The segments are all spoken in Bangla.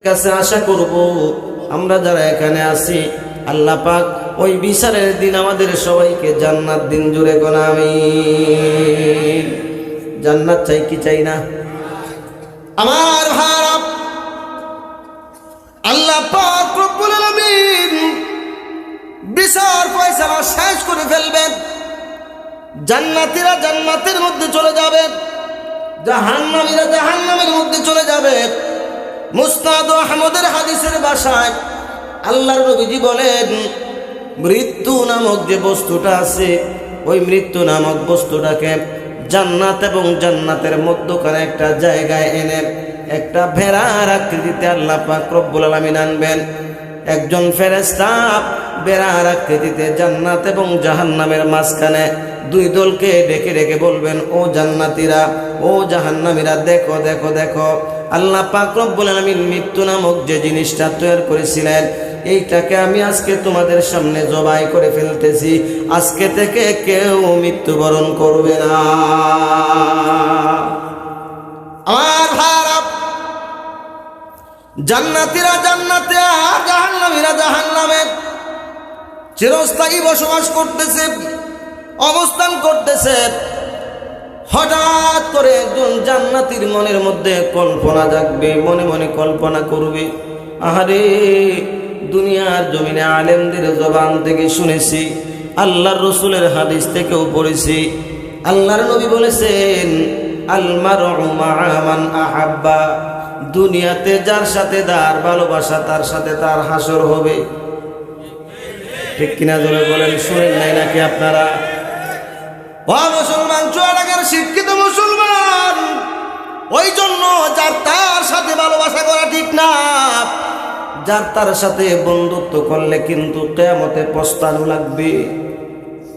কাছে আশা করব আমরা যারা এখানে আছি আল্লাহ পাক ওই বিচারের দিন আমাদের সবাইকে জান্নাত দিন জুড়ে কোন আমিন। জান্নাত চাই কি চাই না? আমার ভাইরা, আল্লাহ পাক রব্বুল আলামিন বিচার ফয়সালা শেষ করে ফেলবেন। জান্নাতীরা জান্নাতের মধ্যে চলে যাবে, জাহান্নামীরা জাহান্নামের মধ্যে চলে যাবে। মুসনাদ আহমদের হাদিসের ভাষায় আল্লাহর নবীজি বলেন, মৃত্যু নামক যে বস্তুটা আছে, ওই মৃত্যু নামক বস্তুটাকে জান্নাত এবং জান্নাতের মধ্যখানে একটা জায়গায় এনে একটা ভেড়ার আকৃতিতে আল্লাহ পাক রব্বুল আলামিন আনবেন। একজন ফেরেশতা ভেড়ার আকৃতিতে জান্নাত এবং জাহান্নামের মাঝখানে দুই দলকে ডেকে ডেকে বলবেন, ও জান্নাতীরা, ও জাহান্নামীরা, দেখো দেখো দেখো, আল্লাহ পাক রব্বুল আলামিন মৃত্যু নামক যে জিনিসটা তৈরি করেছিলেন, এইটাকে আমি আজকে তোমাদের সামনে জবাই করে ফেলতেছি। আজকে থেকে কেউ মৃত্যুবরণ করবে না। আমার ভাইরা, জান্নাতীরা জান্নাতে আর জাহান্নামীরা জাহান্নামে চিরস্থায়ী বসবাস করতেছে, অবস্থান করতেছে। হঠাৎ করে একজন জান্নাতীর মনের মধ্যে কল্পনা জাগবে, মনে মনে কল্পনা করবে, আহারে, দুনিয়ার জমিনে আলেমদের জবান থেকে শুনেছি, আল্লাহর রসুলের হাদিস থেকেও পড়েছি, আল্লাহর নবী বলেছেন, আল মারউ মা'a মান আহাব্বা, দুনিয়াতে যার সাথে তার ভালোবাসা, তার সাথে তার হাসর হবে। ঠিক কিনা জোরে বলেন, শুনেন নাই নাকি আপনারা? ও মুসলমান, চুয়াডাঙ্গার শিক্ষিত মুসলমান, ওই জন্য যার তার সাথে ভালোবাসা করা ঠিক না, যার তার সাথে বন্ধুত্ব করলে কিন্তু কিয়ামতে পস্তানো লাগবে।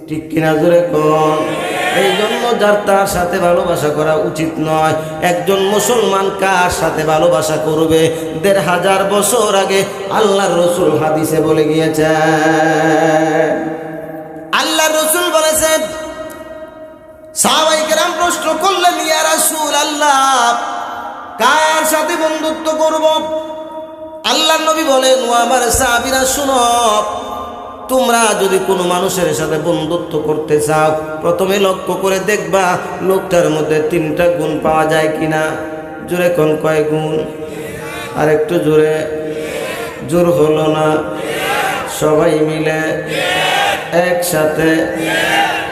ঠিক কিনা জোরে কোন? এই জন্য যার তার সাথে ভালোবাসা করা উচিত নয়। একজন মুসলমান কার সাথে ভালোবাসা করবে? ১৫০০ বছর আগে আল্লাহর রসুল হাদিসে বলে গিয়েছেন। আল্লাহর রসুল বলেছেন, সাহাবায়ে কেরাম প্রশ্ন করলেন, ইয়া রাসূলুল্লাহ, কার সাথে বন্ধুত্ব করব? আল্লাহর নবী বলেন, ও আমার সাহাবীরা, শুনো, তোমরা যদি কোনো মানুষের সাথে বন্ধুত্ব করতে চাও, প্রথমে লক্ষ্য করে দেখবা লোকটার মধ্যে ৩টা গুণ পাওয়া যায় কিনা। জোরে কোন, কয় গুণ? আর একটু জোরে। জোর হলো না, সবাই মিলে একসাথে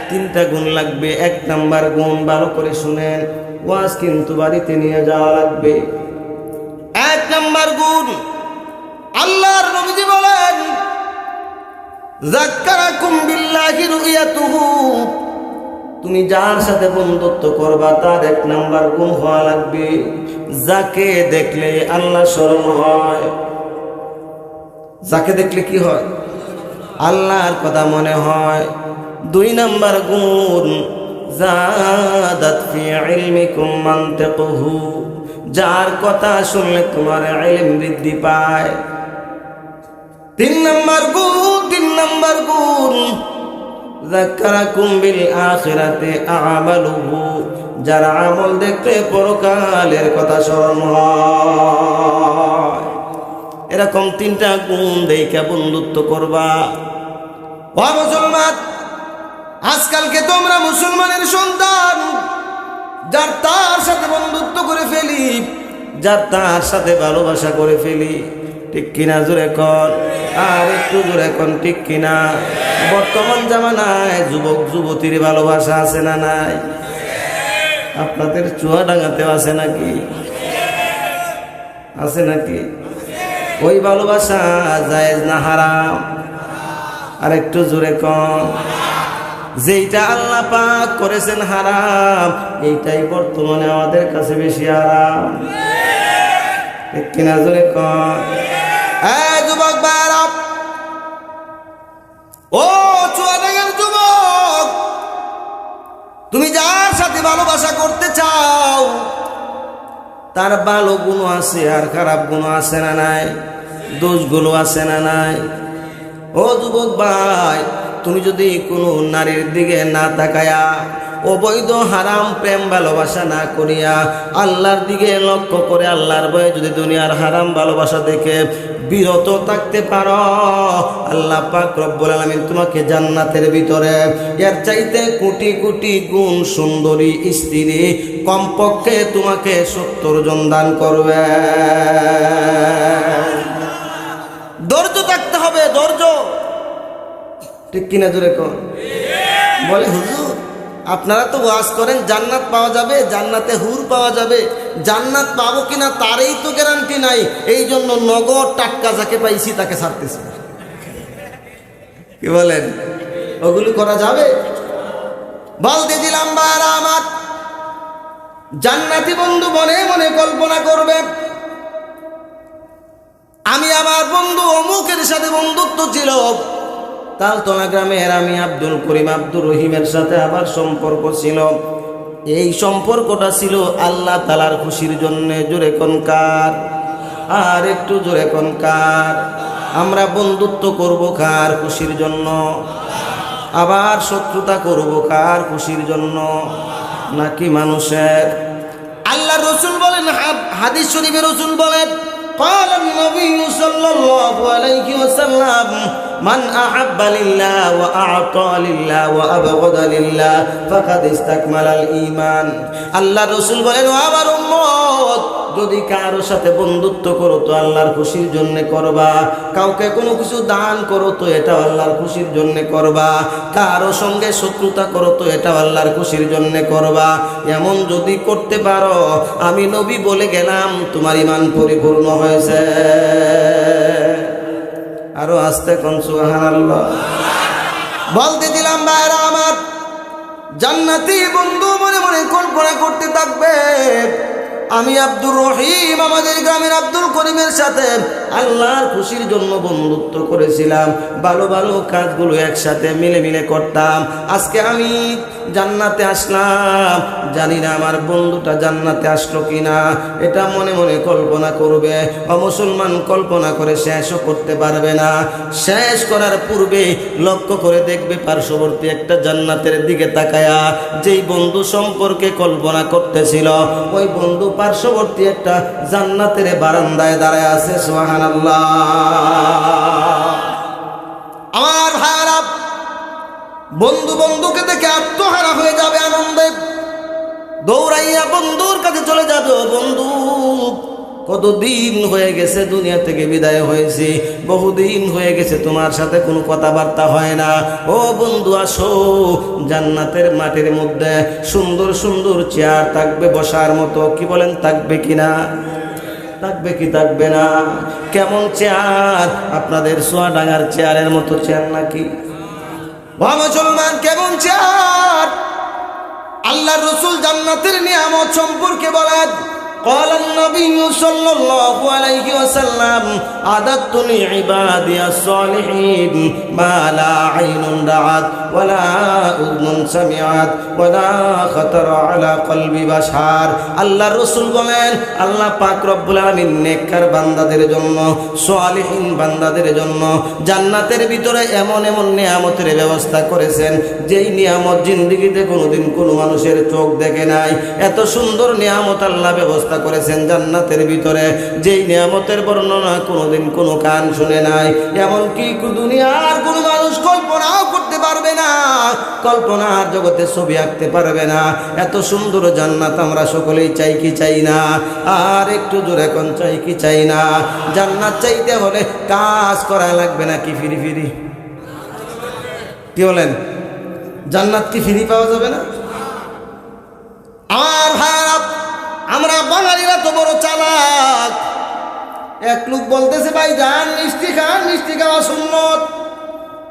3টা গুণ লাগবে। 1 নাম্বার গুণ, ভালো করে শুনেন, ওয়াজ কিন্তু বাড়িতে নিয়ে যাওয়া লাগবে। 1 নাম্বার গুণ, আল্লাহর নবীজি বলেন, যাক্কারাকুম বিল্লাহি রুয়াতুহু, তুমি যার সাথে বন্ধুত্ব করবা তার 1 নাম্বার গুণ হওয়া লাগবে, যাকে দেখলে আল্লাহ স্মরণ হয়। যাকে দেখলে কি হয়? আল্লাহর কথা মনে হয়। 2 নাম্বার গুণ, যাদাত ফি ইলমিকুম মানতিকুহু, যার কথা শুনলে তোমার ইলম বৃদ্ধি পায়। 3 নাম্বার গুণ, যাক্কারাকুম বিল আখিরাতি আমালুহু, যার আমল দেখলে পরকালের কথা স্মরণ হয়। এরকম 3টা গুণ দেখে বন্ধুত্ব করবা। ও মুসলমান, আজকালকে তোমরা মুসলমানের সন্তান, যার তার সাথে বন্ধুত্ব করে ফেলি, যার তার সাথে ভালোবাসা করে ফেলি। ঠিক কিনা জোরে কর, আর একটু জোরে কন, ঠিক কিনা? বর্তমান জামানায় যুবক যুবতীর ভালোবাসা আছে না নাই? আপনাদের চুয়াডাঙ্গাতেও আছে নাকি? আছে নাকি? ওই ভালোবাসা জায়েজ না হারাম? আর একটু জোরে কন। যেইটা আল্লাহ পাক করেছেন হারাম, এইটাই বর্তমানে আমাদের কাছে বেশি হারাম। ঠিক কিনা জোরে কন? যুবক ভাইরা, ও চুয়াডাঙ্গার যুবক, তুমি যার সাথে ভালোবাসা করতে চাও, তার ভালো গুণ আছে আর খারাপ গুণ আছে না নাই? দোষগুলো আছে না নাই? ও যুবক ভাই, তুমি যদি কোনো নারীর দিকে না তাকায়া অবৈধ হারাম প্রেম ভালোবাসা না করিয়া আল্লাহর দিকে লক্ষ্য করে আল্লাহর ভয়ে যদি দুনিয়ার হারাম ভালোবাসা দেখে বিরত থাকতে পারো, আল্লাহ পাক রব্বুল আলামিন তোমাকে জান্নাতের ভিতরে এর চাইতে কোটি কোটি গুণ সুন্দরী স্ত্রী কমপক্ষে তোমাকে 70 জন দান করবে। ধৈর্য থাকতে হবে, ধৈর্য। ঠিক কিনা জোরে কোন? বলে হুজুর আপনারা তো ওয়াজ করেন জান্নাত পাওয়া যাবে, জান্নাতে হুর পাওয়া যাবে, জান্নাত পাবো কিনা তারই তো গ্যারান্টি নাই, এই জন্য নগদ টাটকা যাকে পাইছি তাকে ছাড়তেছি। কি বলেন? ওগুলো করা যাবে? বলতে দিলাম বারা আমার, জান্নাতি বন্ধু মনে মনে কল্পনা করবে, আমি আমার বন্ধু অমুকের সাথে বন্ধুত্ব ছিল, তালতলা গ্রামের আমি আব্দুল করিম আব্দুর রহিমের সাথে আবার সম্পর্ক ছিল, এই সম্পর্কটা ছিল আল্লাহ তাআলার খুশির জন্য। জোরে কোন কার? আর একটু জোরে কোন কার? আমরা বন্ধুত্ব করব কার খুশির জন্য? আবার শত্রুতা করব কার খুশির জন্য? নাকি মানুষের? আল্লাহ রসুল বলেন, হাদিস শরীফে রসুল বলেন, قال النبي صلى الله عليه وسلم من أحب لله وأعطى لله وأبغض لله فقد استكمل الإيمان। আল্লাহ রসুল বলেন, ও আমার উম্মত, যদি কারো সাথে বন্ধুত্ব করো তো আল্লাহর খুশির জন্য করবা, কাউকে কোনো কিছু দান করো তো এটা আল্লাহর খুশির জন্য করবা, কারো সঙ্গে শত্রুতা করো তো এটা আল্লাহর খুশির জন্য করবা। এমন যদি করতে পারো, আমি নবী বলে গেলাম তোমার ঈমান পরিপূর্ণ হয়েছে। আরো আস্তে কোন সুবহানাল্লাহ। বলতে দিলাম ভাইরা আমার, জান্নাতি বন্ধু মনে মনে কল্পনা করতে থাকবে, আমি আব্দুর রহিম আমাদের গ্রামের আব্দুল করিমের সাথে আল্লাহর খুশির জন্য বন্ধুত্ব করেছিলাম, ভালো ভালো কাজগুলো একসাথে মিলে মিলে করতাম, আজকে আমি জান্নাতে আসলাম, জানি না আমার বন্ধুটা জান্নাতে আসলো কিনা, এটা মনে মনে কল্পনা করবে। বা মুসলমান কল্পনা করে শেষও করতে পারবে না, শেষ করার পূর্বে লক্ষ্য করে দেখবে পার্শ্ববর্তী একটা জান্নাতের দিকে তাকায়া যেই বন্ধু সম্পর্কে কল্পনা করতেছিল ওই বন্ধু পার্শ্ববর্তী একটা জান্নাতের বারান্দায় দাঁড়ায় আছে। সুবহানাল্লাহ। আমার ভাইরা, বন্ধু বন্ধুকে দেখে আত্মহারা হয়ে যাবে আনন্দে, দৌড়াইয়া বন্ধুর কাছে চলে যাবে, ও বন্ধু কতদিন হয়ে গেছে দুনিয়া থেকে বিদায় হয়েছি, বহুদিন হয়ে গেছে তোমার সাথে কোনো কথাবার্তা হয় না, ও বন্ধু আসো, জান্নাতের মাটির মধ্যে সুন্দর সুন্দর চেয়ার থাকবে বসার মতো। কি বলেন, থাকবে কিনা? থাকবে কি থাকবে না? কেমন চেয়ার? আপনাদের সোয়াডাঙ্গার চেয়ারের মতো চেয়ার নাকি? মুসলমান কেমন চেয়ার? আল্লাহর রাসূল জান্নাতের নিয়ামত সম্পর্কে বলেন, قال النبي صلى الله عليه وسلم أعددت لعبادي الصالحين ما لا عين رأت ولا أذن سمعت ولا خطر على قلب بشر। আল্লাহর রাসূল বলেন, আল্লাহ পাক রব্বুল আলামিন নেককার বান্দাদের জন্য, সালিহিন বান্দাদের জন্য জান্নাতের ভিতরে এমন এমন নিয়ামতের ব্যবস্থা করেছেন যেই নিয়ামত জিন্দেগিতে কোনোদিন কোনো মানুষের চোখ দেখে নাই। এত সুন্দর নিয়ামত আল্লাহ ব্যবস্থা করেছেন জান্নাতের ভিতরে, যেই নিয়ামতের বর্ণনা কোনোদিন কোনো কান শুনে নাই, এমনকি দুনিয়ার কোনো মানুষ কল্পনাও করতে পারবে না, কল্পনার জগতে ছবি আঁকতে পারবে না। এত সুন্দর জান্নাত আমরা সকলেই চাই কি চাই না? আর একটু জোরে কোন চাই কি চাই না? জান্নাত চাইতে হলে কাজ করা লাগবে না কি ফিরি ফিরি? কি বলেন, জান্নাত কি ফিরি পাওয়া যাবে না? আর ভাইরা, আমরা বাঙালিরা তো বড় চালাক। এক লোক বলতেছে, ভাই যান মিষ্টি খান, মিষ্টি খাওয়া সুন্নত।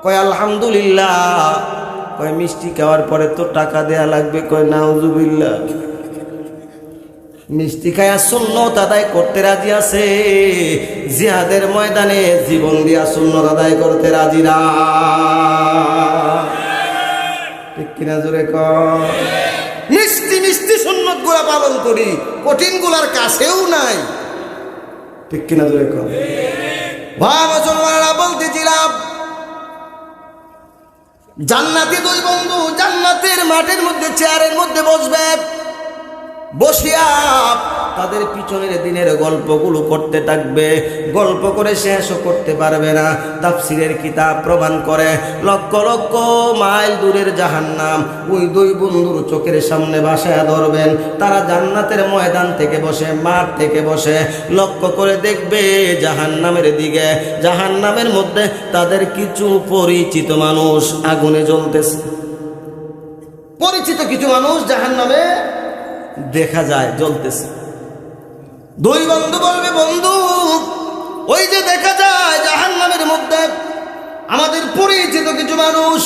কয় আলহামদুলিল্লাহ। কয় মিষ্টি খাওয়ার পরে তো টাকা দেয়া লাগবে। কয় নাউজুবিল্লাহ। মিষ্টি খায়া সুন্নত আদায় করতে রাজি আছে, জিহাদের ময়দানে জীবন দিয়া সুন্নত আদায় করতে রাজি না। ঠিক কিনা জোরে কয়? মিষ্টি মিষ্টি সুন্নত গুলা পালন করি, কঠিন গুলার কাছেও নাই। ঠিক কিনা জোরে কয়? মুসলমানেরা বলতেছিলাম, জান্নাতি দুই বন্ধু জান্নাতের মাঠের মধ্যে চেয়ারের মধ্যে বসবে, বসিয়া তাদের পিছনের দিনের গল্পগুলো করতে থাকবে। গল্প করে শেষও করতে পারবে না। তাফসীরের কিতাব প্রমাণ করে লক্ষ লক্ষ মাইল দূরের জাহান্নাম ওই দুই বন্ধুর চোখের সামনে বাসায় ধরবেন। তারা জান্নাতের ময়দান থেকে বসে, মাঠ থেকে বসে লক্ষ্য করে দেখবে জাহান্নামের দিকে। জাহান্নামের মধ্যে তাদের কিছু পরিচিত মানুষ আগুনে জ্বলতেছে। পরিচিত কিছু মানুষ জাহান্নামে দেখা যায় জ্বলতেছে। দুই বন্ধু বলবে, বন্ধু ওই যে দেখা যায় জাহান্নামের মধ্যে আমাদের পরিচিত কিছু মানুষ,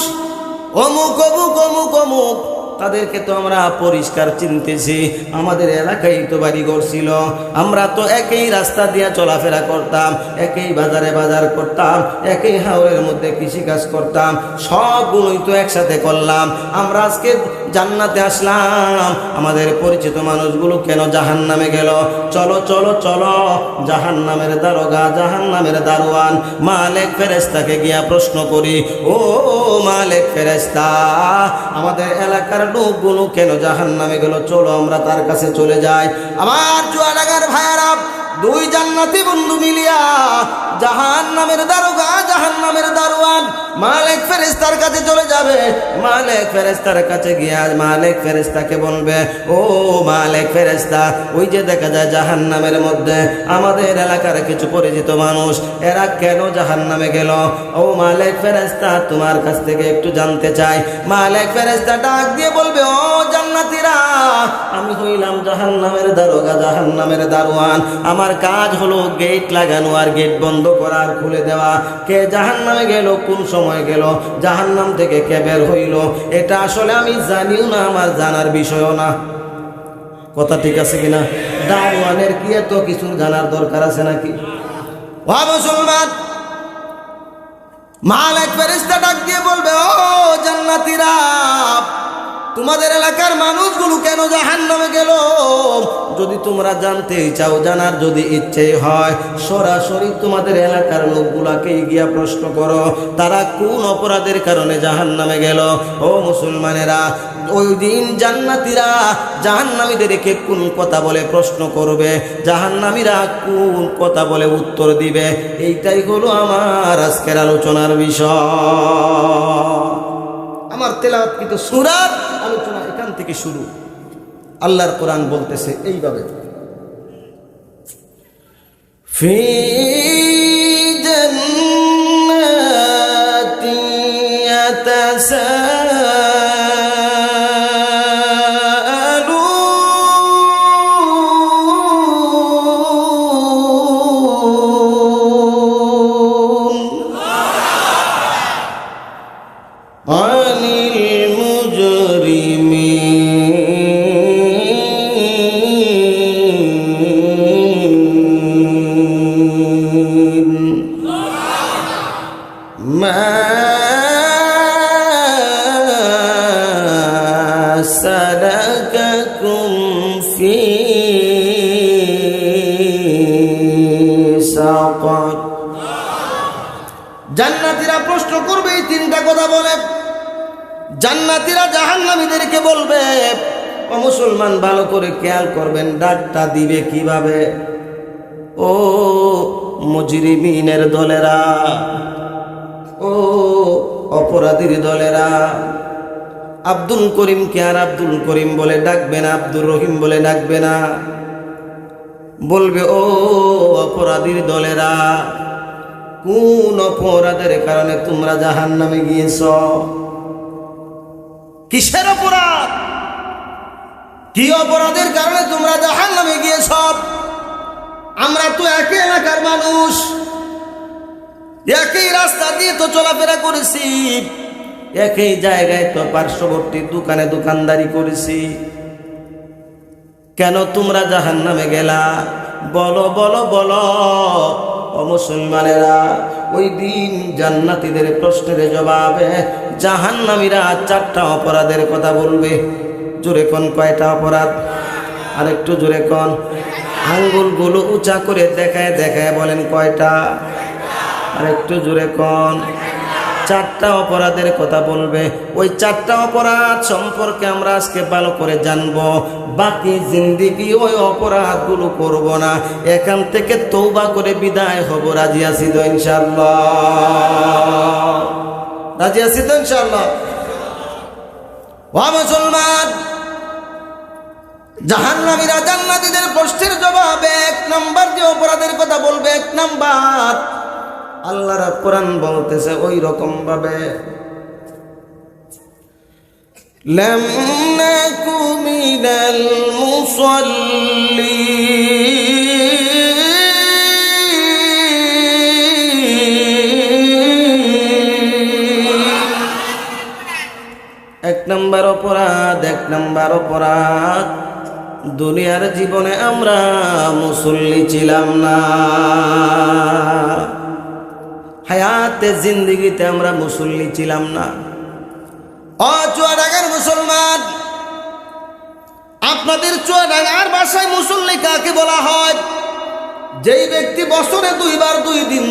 অমুক অমুক অমুক অমুক, তাদেরকে তো আমরা পরিষ্কার চিনতেছি। আমাদের এলাকায় তো বাড়িঘর ছিল, আমরা তো একই রাস্তা দিয়ে চলাফেরা করতাম, একই বাজারে বাজার করতাম, একই হাওরের মধ্যে কৃষিকাজ করতাম, সবগুলোই তো একসাথে করলাম। আমরা আজকে জান্নাতে আসলাম, আমাদের পরিচিত মানুষগুলো কেন জাহান্নামে গেল? চলো চলো চলো, জাহান্নামের দারোগা, জাহান্নামের দারোয়ান মালিক ফেরেশতাকে গিয়া প্রশ্ন করি, ও মালিক ফেরেশতা, আমাদের এলাকার লোকগুলো কেন জাহান্নামে গেল? চলো আমরা তার কাছে চলে যাই। আমার চুয়াডাঙ্গার ভাইয়ারা, দুই জান্নাতি বন্ধু মিলিয়া জাহান্নামের দারোগা, জাহান্নামের দারোয়ান মালিক ফেরেশতার কাছে চলে যাবে। মালিক ফেরেশতার কাছে গিয়া মালিক ফেরেশতাকে বলবে, ও মালিক ফেরেশতা, ওই যে দেখা যায় জাহান্নামের মধ্যে আমাদের এলাকার কিছু পরিচিত মানুষ, এরা কেন জাহান্নামে গেল? ও মালিক ফেরেশতা, তোমার কাছ থেকে একটু জানতে চাই। মালিক ফেরেশতা ডাক দিয়ে বলবে, ও জান্নাতীরা, আমি হইলাম জাহান্নামের দারোগা, জাহান্নামের দারোয়ান। আমার কাজ হলো গেট লাগানো আর গেট বন্ধ করা আর খুলে দেওয়া। কে জাহান্নামে গেল, কোন সময় গেল, জাহান্নাম থেকে কে বের হইল, এটা আসলে আমি জানিও না, আমার জানার বিষয়ও না। কথা ঠিক আছে কিনা? দারোয়ানের কি এত কিছু জানার দরকার আছে নাকি? ও মুসলমান, মালিক ফেরেশতা ডাক দিয়ে বলবে, ও জান্নাতীরা, তোমাদের এলাকার মানুষগুলো কেন জাহান্নামে গেল? যদি তোমরা জানতে চাও, জানার যদি ইচ্ছে হয়, সরাসরি তোমাদের এলাকার লোকগুলাকেই গিয়া প্রশ্ন করো, তারা কোন অপরাধের কারণে জাহান্নামে গেল। ও মুসলমানেরা, ওই দিন জান্নাতীরা জাহান্নামীদেরকে কোন কথা বলে প্রশ্ন করবে, জাহান্নামীরা কোন কথা বলে উত্তর দিবে, এইটাই হলো আমার আজকের আলোচনার বিষয়। আমার তেলাওয়াতকৃত সূরার আলোচনা এখান থেকে শুরু। আল্লাহর কোরআন বলতেছে এইভাবে, ফি জান্নাতি ইয়াতাসাআলুন আনিল মুজরিমিন মা সালাকাকুম ফি সাকার। জান্নাতীরা প্রশ্ন করবে, এই তিনটা কথা বলে জান্নাতীরা জাহান্নামীদেরকে বলবে। ও মুসলমান, ভালো করে খেয়াল করবেন, ডাকটা দিবে কিভাবে? ও মুজরিমিনের দলেরা, ও অপরাধীর দলেরা, আব্দুল করিমকে আর আব্দুল করিম বলে ডাকবে না, আব্দুর রহিম বলে ডাকবে না, বলবে ও অপরাধীর দলেরা, কোন অপরাধের কারণে তোমরা জাহান্নামে গিয়েছ? কিসের অপরাধ? কি অপরাধের কারণে তোমরা জাহান্নামে গিয়েছ? আমরা তো একই এলাকার মানুষ, একই রাস্তা দিয়ে তো চলাফেরা করেছি, একই জায়গায় তো পার্শ্ববর্তী দোকানে দোকানদারি করেছি, কেন তোমরা জাহান্নামে গেলা? বলো বলো বলো। ও মুসলমানেরা, ওই দিন জান্নাতীদের প্রশ্নের জবাবে জাহান্নামীরা চারটা অপরাধের কথা বলবে। জোরে কোন, কয়টা অপরাধ? আর একটু জোরে কোন। আঙ্গুলগুলো উঁচা করে দেখায় দেখায় বলেন কয়টা? আর একটু জোরে কোন। চারটা অপরাধের কথা বলবে। ওই চারটা অপরাধ সম্পর্কে আমরা আজকে ভালো করে জানবো। বাকি জিন্দেগি ওই অপরাধগুলো করব না, এখান থেকে তওবা করে বিদায় হব। রাজি আছি তো ইনশাআল্লাহ? রাজি আছি তো ইনশাআল্লাহ? ও মুসলমান, জাহান্নামীরা জান্নাতীদের প্রশ্নের জবাবে 1 নাম্বার যে অপরাধের কথা বলবে, 1 নাম্বার আল্লাহর কোরআন বলতেছে ওই রকম ভাবে, লাম নাকু মিনাল মুসাল্লিন। 1 নাম্বার অপরাধ, 1 নাম্বার অপরাধ, দুনিয়ার জীবনে আমরা মুসল্লি ছিলাম না। হায়াতে জিন্দেগিতে আমরা মুসল্লি ছিলাম না। ও চুয়াডাঙ্গার মুসলমান, আপনাদের চুয়াডাঙ্গার ভাষায় মুসল্লি কাকে বলা হয়? যেই ব্যক্তি বছরে 2 বার 2 দিন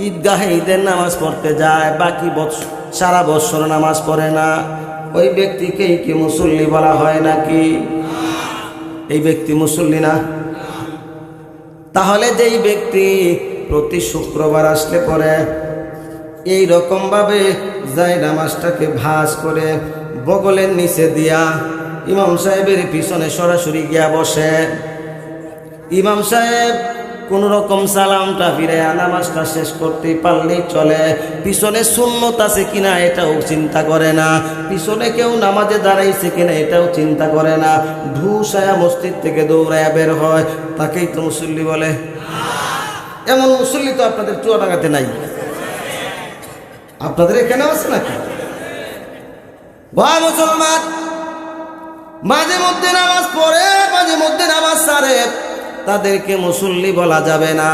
ঈদগাহে ঈদের নামাজ পড়তে যায়, বাকি সারা বছর নামাজ পড়ে না, ওই ব্যক্তিকেই কি মুসল্লি বলা হয় নাকি? এই ব্যক্তি মুসল্লি না। তাহলে যেই ব্যক্তি প্রতি শুক্রবার আসলে পরে এই রকম ভাবে যায় নামাজটাকে ভাঁজ করে বগলের নিচে দিয়া ইমাম সাহেবের পিছনে সরাসরি গিয়া বসে, ইমাম সাহেব কোন রকম সালামটা ফিরে নামাজটা শেষ করতে পারলেই চলে, পিছনে সুন্নত আছে কিনা এটাও চিন্তা করে না, পিছনে কেউ নামাজে দাঁড়াইছে কিনা এটাও চিন্তা করে না, ঢুসায়া মসজিদ থেকে দৌড়ায়া বের হয়, তাকেই তো মুসল্লি বলে। এমন মুসল্লি তো আপনাদের চুয়াডাঙ্গাতে নাই, আপনাদের এখানে আছে নাকি? ভাই মুসলমান, মাঝে মধ্যে নামাজ পড়ে, মাঝে মধ্যে নামাজ ছাড়ে, তাদেরকে মুসল্লি বলা যাবে না।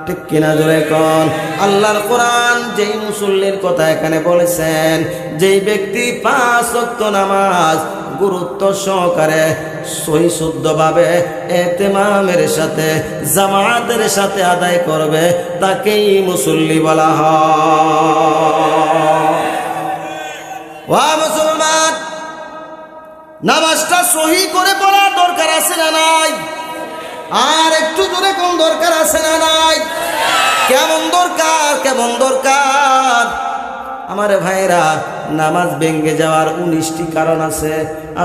ঠিক কিনা জোরে কোন? আল্লাহর কোরআন যেই মুসল্লির কথা এখানে বলেছেন, যেই ব্যক্তি 5 ওয়াক্ত নামাজ গুরুত্ব সহকারে সহি শুদ্ধভাবে ইতিমামের সাথে জামাতের সাথে আদায় করবে, তাকেই মুসল্লি বলা হয়। ওয়া মুসলমান, নামাজটা সহি করে পড়ার দরকার আছে না নাই? আর একটু জোরে কোন দরকার আছে না নাই? কেমন দরকার, কেমন দরকার? আমার ভাইরা, নামাজ ভেঙে যাওয়ার 19টি কারণ আছে।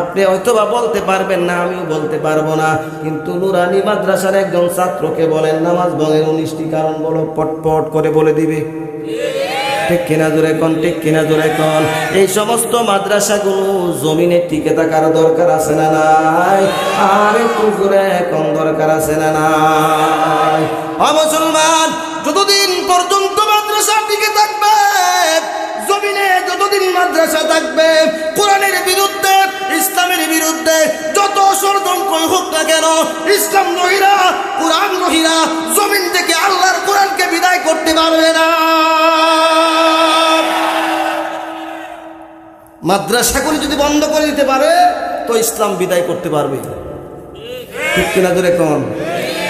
আপনি হয়তোবা বলতে পারবেন না, আমিও বলতে পারবো না, কিন্তু নুরানি মাদ্রাসার একজন ছাত্রকে বলেন নামাজ ভঙ্গের 19টি কারণ বলো, পটপট করে বলে দিবে। ঠিক কিনা জোরে কোন? ঠিক কিনা জোরে কোন? এই সমস্ত মাদ্রাসাগুলো জমিনে টিকে থাকার দরকার আছে না নাই? আর একটু জোরে কোন দরকার আছে না নাই? ও মুসলমান, যতদিন পর্যন্ত মাদ্রাসা টিকে থাকবে, জমিনে যতদিন মাদ্রাসা থাকবে, কোরআনের বিরুদ্ধে, ইসলামের বিরুদ্ধে যত ষড়যন্ত্রই হোক না কেন, ইসলাম নহিরা, কোরআন নহিরা জমিন থেকে আল্লাহর কোরআনকে বিদায় করতে পারবে না। মাদ্রাসাগুলি যদি বন্ধ করে দিতে পারে তো ইসলাম বিদায় করতে পারবে। ঠিক কিনা জোরে কোন?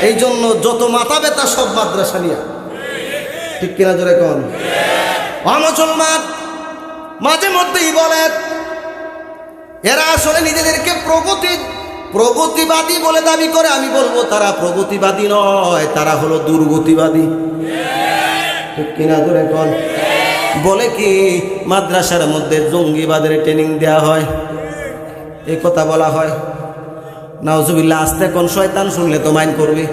এই জন্য যত মাথা ব্যথা সব মাদ্রাসা নিয়ে। ঠিক কিনা জোরে কোন? মুসলমান, মাঝে মধ্যেই বলে এরা আসলে নিজেদেরকে প্রগতিবাদী বলে দাবি করে। আমি বলবো তারা প্রগতিবাদী নয়, তারা হলো দুর্গতিবাদী। ঠিক কিনা জোরে কোন? বলে কি মাদ্রাসার মধ্যে জঙ্গিবাদের ট্রেনিং দেওয়া হয়, এই কথা বলা হয়। নাউজুবিল্লাহ। আস্তে কোন শয়তান শুনলে তো মাইন্ড করবে।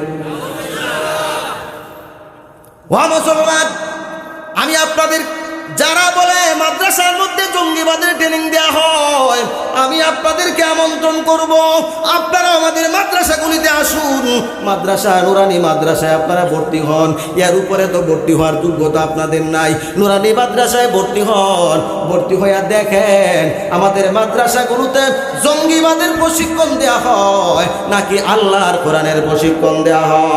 ও মুসলমান, আমি আপনাদের যারা বলে মাদ্রাসার মধ্যে জঙ্গিবাদের ট্রেনিং দেওয়া হয়, আমি আপনাদেরকে আমন্ত্রণ করব, আপনারা আমাদের মাদ্রাসাগুলিতে আসুন। মাদ্রাসা নুরানি মাদ্রাসায় আপনারা ভর্তি হন। এর উপরে তো ভর্তি হওয়ার যোগ্যতা আপনাদের নাই। নুরানি মাদ্রাসায় ভর্তি হন, ভর্তি হইয়া দেখেন আমাদের মাদ্রাসাগুলোতে জঙ্গিবাদের প্রশিক্ষণ দেওয়া হয় নাকি আল্লাহর কোরআনের প্রশিক্ষণ দেওয়া হয়।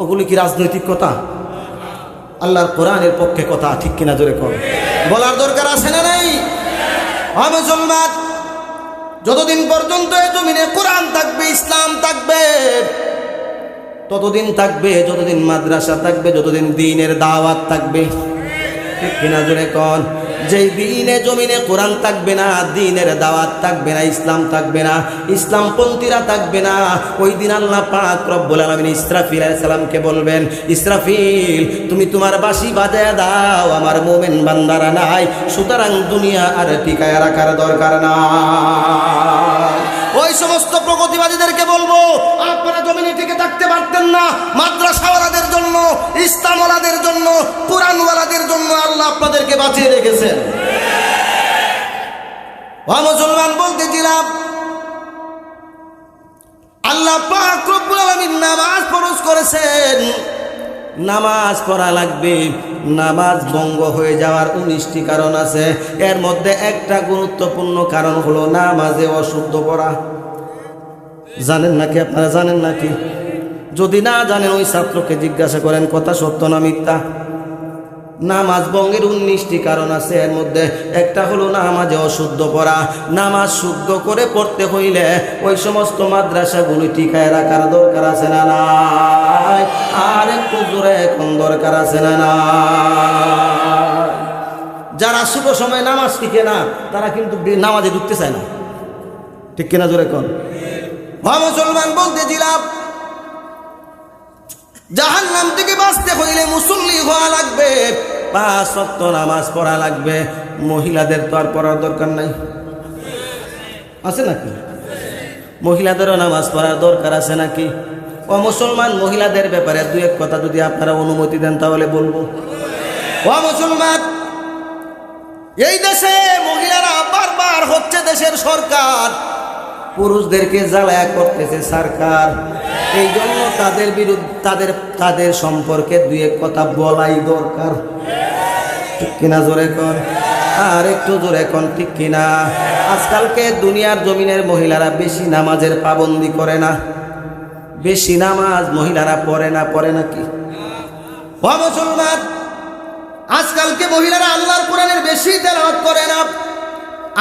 ওগুলি কি রাজনৈতিক কথা? আল্লাহর কোরআনের পক্ষে কথা। ঠিক কিনা জোরে কর? বলার দরকার আছে না নাই? মুসলমান, যতদিন পর্যন্ত এই জমিনে কোরআন থাকবে, ইসলাম থাকবে, ততদিন থাকবে যতদিন মাদ্রাসা থাকবে, যতদিন দ্বীনের দাওয়াত থাকবে। ঠিক কিনা জোরে কোন? যেই দিনে জমিনে কোরআন থাকবে না, দ্বীনের দাওয়াত থাকবে না, ইসলাম থাকবে না, ইসলামপন্থীরা থাকবে না, ওই দিন আল্লাহ পাক রব্বুল আলামিন ইসরাফিল আলাইহিস সালামকে বলবেন, ইসরাফিল তুমি তোমার বাঁশি বাজায়া দাও, আমার মুমিন বান্দারা নাই, সুতরাং দুনিয়া আর টিকায় রাখার দরকার নাই। ওই সমস্ত প্রগতিবাদীদেরকে বলবো, আপনারা জমিনে টিকে থাকতে পারতেন না, মাদ্রাসাওয়ালাদের জন্য, ইসলামওয়ালাদের জন্য, কোরআনওয়ালাদের জন্য আল্লাহ আপনাদেরকে বাঁচিয়ে রেখেছেন। ও মুসলমান, বলতেছিলাম আল্লাহ পাক রব্বুল আলামিন নামাজ ফরজ করেছেন। নামাজ পড়া লাগবে। নামাজ ভঙ্গ হয়ে যাওয়ার 19টি কারণ আছে, এর মধ্যে একটা গুরুত্বপূর্ণ কারণ হলো নামাজে অশুদ্ধ পড়া। জানেন নাকি? আপনারা জানেন নাকি? যদি না জানেন ওই ছাত্রকে জিজ্ঞাসা করেন কথা সত্য না মিথ্যা। নামাজ ভঙ্গের 19টি কারণ আছে, এর মধ্যে একটা হলো নামাজে অশুদ্ধ পড়া। নামাজ শুদ্ধ করে পড়তে হইলে ওই সমস্ত মাদ্রাসাগুলি টিকায় রাখার দরকার আছে না নাই? আর একটু জোরে এখন দরকার আছে না নাই? যারা শুভ সময় নামাজ শিখে না তারা কিন্তু নামাজে ঢুকতে চায় না। ঠিক কিনা জোরে এখন? মুসলমান, বলতেছিলাম জাহান্নাম থেকে বাঁচতে হইলে মুসল্লি হওয়া লাগবে, 5 ওয়াক্ত নামাজ পড়া লাগবে। মহিলাদের তো আর পড়ার দরকার নাই, আছে নাকি? মহিলাদেরও নামাজ পড়ার দরকার আছে নাকি? ও মুসলমান, মহিলাদের ব্যাপারে 2-1 কথা যদি আপনারা অনুমতি দেন তাহলে বলবো। ও মুসলমান, এই দেশে মহিলারা বারবার হচ্ছে দেশের সরকার, পুরুষদেরকে জ্বালায়া করতেছে সরকার। এই জন্য তাদের বিরুদ্ধে তাদের সম্পর্কে 2-1 কথা বলাই দরকার। ঠিক কিনা জোরে কর? আর একটু জোরে কন, ঠিক কিনা? আজকালকে দুনিয়ার জমিনের মহিলারা বেশি নামাজের পাবন্দি করে না, বেশি নামাজ মহিলারা পড়ে না। পড়ে নাকি? ও মুসলমান, আজকালকে মহিলারা আল্লাহর কোরআনের বেশি তেলাওয়াত করে না।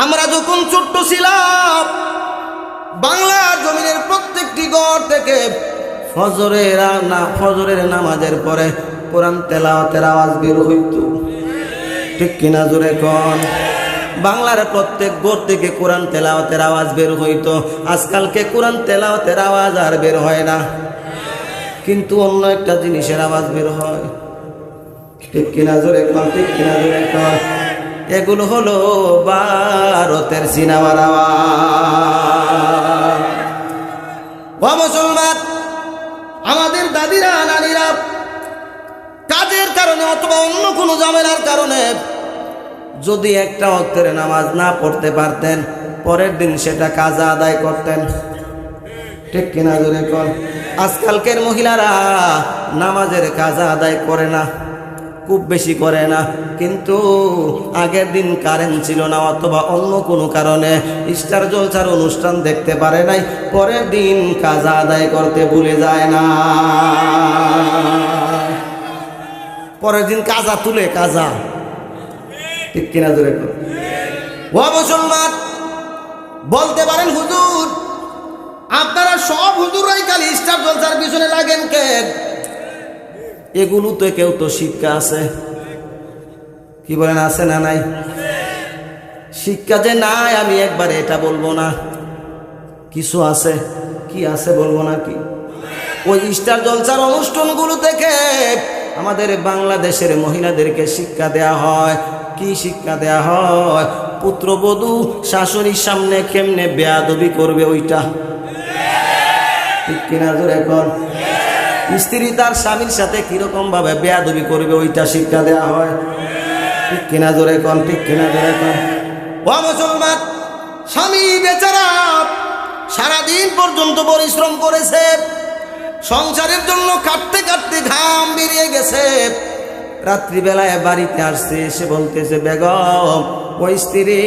আমরা যখন ছোট্ট ছিলাম, বাংলার জমিনের প্রত্যেকটি ঘর থেকে ফজরের নামাজের পরে কোরআন তেলাওয়াতের আওয়াজ বের হইত। ঠিক কিনা জোরে কোন? বাংলার প্রত্যেক ঘর থেকে কোরআন তেলাওয়াতের আওয়াজ বের হইতো। আজকালকে কোরআন তেলাওয়াতের আওয়াজ আর বের হয় না, কিন্তু অন্য একটা জিনিসের আওয়াজ বের হয়। ঠিক কিনা জোরে কোন? ঠিক কিনা জোরে কোন? এগুলো হলো ভারতের সিনেমার আওয়াজ। ও মুসলমান, আমাদের দাদিরা নানিরা কাজের কারণে অথবা অন্য কোনো ঝামেলার কারণে যদি একটা ওয়াক্তের নামাজ না পড়তে পারতেন, পরের দিন সেটা কাজা আদায় করতেন। ঠিক কিনা জোরে কোন? আজকালকের মহিলারা নামাজের কাজা আদায় করে না, খুব বেশি করে না, কিন্তু আগের দিন কারেন্ট ছিল না অথবা অন্য কোনো কারণে স্টার জলসার অনুষ্ঠান দেখতে পারে নাই, পরের দিন কাজা আদায় করতে ভুলে যায় না। পরের দিন কাজা তুলে কাজা। ঠিক কিনা জোরে? ও মুসলমান, বলতে পারেন হুজুর আপনারা সব হুজুরাই খালি স্টার জলসার পিছনে লাগেন কেন? এগুলোতে কেউ তো শিক্ষা আছে। কি বলেন, আছে না নাই? শিক্ষা যে নাই আমি একবারে এটা বলবো না, কিছু আছে। কি আছে বলবো না কি? ওই স্টার জলসার অনুষ্ঠানগুলো থেকে আমাদের বাংলাদেশের মহিলাদেরকে শিক্ষা দেয়া হয়। কি শিক্ষা দেয়া হয়? পুত্রবধূ শাশুড়ির সামনে কেমনে বেয়াদবি করবে ওইটা। ঠিক কিনা জোরে এখন? স্ত্রী তার স্বামীর সাথে কিরকম ভাবে বেয়াদবি করবে ওইটা শিক্ষা দেয়া হয়। ঠিক কিনা জোরে কোন? ঠিক কিনা জোরে কোন? ও মুসলমান, স্বামী বেচারা সারাদিন পর্যন্ত পরিশ্রম করেছে, সংসারের জন্য কাটতে কাটতে ঘাম বেরিয়ে গেছে, রাত্রিবেলায় বাড়িতে আসছে, এসে বলতেছে বেগম ওই স্ত্রী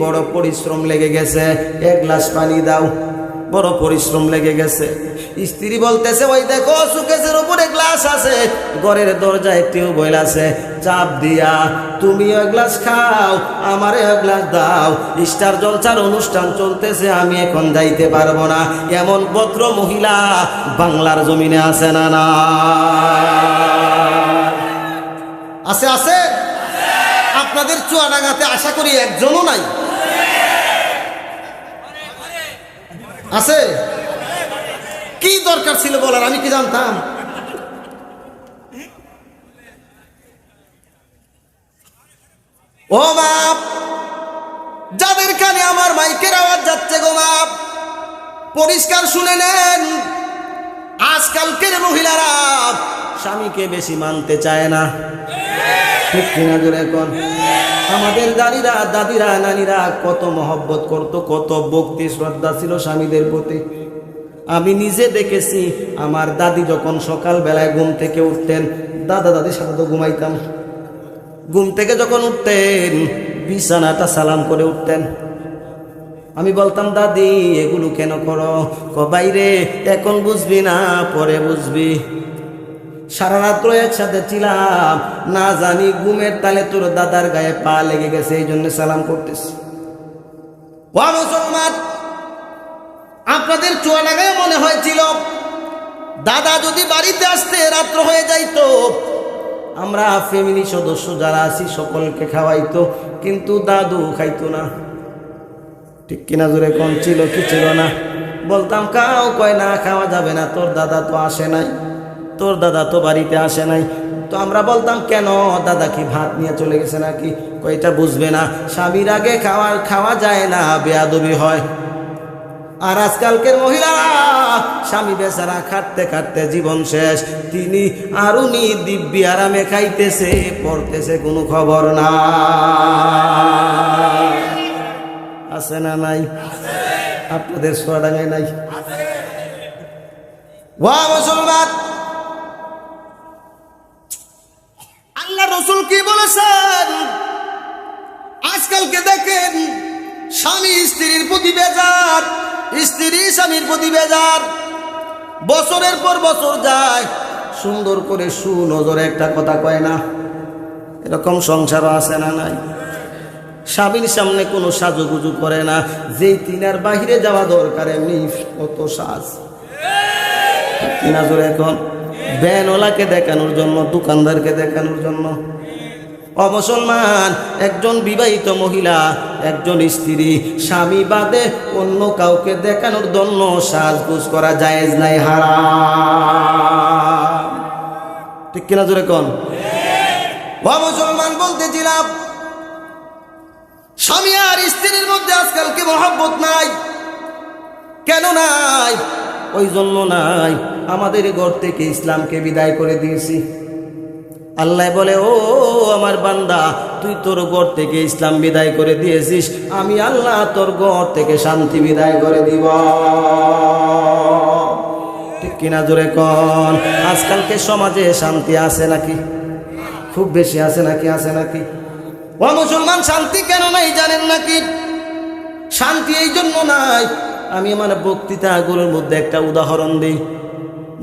বড় পরিশ্রম লেগে গেছে, 1 গ্লাস পানি দাও। বড় পরিশ্রম লেগে গেছে। স্ত্রী বলতেছে, ওই দেখো সুকেসের উপরে গ্লাস আছে, ঘরের দরজায় টিউবওয়েল আছে, চাপ দিয়া তুমি ওই গ্লাস খাও, আমারে ওই গ্লাস দাও, স্টার জলসার অনুষ্ঠান চলতেছে, আমি এখন যাইতে পারবো না। এমন ভদ্র মহিলা বাংলার জমিনে আছে না? না আছে, আছে। আপনাদের চুয়াডাঙ্গাতে আশা করি একজনও নাই, আছে? কি দরকার ছিল বলার, আমি কি জানতাম? ও বাপ, যাদের কানে আমার মাইকের আওয়াজ যাচ্ছে গো বাপ, পরিষ্কার শুনে নেন। আজকালকের মহিলারা স্বামীকে বেশি মানতে চায় না, ঠিক কিনা জোরে এখন? আমাদের দাদিরা, দাদিরা, নানিরা কত মহব্বত করত, কত ভক্তি শ্রদ্ধা ছিল স্বামীদের প্রতি। আমি নিজে দেখেছি, আমার দাদি যখন সকাল বেলায় ঘুম থেকে উঠতেন, দাদা দাদির সাথে তো ঘুমাইতাম, ঘুম থেকে যখন উঠতেন বিছানাটা সালাম করে উঠতেন। আমি বলতাম, দাদি এগুলো কেন করো? বাইরে এখন বুঝবি না, পরে বুঝবি। সারা রাত্র একসাথে ছিলাম, না জানি ঘুমের তালে তোর দাদার গায়ে পা লেগে গেছে, এই জন্য সালাম করতেছি। ও মুসলমান, আপনাদের চুয়াডাঙ্গায় মনে হয়েছিল দাদা যদি বাড়িতে আসতে রাত্র হয়ে যাইতো, আমরা ফ্যামিলি সদস্য যারা আছি সকলকে খাওয়াইতো, কিন্তু দাদু খাইতো না, ঠিক কিনা জোরে কোন? ছিল কি ছিল না? বলতাম, খাও, কয় না খাওয়া যাবে না, তোর দাদা তো আসে নাই, তোর দাদা তো বাড়িতে আসে নাই। তো আমরা বলতাম, কেন, দাদা কি ভাত নিয়ে চলে গেছে নাকি? কয়টা বুঝবে না, স্বামীর আগে খাওয়া যায় না, বেয়াদবি হয়। আর আজকালকের মহিলারা স্বামী বেচারা খাটতে খাটতে জীবন শেষ, তিনি আর উনি দিব্যি আরামে খাইতেছে, পড়তেছে, কোনো খবর না। আছে না নাই? আপনাদের চুয়াডাঙ্গায় নাই? ওয়া মুসলমান, আল্লাহ রসুল কি বলেছেন? আজকালকে দেখেন, স্বামী স্ত্রীর প্রতি বেজার, স্ত্রী স্বামীর প্রতি বেজার, বছরের পর বছর যায়, সুন্দর করে সুনজরে একটা কথা কয় না। এরকম সংসারও আছে না নাই? স্বামীর সামনে কোনো সাজুগুজু করে না, যেই তিনার বাহিরে যাওয়া দরকার এমনি কত সাজ, তিনা জোরে এখন ব্যানওয়ালাকে দেখানোর জন্য, দোকানদারকে দেখানোর জন্য। অমুসলমান, একজন বিবাহিত মহিলা, একজন স্ত্রী স্বামী বাদে অন্য কাউকে দেখানোর জন্য সাজগুজ করা জায়েজ নাই, হারাম, ঠিক কিনা জোরে কোন? অমুসলমান, বলতেছিলাম, স্বামী আর স্ত্রীর মধ্যে আজকালকে মহব্বত নাই। কেন নাই? ওই জন্য নাই, আমাদের ঘর থেকে ইসলামকে বিদায় করে দিয়েছি। আল্লাহ বলে, ও আমার বান্দা, তুই তোর ঘর থেকে ইসলাম বিদায় করে দিয়েছিস, আমি আল্লাহ তোর ঘর থেকে শান্তি বিদায় করে দিব, ঠিক কিনা জোরে কোন? আজকালকে সমাজে শান্তি আছে নাকি? খুব বেশি আছে নাকি? আছে নাকি? ও মুসলমান, শান্তি কেন নাই জানেন নাকি? শান্তি এই জন্য নাই, আমি আমার বক্তৃতাগুলোর মধ্যে একটা উদাহরণ দিই,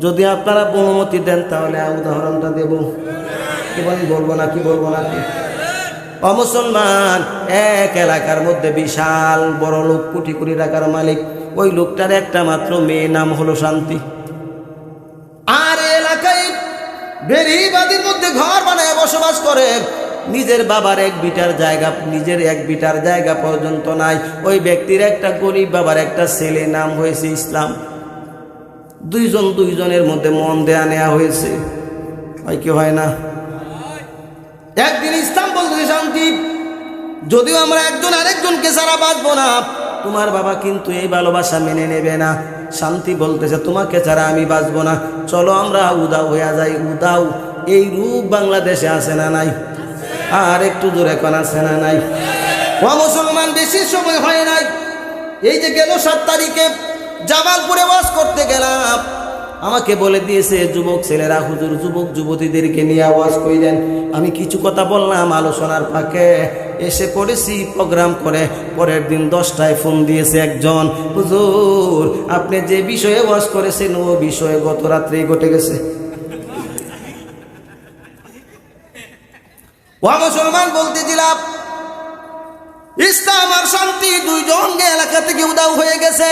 যদি আপনারা অনুমতি দেন তাহলে উদাহরণটা দেব। কি বলেন, বলবো নাকি? বলবো নাকি? ও মুসলমান, এক এলাকার মধ্যে বিশাল বড় লোক, কোটি কোটি টাকার মালিক, ওই লোকটার একটা মাত্র মেয়ে, নাম হলো শান্তি। আর এলাকায় বেরিবাদির মধ্যে ঘর বানায় বসবাস করে, নিজের বাবার এক বিটার জায়গা, নিজের এক বিটার জায়গা পর্যন্ত নাই। ওই ব্যক্তির একটা গরিব বাবার একটা ছেলে, নাম হয়েছে ইসলাম। দুইজনের মধ্যে মন দেয়া নেওয়া হয়েছে, হয় কি হয় না? একদিন ইসলাম বলতে, শান্তি, যদিও আমরা একজন আরেকজনকে ছাড়া বাঁচবো না, তোমার বাবা কিন্তু এই ভালোবাসা মেনে নেবে না। শান্তি বলতেছে, তোমাকে ছাড়া আমি বাঁচবো না, চলো আমরা উদাও হইয়া যাই। উদাও এই রূপ বাংলাদেশে আছে না নাই? আর একটু দূরে কোন আছে না নাই? ও মুসলমান, বেশি সময় হয় নাই, এই যে গেল 7 তারিখে জামালপুরে ওয়াজ করতে গেলাম, আমাকে বলে দিয়েছে যুবক ছেলেরা, হুজুর যুবক যুবতীদেরকে নিয়ে ওয়াজ কইলেন। আমি কিছু কথা বললাম আলোচনার ফাঁকে, এসে পড়েছি প্রোগ্রাম করে। পরের দিন 10টায় ফোন দিয়েছে একজন, হুজুর আপনি যে বিষয়ে ওয়াজ করেছেন ও বিষয়ে গত রাত্রেই ঘটে গেছে। ও মুসলমান বলতেছিলাম, ইসলাম আর শান্তি দুইজন এলাকা থেকে উদাও হয়ে গেছে।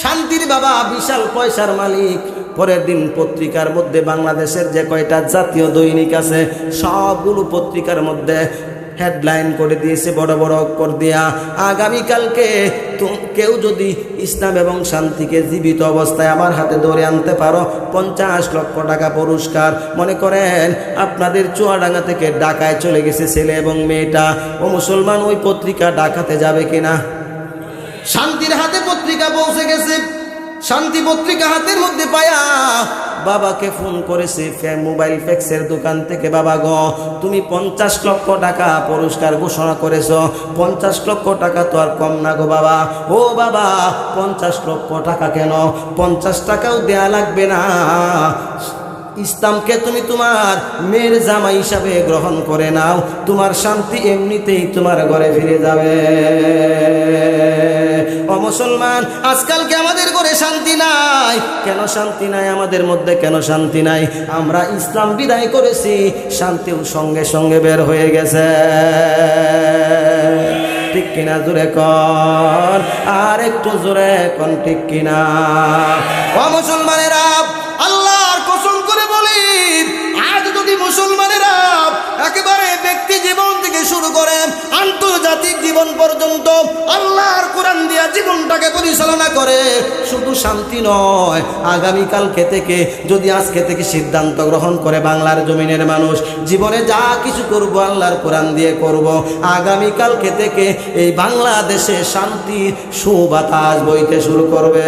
শান্তির বাবা বিশাল পয়সার মালিক। পরের দিন পত্রিকার মধ্যে বাংলাদেশের যে কয়টা জাতীয় দৈনিক আছে সবগুলো পত্রিকার মধ্যে হেডলাইন করে দিয়েছে বড় বড় অক্ষর দিয়া, আগামীকালকে কেউ যদি ইসলাম এবং শান্তিকে জীবিত অবস্থায় আমার হাতে ধরে আনতে পারো 50 লক্ষ টাকা পুরস্কার। মনে করেন আপনাদের চুয়াডাঙ্গা থেকে ঢাকায় চলে গেছে ছেলে এবং মেয়েটা। ও মুসলমান, ওই পত্রিকা ঢাকাতে যাবে কিনা? শান্তির হাতে পত্রিকা পৌঁছে গেছে। শান্তি পত্রিকা হাতের মধ্যে পায়া বাবাকে ফোন করেছে মোবাইল ফ্যাক্সের দোকান থেকে, বাবা গো তুমি 50 লক্ষ টাকা পুরস্কার ঘোষণা করেছ। 50 লক্ষ টাকা তো আর কম না গো বাবা। ও বাবা 50 লক্ষ টাকা কেন? 50 টাকাও দেয়া লাগবে না, ইসলামকে তুমি তোমার মেয়ের জামাই হিসাবে গ্রহণ করে নাও, তোমার শান্তি এমনিতেই তোমার ঘরে ফিরে যাবে। ও মুসলমান, আজকালকে আমাদের ঘরে শান্তি নাই। কেন শান্তি নাই আমাদের মধ্যে? কেন শান্তি নাই? আমরা ইসলাম বিদায় করেছি, শান্তিও সঙ্গে সঙ্গে বের হয়ে গেছে। ঠিক কিনা? জোরে কর, আর একটু জোরে কোন ঠিক কিনা? ও মুসলমানেরা, আল্লাহর কসম করে বলি, আজ যদি মুসলমানেরা একেবারে ব্যক্তি জীবন থেকে শুরু করে আন্তর্জাতিক জীবন পর্যন্ত আল্লাহর কোরআন দিয়া জীবনটাকে পরিচালনা করে, শুধু শান্তি নয়, আগামীকালকে থেকে যদি আজকে থেকে সিদ্ধান্ত গ্রহণ করে বাংলার জমিনের মানুষ জীবনে যা কিছু করব আল্লাহর কোরআন দিয়ে করব, আগামীকালকে থেকে এই বাংলাদেশে শান্তি সুবাতাস বইতে শুরু করবে।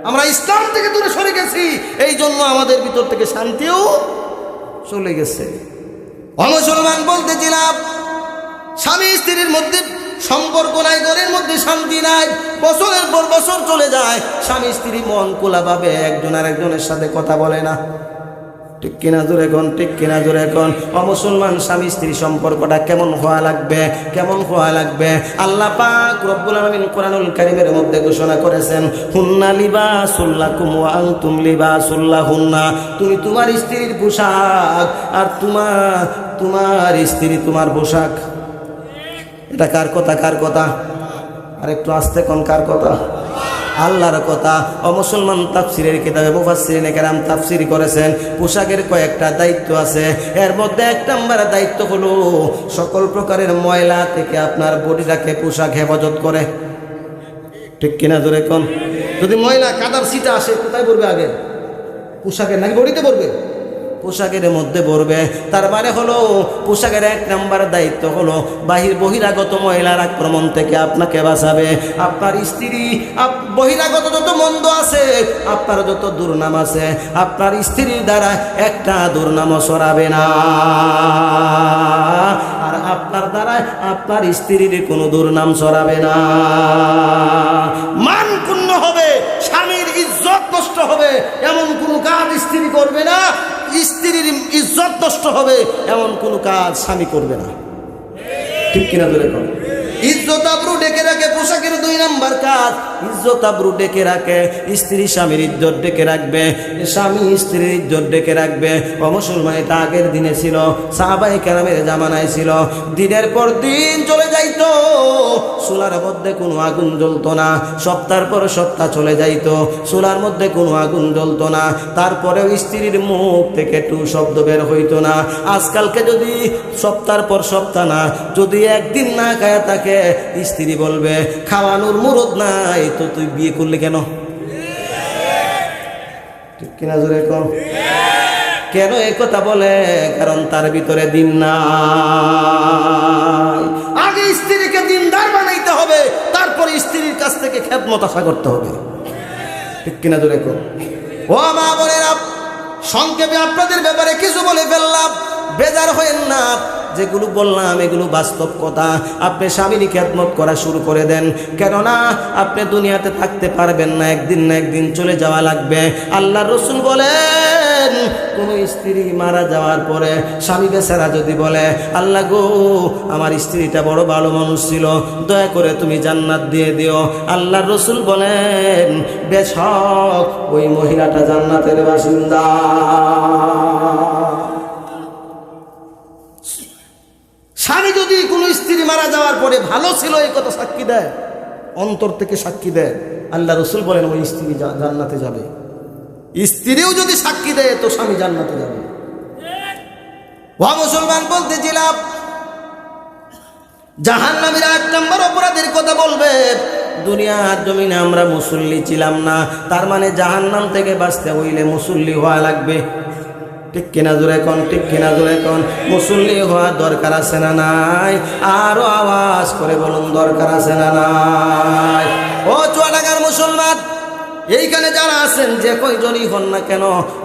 আমরা ইসলাম থেকে দূরে সরে গেছি, এই জন্য আমাদের ভিতর থেকে শান্তিও চলে গেছে। মুসলমান বলতেছিলাম, স্বামী স্ত্রীর মধ্যে সম্পর্ক নাই, ঘরের মধ্যে শান্তি নাই, বছরের পর বছর চলে যায়, স্বামী স্ত্রী মন খোলাভাবে একজন আর একজনের সাথে কথা বলে না। ঠিক কিনা? জোরে কোন ঠিক কিনা? জোরে কোন। ও মুসলমান, স্বামী স্ত্রী সম্পর্কটা কেমন হওয়া লাগবে? কেমন হওয়া লাগবে? আল্লাহ পাক রব্বুল আলামিন কোরআনুল কারীমের মধ্যে ঘোষণা করেছেন, হুন্না লিবাসুল লাকুম ওয়া আনতুম লিবাসুল লাহুন্না। তুমি তোমার স্ত্রীর পোশাক আর তোমার স্ত্রী তোমার পোশাক। এটা কার কথা? কার কথা? আর একটু আস্তে কোন, কার কথা? আল্লাহর কথা। ও মুসলমান, তাফসিরের কিতাবে মুফাসসিরিনে কেরাম তাফসির করেছেন পোশাকের কয়েকটা দায়িত্ব আছে। এর মধ্যে 1 নম্বর দায়িত্ব হলো সকল প্রকারের ময়লা থেকে আপনার বডিটাকে পোশাক হেফাজত করে। ঠিক কিনা? জোরে কোন। যদি ময়লা কাদার ছিটা আসে কোথায় পড়বে? আগে পোশাকের নাকি বডিতে পড়বে? পোশাকের মধ্যে পড়বে। তার মানে হলো পোশাকের 1 নম্বর দায়িত্ব হলো বহিরাগত মহিলার আক্রমণ থেকে আপনাকে বাঁচাবে। আপনার স্ত্রী বহিরাগত যত মন্দ আছে, আপনার যত দুর্নাম আছে, আপনার স্ত্রীর দ্বারা একটা দুর্নামও ছড়াবে না, আর আপনার দ্বারা আপনার স্ত্রীর কোনো দুর্নাম ছড়াবে না। মান ক্ষুণ্ণ হবে, স্বামীর ইজ্জত নষ্ট হবে এমন কোনো কাজ স্ত্রী করবে না, স্ত্রীর ইজ্জত নষ্ট হবে এমন কোনো কাজ স্বামী করবে না। ঠিক কিনা? ধরে কর। ইজ্জত আবরু ডেকে রাখে পোশাকের 2 নম্বর কাজ। ইজ্জত আবরু ডেকে রাখে, স্ত্রী স্বামীর ইজ্জত ডেকে রাখবে, স্বামী স্ত্রীর ইজ্জত ডেকে রাখবে। ও মুসলমান, এটা আগের দিনে ছিল, সাহাবায়ে কেরামের জামানায় ছিল। দিনের পর দিন চলে যাইতো, চুলার মধ্যে কোনো আগুন জ্বলতো না, সপ্তাহের পর সপ্তাহ চলে যাইতো, চুলার মধ্যে কোনো আগুন জ্বলতো না, তারপরেও স্ত্রীর মুখ থেকে একটু শব্দ বের হইতো না। আজকালকে যদি সপ্তাহের পর সপ্তাহ না, যদি একদিন না খায় থাকে, স্ত্রী বলবে খাওয়ানোর মুরদ নাই তো তুই বিয়ে করলে কেন? ঠিক কিনা? জোরে কর। কেন এই কথা বলে? কারণ তার ভিতরে দিন নাই। আগে স্ত্রীকে দিনদার বানাইতে হবে, তারপরে স্ত্রীর কাছ থেকে খেদমত আশা করতে হবে। ঠিক কিনা? জোরে কর। ও মা বোনেরা, সংক্ষেপে আপনাদের ব্যাপারে কিছু বলে ফেললাম, বেজার হয়েন না। যেগুলো বললাম এগুলো বাস্তব কথা। আপনি স্বামীর খেদমত করা শুরু করে দেন, কেননা আপনি দুনিয়াতে থাকতে পারবেন না, একদিন না একদিন চলে যাওয়া লাগবে। আল্লাহর রাসূল বলেন, বলেন কোন স্ত্রী মারা যাওয়ার পরে স্বামী বেচারা যদি বলে আল্লাহ গো আমার স্ত্রীটা বড় ভালো মানুষ ছিল, দয়া করে তুমি জান্নাত দিয়ে দিও, আল্লাহর রাসূল বলেন বেশক ওই মহিলাটা জান্নাতের বাসিন্দা। স্বামী যদি কোনো স্ত্রী মারা যাওয়ার পরে ভালো ছিল এই কথা সাক্ষী দেয়, অন্তর থেকে সাক্ষী দেয়, আল্লাহ রাসূল বলেন ওই স্ত্রী জান্নাতে যাবে। স্ত্রীও যদি সাক্ষী দেয় তো স্বামী জান্নাতে যাবে। ও মুসলমান, বলতেছিলাম জাহান্নামীরা 1 নম্বর অপরাধের কথা বলবে। দুনিয়ার জমিনে আমরা মুসল্লি ছিলাম না, তার মানে জাহান্নাম থেকে বাঁচতে হইলে মুসল্লি হওয়া লাগবে। ঠিক কিনা জোরে কোন, ঠিক কিনা জোরে কোন? মুসল্লি হওয়ার দরকার আছে না নাই? আরো আওয়াজ করে বলুন দরকার আছে না নাই? ও চুয়াডাঙ্গার মুসলমান, এইখানে যারা আছেন যে কয়জনই হন না কেন,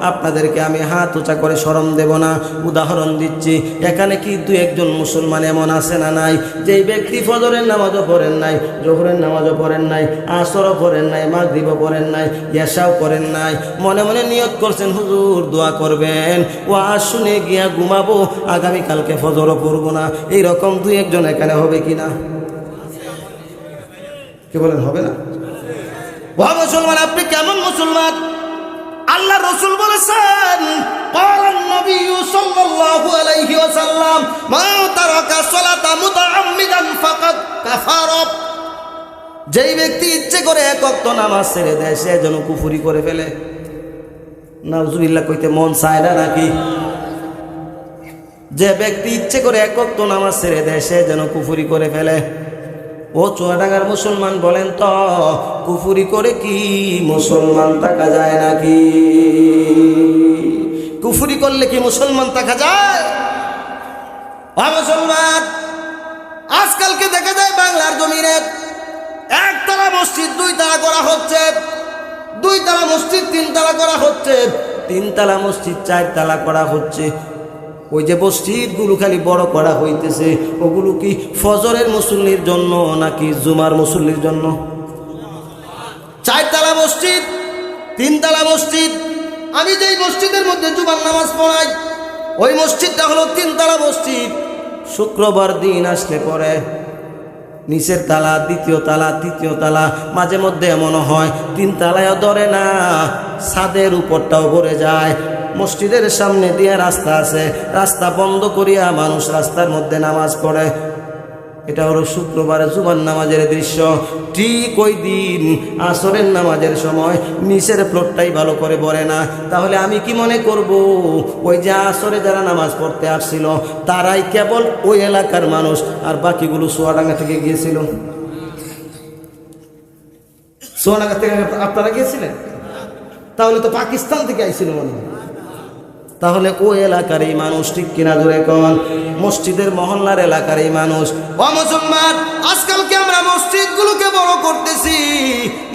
আপনাদেরকে আমি হাত উঁচা করে শরম দেব না। উদাহরণ দিচ্ছি, এখানে কি 2-1 জন মুসলমান এমন আছে না নাই যেই ব্যক্তি ফজরের নামাজও পড়েন নাই, জোহরের নামাজও পড়েন নাই, আসরও পড়েন নাই, মাগরিবও পড়েন নাই, এশাও পড়েন নাই, মনে মনে নিয়ত করছেন হুজুর দোয়া করবেন, ওয়াজ শুনে গিয়া ঘুমাবো, আগামীকালকে ফজরও পড়বো না, এইরকম 2-1 জন এখানে হবে কিনা? কি বলেন, হবে না? ওয়া মুসলমান, আপনি কেমন মুসলমান? আল্লাহ রাসূল বলেছেন ক্বালান নবী সাল্লাল্লাহু আলাইহি ওয়াসাল্লাম মা তারাকা সালাতা মুতাআম্মিদান ফাকাদ কাফারা। যেই ব্যক্তি ইচ্ছে করে 1 ওয়াক্ত নামাজ ছেড়ে দেয় সে যেন কুফরি করে ফেলে। নাউজুবিল্লাহ কইতে মন চায় না নাকি? যে ব্যক্তি ইচ্ছে করে 1 ওয়াক্ত নামাজ ছেড়ে দেয় সে যেন কুফরি করে ফেলে। ও চুয়াডাঙ্গার মুসলমান, বলেন তো কুফরি করে কি মুসলমান থাকা যায় নাকি? কুফরি করলে কি মুসলমান থাকা যায়? ও মুসলমান, আজকালকে দেখা যায় বাংলার জমিনে 1 তলা মসজিদ 2 তলা করা হচ্ছে, 2 তলা মসজিদ 3 তলা করা হচ্ছে, 3 তলা মসজিদ 4 তলা করা হচ্ছে। ওই যে মসজিদগুলো খালি বড় করা হইতেছে, ওগুলো কি ফজরের মুসল্লির জন্য নাকি জুমার মুসল্লির জন্য? 4 তলা মসজিদ, 3 তলা মসজিদ। আমি যেই মসজিদের মধ্যে জুমার নামাজ পড়াই ওই মসজিদটা হলো 3 তলা মসজিদ। শুক্রবার দিন আসলে পরে নিচের তালা, 2য় তালা, 3য় তালা, মাঝে মধ্যে এমন হয় 3 তালায়ও ধরে না, ছাদের উপরটাও ভরে যায়। মসজিদের সামনে দিয়ে রাস্তা আছে, রাস্তা বন্ধ করিয়া মানুষ রাস্তার মধ্যে নামাজ পড়ে। এটা হলো শুক্রবারে জুমার নামাজের দৃশ্য। ঠিক ওই দিন আসরের নামাজের সময় নিচের ফ্লোরটাই ভালো করে ভরে না। তাহলে আমি কি মনে করব ওই যে আসরে যারা নামাজ পড়তে আসছিল তারাই কেবল ওই এলাকার মানুষ, আর বাকিগুলো চুয়াডাঙ্গা থেকে গিয়েছিল? চুয়াডাঙ্গা থেকে আপনারা গিয়েছিলেন? তাহলে তো পাকিস্তান থেকে আইছিল মনে হয়। তাহলে ওই এলাকার এই মানুষ, ঠিক কিনা জোরে কোন? মসজিদের মহল্লার এলাকার এই মানুষ। ও মুসলমান, আজকালকে আমরা মসজিদগুলোকে বড় করতেছি,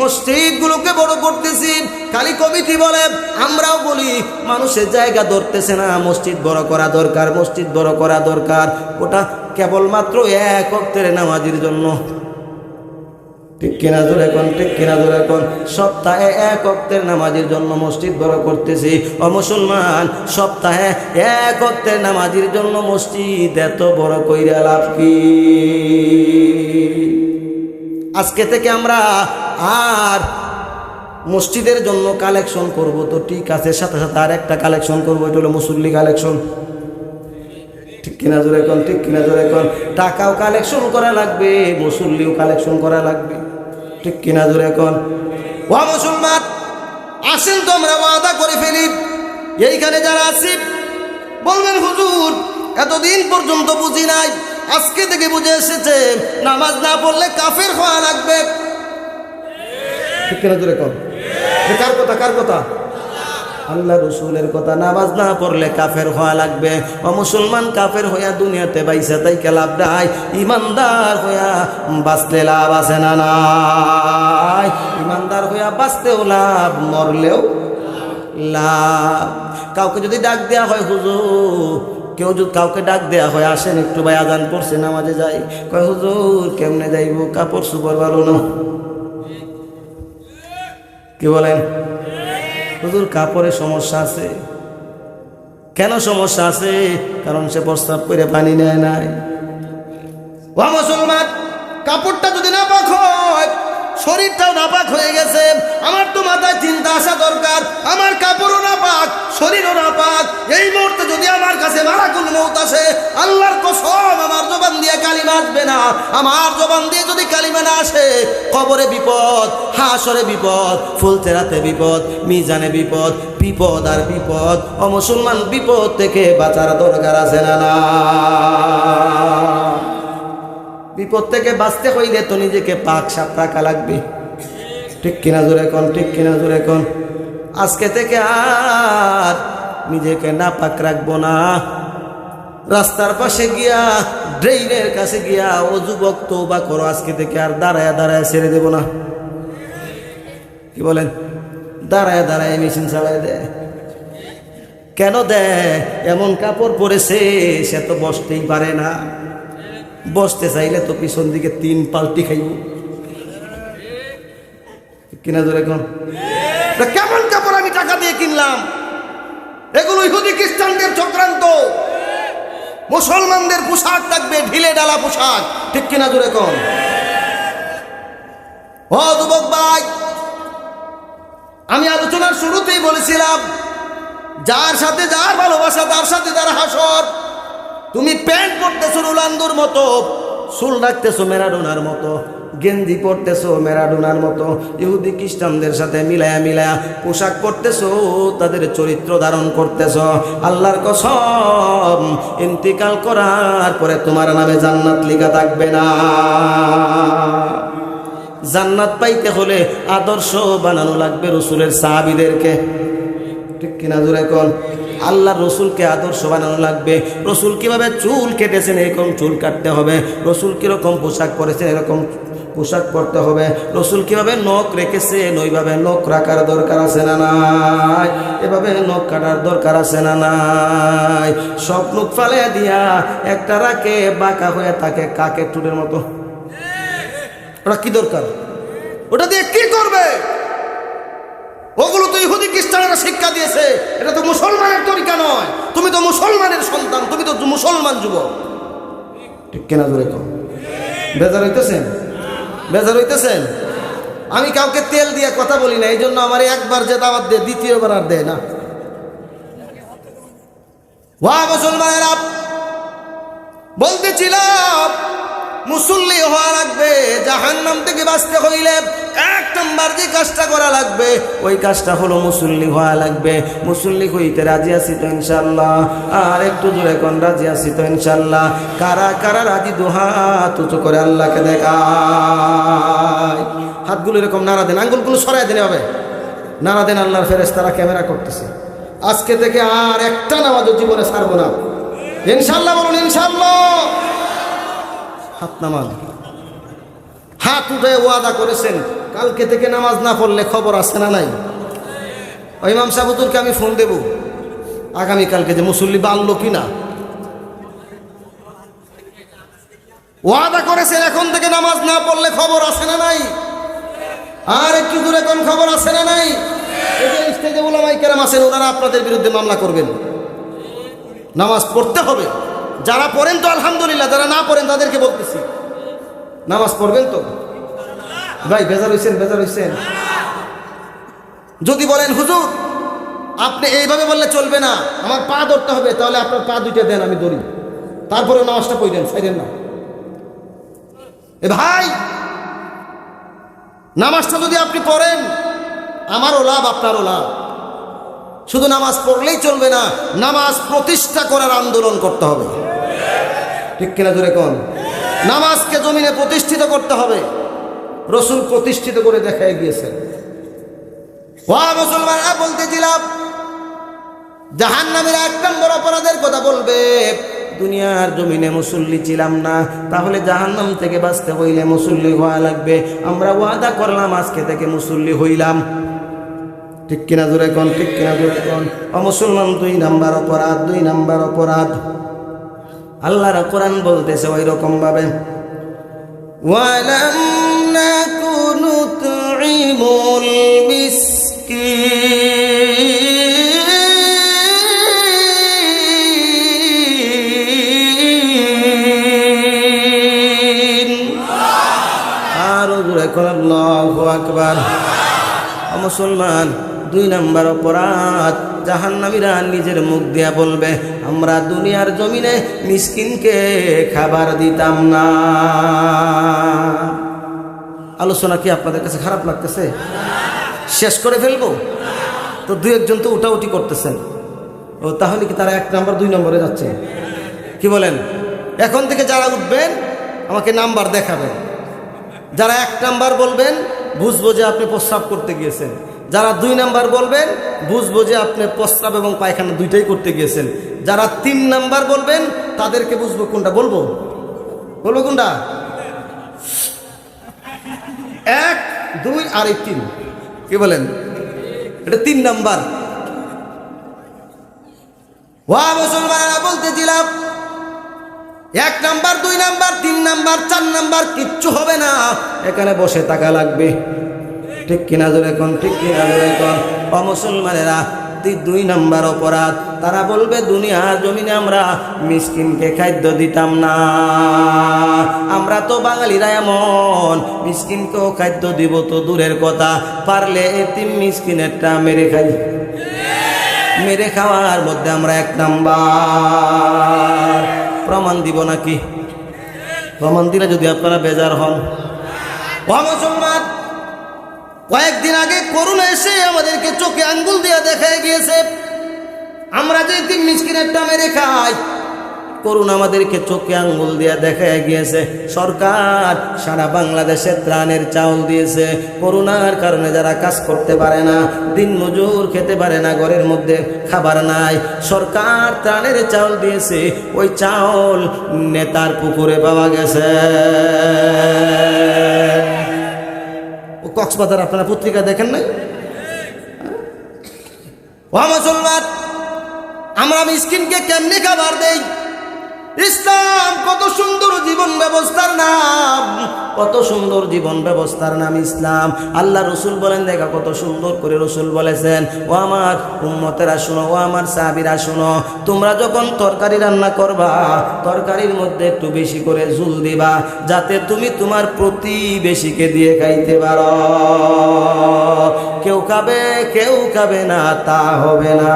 মসজিদগুলোকে বড় করতেছি। খালি কমিটি বলে, আমরাও বলি, মানুষের জায়গা ধরতেছে না, মসজিদ বড় করা দরকার, মসজিদ বড় করা দরকার। ওটা কেবলমাত্র 1 ওয়াক্তের নামাজের জন্য। ঠিক কিনা জোরে কোন, ঠিক কিনা জোরে কোন? সপ্তাহে 1 ওয়াক্তের নামাজের জন্য মসজিদ বড় করতেছি। ও মুসলমান, সপ্তাহে 1 ওয়াক্তের নামাজের জন্য মসজিদ এত বড় কইরা লাভ কি? আজকে থেকে আমরা আর মসজিদের জন্য কালেকশন করব তো ঠিক আছে, সাথে সাথে আর একটা কালেকশন করবো, এটা হলো মুসল্লি কালেকশন। ঠিক কিনা জোরে কোন, ঠিক কিনা জোরে কোন? টাকাও কালেকশন করা লাগবে, মুসল্লিও কালেকশন করা লাগবে। ঠিক কিনা জোরে কোন? ও মুসলমান, আসেন তো আমরা ওয়াদা করে ফেলি। এইখানে যারা আছি বলবেন হুজুর এতদিন পর্যন্ত বুঝি নাই, আজকে থেকে বুঝে এসেছে নামাজ না পড়লে কাফের হওয়া লাগবে। ঠিক কিনা জোরে কোন? কার কথা, কার কথা? আল্লাহ রসুলের কথা। নামাজ না পড়লে কাফের হওয়া লাগবে। ও মুসলমান, কাফের হইয়া দুনিয়াতে বাইসা তাই লাভ নাই, ইমানদার হইয়া বাঁচতে লাভ আছে না নাই? ইমানদার হইয়া বাঁচতেও লাভ, মরলেও লাভ। কাউকে যদি ডাক দেয়া হয় হুজুর, কেউ যদি কাউকে ডাক দেয়া হয় আসেন একটু ভাই আজান পড়ছে নামাজে যাই, কয় হুজুর কেমনে যাইব, কাপড় সুপর ভালো না। কি বলেন? হুজুর কাপড়ের সমস্যা আছে, কেন সমস্যা আছে? কারণ সে প্রস্রাব করে পানি নেয় নাই। ও মুসলমান, কাপড়টা যদি নাপাক হয়, শরীরটাও নাপাক হয়ে গেছে, আমার তো মাথায় চিন্তা আসা দরকার, আমার কাপড়ও নাপাক, শরীরও নাপাক। এই মুহূর্তে যদি আমার কাছে মালাকুল মউত আসে, আল্লাহর কসম আমার জবান দিয়ে কালিমা আসবে না। আমার জবান দিয়ে যদি কালিমা না আসে, কবরে বিপদ, হাসরে বিপদ, ফুলতেরাতে বিপদ, মিজানে বিপদ, বিপদ আর বিপদ। ও মুসলমান, বিপদ থেকে বাঁচার দরকার আছে না? না, বিপদ থেকে বাঁচতে হইলে তো নিজেকে পাক সাপ রাখা লাগবে। ঠিক কিনা জোরে কোন, ঠিক কিনা জোরে কোন। আজকে থেকে আর নিজেকে না পাক রাখবো না। রাস্তার পাশে গিয়া, ড্রেইনের কাছে গিয়া, ও যুবক তওবা করো, আজকে থেকে আর দাঁড়ায় দাঁড়ায় ছেড়ে দেব না। কি বলেন? দাঁড়ায় দাঁড়ায় মেশিন চালায় দেয়। কেন দেয়? এমন কাপড় পরেছে সে তো বসতেই পারে না। বসতে চাইলে তো পিছন দিকে 3 পাল্টি খাইব। কিনা ধরে এখন কেমন কাপড় আমি টাকা দিয়ে কিনলাম? এগুলো ইহুদি খ্রিস্টানদের চক্রান্ত। মুসলমানদের পোশাক থাকবে ঢিলে ডালা পোশাক। ঠিক কিনা ধরে এখন? ও যুবক ভাই, আমি আলোচনার শুরুতেই বলেছিলাম, যার সাথে যার ভালোবাসা, তার সাথে তার হাসর। তুমি প্যান্ট পরতেছো রোনালদোর মতো, চুল রাখতেছো ম্যারাডোনার মতো, গেঞ্জি পরতেছো ম্যারাডোনার মতো, ইহুদি খ্রিস্টানদের সাথে মিলায়া মিলায়া পোশাক পরতেছো, তাদের চরিত্র ধারণ করতেছো। আল্লাহর কসম, ইন্তিকাল করার পরে তোমার নামে জান্নাত লেখা থাকবে না। জান্নাত পাইতে হলে আদর্শ বানানো লাগবে রসুলের সাহাবীদেরকে। ঠিক কিনা জোরে কোন? আল্লাহর রসুলকে আদর্শ বানানো লাগবে। রসুল কিভাবে চুল কেটেছেন এরকম চুল কাটতে হবে। রসুল কিরকম পোশাক পরেছেন এরকম পোশাক পরতে হবে। রসুল কিভাবে নখ রেখেছেন ওইভাবে নখ রাখার দরকার আছে না নাই? এভাবে নখ কাটার দরকার আছে না নাই? সব নখ ফালে দিয়া একটা রাখে বাঁকা হয়ে থাকে কাকের টুটের মতো। ওটা কি দরকার? ওটা দিয়ে কি করবে? ওগুলো তো ইহুদি খ্রিস্টানরা শিক্ষা দিয়েছে। এটা তো মুসলমানের তরিকা নয়। তুমি তো মুসলমানের সন্তান, তুমি তো মুসলমান যুবক। ঠিক কেনা জোরে কম। বেজার হইতেছেন? বেজার হইতেছেন? আমি কাউকে তেল দিয়ে কথা বলি না, এই জন্য আমার একবার যে দাওয়াত দেয় দ্বিতীয়বার আর দেয় না। ওয়া মুসলমানেরা, বলতেছিলাম মুসল্লি হওয়া লাগবে। জাহান্নাম থেকে বাঁচতে হইলে 1 নম্বর যে কাজটা করা লাগবে, ওই কাজটা হলো মুসল্লি হওয়া লাগবে। মুসল্লি হইতে রাজি আছি তো ইনশাল্লাহ? আর একটু জোরে কোন, রাজি আছি তো ইনশাল্লাহ? কারা কারা রাজি? দুহাত উঁচু করে আল্লাহকে দেখায়। হাতগুলো এরকম নাড়া দেন, আঙ্গুলগুলো সরাই দিলে হবে। নাড়া দেন। আল্লাহর ফেরেশতারা ক্যামেরা করতেছে। আজকে থেকে আর একটা নামাজও জীবনে ছাড়বো না ইনশাল্লাহ। বলুন ইনশাল্লাহ। হাত নামান, হাত উঠে ওয়াদা করেছেন কালকে থেকে নামাজ না পড়লে খবর আছে না নাই? ওই ইমাম সাহেবকে আমি ফোন দেব আগামীকালকে যে মুসল্লি বাড়লো কিনা। ওয়াদা করেছেন এখন থেকে নামাজ না পড়লে খবর আছে না নাই? আর একটু দূরে কোন খবর আছে না নাই? স্টেজে উলামায়ে কেরাম আছেন, ওনারা আপনাদের বিরুদ্ধে মামলা করবেন। নামাজ পড়তে হবে। যারা পড়েন তো আলহামদুলিল্লাহ, যারা না পড়েন তাদেরকে বলতেছি নামাজ পড়বেন তো। ভাই বেজার হইছেন? বেজার হইছেন? যদি বলেন হুজুর আপনি এইভাবে বললে চলবে না, আমার পা ধরতে হবে, তাহলে আপনার পা দুইটা দেন, আমি ধরি, তারপরে নামাজটা পড়েন, ছাইরেন না। এ ভাই, নামাজটা যদি আপনি পড়েন আমারও লাভ আপনারও লাভ। শুধু নামাজ পড়লেই চলবে না, নামাজ প্রতিষ্ঠা করার আন্দোলন করতে হবে। ঠিক কিনা জোরে কোন? নামাজকে জমিনে প্রতিষ্ঠিত করতে হবে। রসুল প্রতিষ্ঠিত করে দেখায় গিয়েছেন। ওয়া মুসলমানরা, বলতেছিলাম জাহান্নামের 1 নম্বর অপরাধের কথা বলবে। দুনিয়ার জমিনে মুসল্লি ছিলাম না, তাহলে জাহান্নাম থেকে বাঁচতে হইলে মুসল্লি হওয়া লাগবে। আমরা ওয়াদা করলাম আজকে থেকে মুসল্লি হইলাম। ঠিক কিনা জোরে কোন? ঠিক কিনা জোরে কোন? ও মুসলমান, 2 নম্বর অপরাধ, 2 নম্বর অপরাধ। আল্লাহর কোরআন বলতেছে ওই রকম ভাবে, ওয়ালাম নাকুনু তুইমুল মিসকিন আকবার। মুসলমান, 2 নাম্বার অপরাধ, জাহান্নামীরা নিজের মুখ দিয়া বলবে আমরা দুনিয়ার জমিনে মিসকিনকে খাবার দিতাম না। আলোচনা কি আপনাদের কাছে খারাপ লাগতেছে? শেষ করে ফেলবো তো? 2-1 জন তো উঠাউটি করতেছেন। ও তাহলে কি তারা 1 নাম্বার 2 নম্বরে যাচ্ছে? কি বলেন? এখন থেকে যারা উঠবেন আমাকে নাম্বার দেখাবেন। যারা 1 নাম্বার বলবেন বুঝবো যে আপনি প্রস্রাব করতে গিয়েছেন। যারা 2 নাম্বার বলবেন বুঝবো যে আপনি প্রস্রাব এবং পায়খানা দুইটাই করতে গিয়েছেন। যারা 3 নাম্বার বলবেন তাদেরকে বুঝবো কোনটা বলবো কোনটা? 1, 2 আর 3। কি বলেন? এটা 3 নাম্বার। ওয়া মুসলমানেরা, বলতেছিলাম 1 নাম্বার 2 নাম্বার 3 নাম্বার 4 নাম্বার কিচ্ছু হবে না, এখানে বসে থাকা লাগবে। ঠিক কিনা জোরে কোন? ঠিক কিনা জোরে কোন? ও মুসলমানেরা, 2 নাম্বার অপরাধ, তারা বলবে দুনিয়ার জমিনে আমরা মিসকিনকে খাদ্য দিতাম না। আমরা তো বাঙালিরা এমন, মিসকিনকেও খাদ্য দিব তো দূরের কথা, পারলে এতিম মিসকিনেরটা মেরে খাই। মেরে খাওয়ার মধ্যে আমরা 1 নাম্বার। প্রমাণ দিব নাকি? প্রমাণ দিলে যদি আপনারা বেজার হন। ও মুসলমান, কয়েকদিন আগে করোনা এসে আমাদেরকে চোখে আঙ্গুল দিয়ে দেখায় গিয়েছে আমরা যে এতিম মিসকিনেরটা মেরে খাই। করোনা আমাদেরকে চোখে আঙ্গুল দিয়ে দেখায় গিয়েছে। সরকার সারা বাংলাদেশে ত্রাণের চাউল দিয়েছে। করোনার কারণে যারা কাজ করতে পারে না, দিন মজুর খেতে পারে না, ঘরের মধ্যে খাবার নাই, সরকার ত্রাণের চাউল দিয়েছে। ওই চাউল নেতার পুকুরে পাওয়া গেছে। ও কক্সবাজার আপনারা পত্রিকা দেখেন নাই? ও মুসলমান, আমরা মিসকিনকে কেমনে খাবার দেই? ইসলাম কত সুন্দর জীবন ব্যবস্থার নাম, কত সুন্দর জীবন ব্যবস্থার নাম ইসলাম। আল্লাহ রসুল বলেন, দেখা কত সুন্দর করে রসুল বলেছেন, ও আমার উম্মতেরা শুনো, ও আমার সাহাবীরা শুনো, তোমরা যখন তরকারি রান্না করবা তরকারির মধ্যে একটু বেশি করে ঝুল দিবা, যাতে তুমি তোমার প্রতিবেশীকে দিয়ে খাইতে পারো। কেউ খাবে কেউ খাবে না তা হবে না।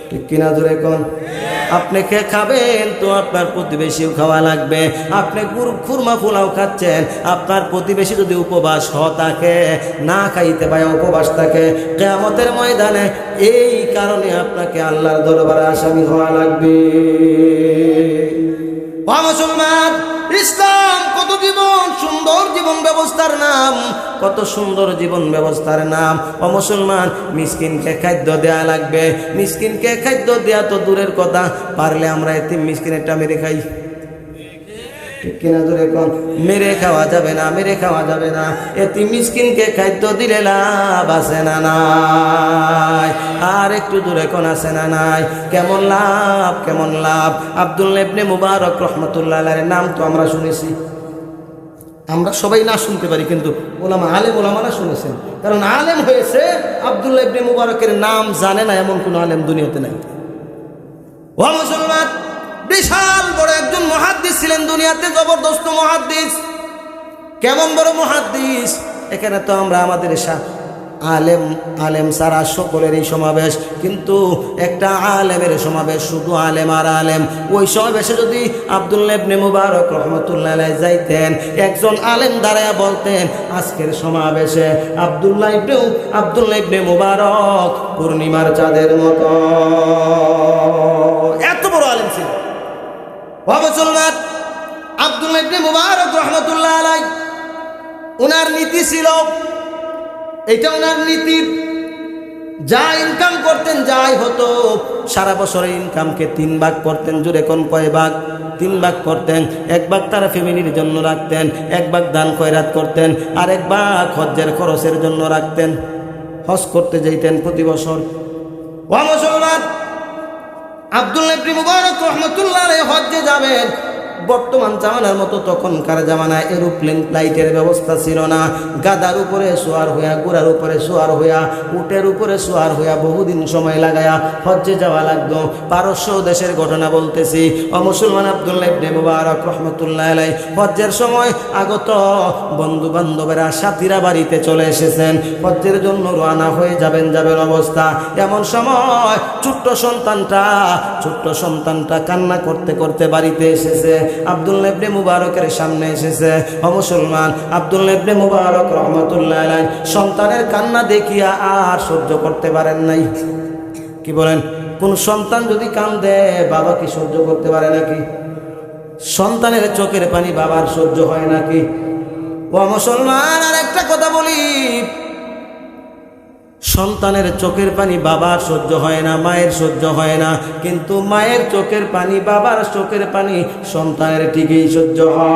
ঠিক কিনা জোরে কোন? আপনি কে খাবেন তো আপনার প্রতিবেশীও খাওয়া লাগবে। আপনি খুরমা পোলাও খাচ্ছেন, আপনার প্রতিবেশী যদি উপবাস থাকে, না খাইতে পায় উপবাস থাকে, কিয়ামতের ময়দানে এই কারণে আপনাকে আল্লাহর দরবারে আসামি হওয়া লাগবে। ও মুসলমান, ইসলাম কত জীবন সুন্দর জীবন ব্যবস্থার নাম, কত সুন্দর জীবন ব্যবস্থার নাম। ও মুসলমান, মিসকিনকে খাদ্য দেয়া লাগবে। মিসকিনকে খাদ্য দেয়া তো দূরের কথা, পারলে আমরা এতিম মিসকিনেরটা মেরে খাই। ঠিক কিনা জোরে কোন? মেরে খাওয়া যাবে না, মেরে খাওয়া যাবে না। এতিম মিসকিনকে খাদ্য দিলে লাভ আছে না নাই? আর একটু দূরে কোন আছে না নাই? কেমন লাভ, কেমন লাভ। আব্দুল্লাহ ইবনে মুবারক রাহমাতুল্লাহ আলাইহির নাম তো আমরা শুনেছি। আমরা সবাই না শুনতে পারি, কিন্তু ওলামারা শুনেছেন, কারণ আলেম হয়েছে। আব্দুল্লাহ ইবনে মুবারকের নাম জানে না এমন কোন আলেম দুনিয়াতে নাই। ও মুসলমান, বিশাল বড় একজন মুহাদ্দিস ছিলেন দুনিয়াতে, জবরদস্ত মুহাদ্দিস। কেমন বড় মুহাদ্দিস! এখানে তো আমরা আমাদের আলেম সারা সকলের এই সমাবেশ, কিন্তু একটা আলেমের সমাবেশ, শুধু আলেম আর আলেম। ওই সমাবেশে যদি আব্দুল্লাহ ইবনে মুবারক রাহমাতুল্লাহ আলাইহি যাইতেন, একজন আলেম দাঁড়ায়া বলতেন, আজকের সমাবেশে আব্দুল্লাহ ইবনে মুবারক পূর্ণিমার চাঁদের মতো। এত বড় আলেম ছিল। ও মুসলমান, আব্দুল্লাহ ইবনে মুবারক রাহমাতুল্লাহ আলাইহি, ওনার নীতি ছিল, এটা ওনার নীতি, যা ইনকাম করতেন, যাই হতো, সারা বছরের ইনকামকে 3 ভাগ করতেন। জোরে কোন কয় ভাগ? 3 ভাগ করতেন। 1 ভাগ তারা ফ্যামিলির জন্য রাখতেন, 1 ভাগ দান খয়রাত করতেন, আর 1 ভাগ হজ্জের খরচের জন্য রাখতেন। হজ করতে যাইতেন প্রতি বছর। ও মুসলমান, আব্দুল্লাহ ইবনে মুবারক রাহমাতুল্লাহ আলাইহি হজ্জে যাবেন, বর্তমান জামানার মতো তখনকার জামানায় এরোপ্লেন ফ্লাইটের ব্যবস্থা ছিল না। গাদার উপরে সোয়ার হইয়া, ঘোড়ার উপরে সোয়ার হইয়া, উটের উপরে সোয়ার হইয়া বহুদিন সময় লাগায়া হজ্জে যাওয়া লাগতো। পারস্য দেশের ঘটনা বলতেছি। মুসলমান আব্দুল্লাহ ইবনে মুবারক রহমতুল্লাহ আলাইহি হজ্জের সময় আগত বন্ধু বান্ধবেরা সাথীরা বাড়িতে চলে এসেছেন, হজ্জের জন্য রওনা হয়ে যাবেন অবস্থা। এমন সময় ছোট্ট সন্তানটা কান্না করতে করতে বাড়িতে এসেছে, আব্দুল্লাহ ইবনে মুবারকের সামনে এসেছে। মুসলমান আব্দুল্লাহ ইবনে মুবারক রহমতুল্লাহ আলাইহি সন্তানের কান্না দেখিয়া আর সহ্য করতে পারেন নাই। কি বলেন? কোন সন্তান যদি কান্দে বাবা কি সহ্য করতে পারে নাকি? সন্তানের চোখের পানি বাবার সহ্য হয় নাকি? ও মুসলমান, আর একটা কথা বলি, সন্তানের চোখের পানি বাবার সহ্য হয় না, মায়ের সহ্য হয় না, কিন্তু মায়ের চোখের পানি, বাবার চোখের পানি সন্তানের ঠিকই সহ্য হয়।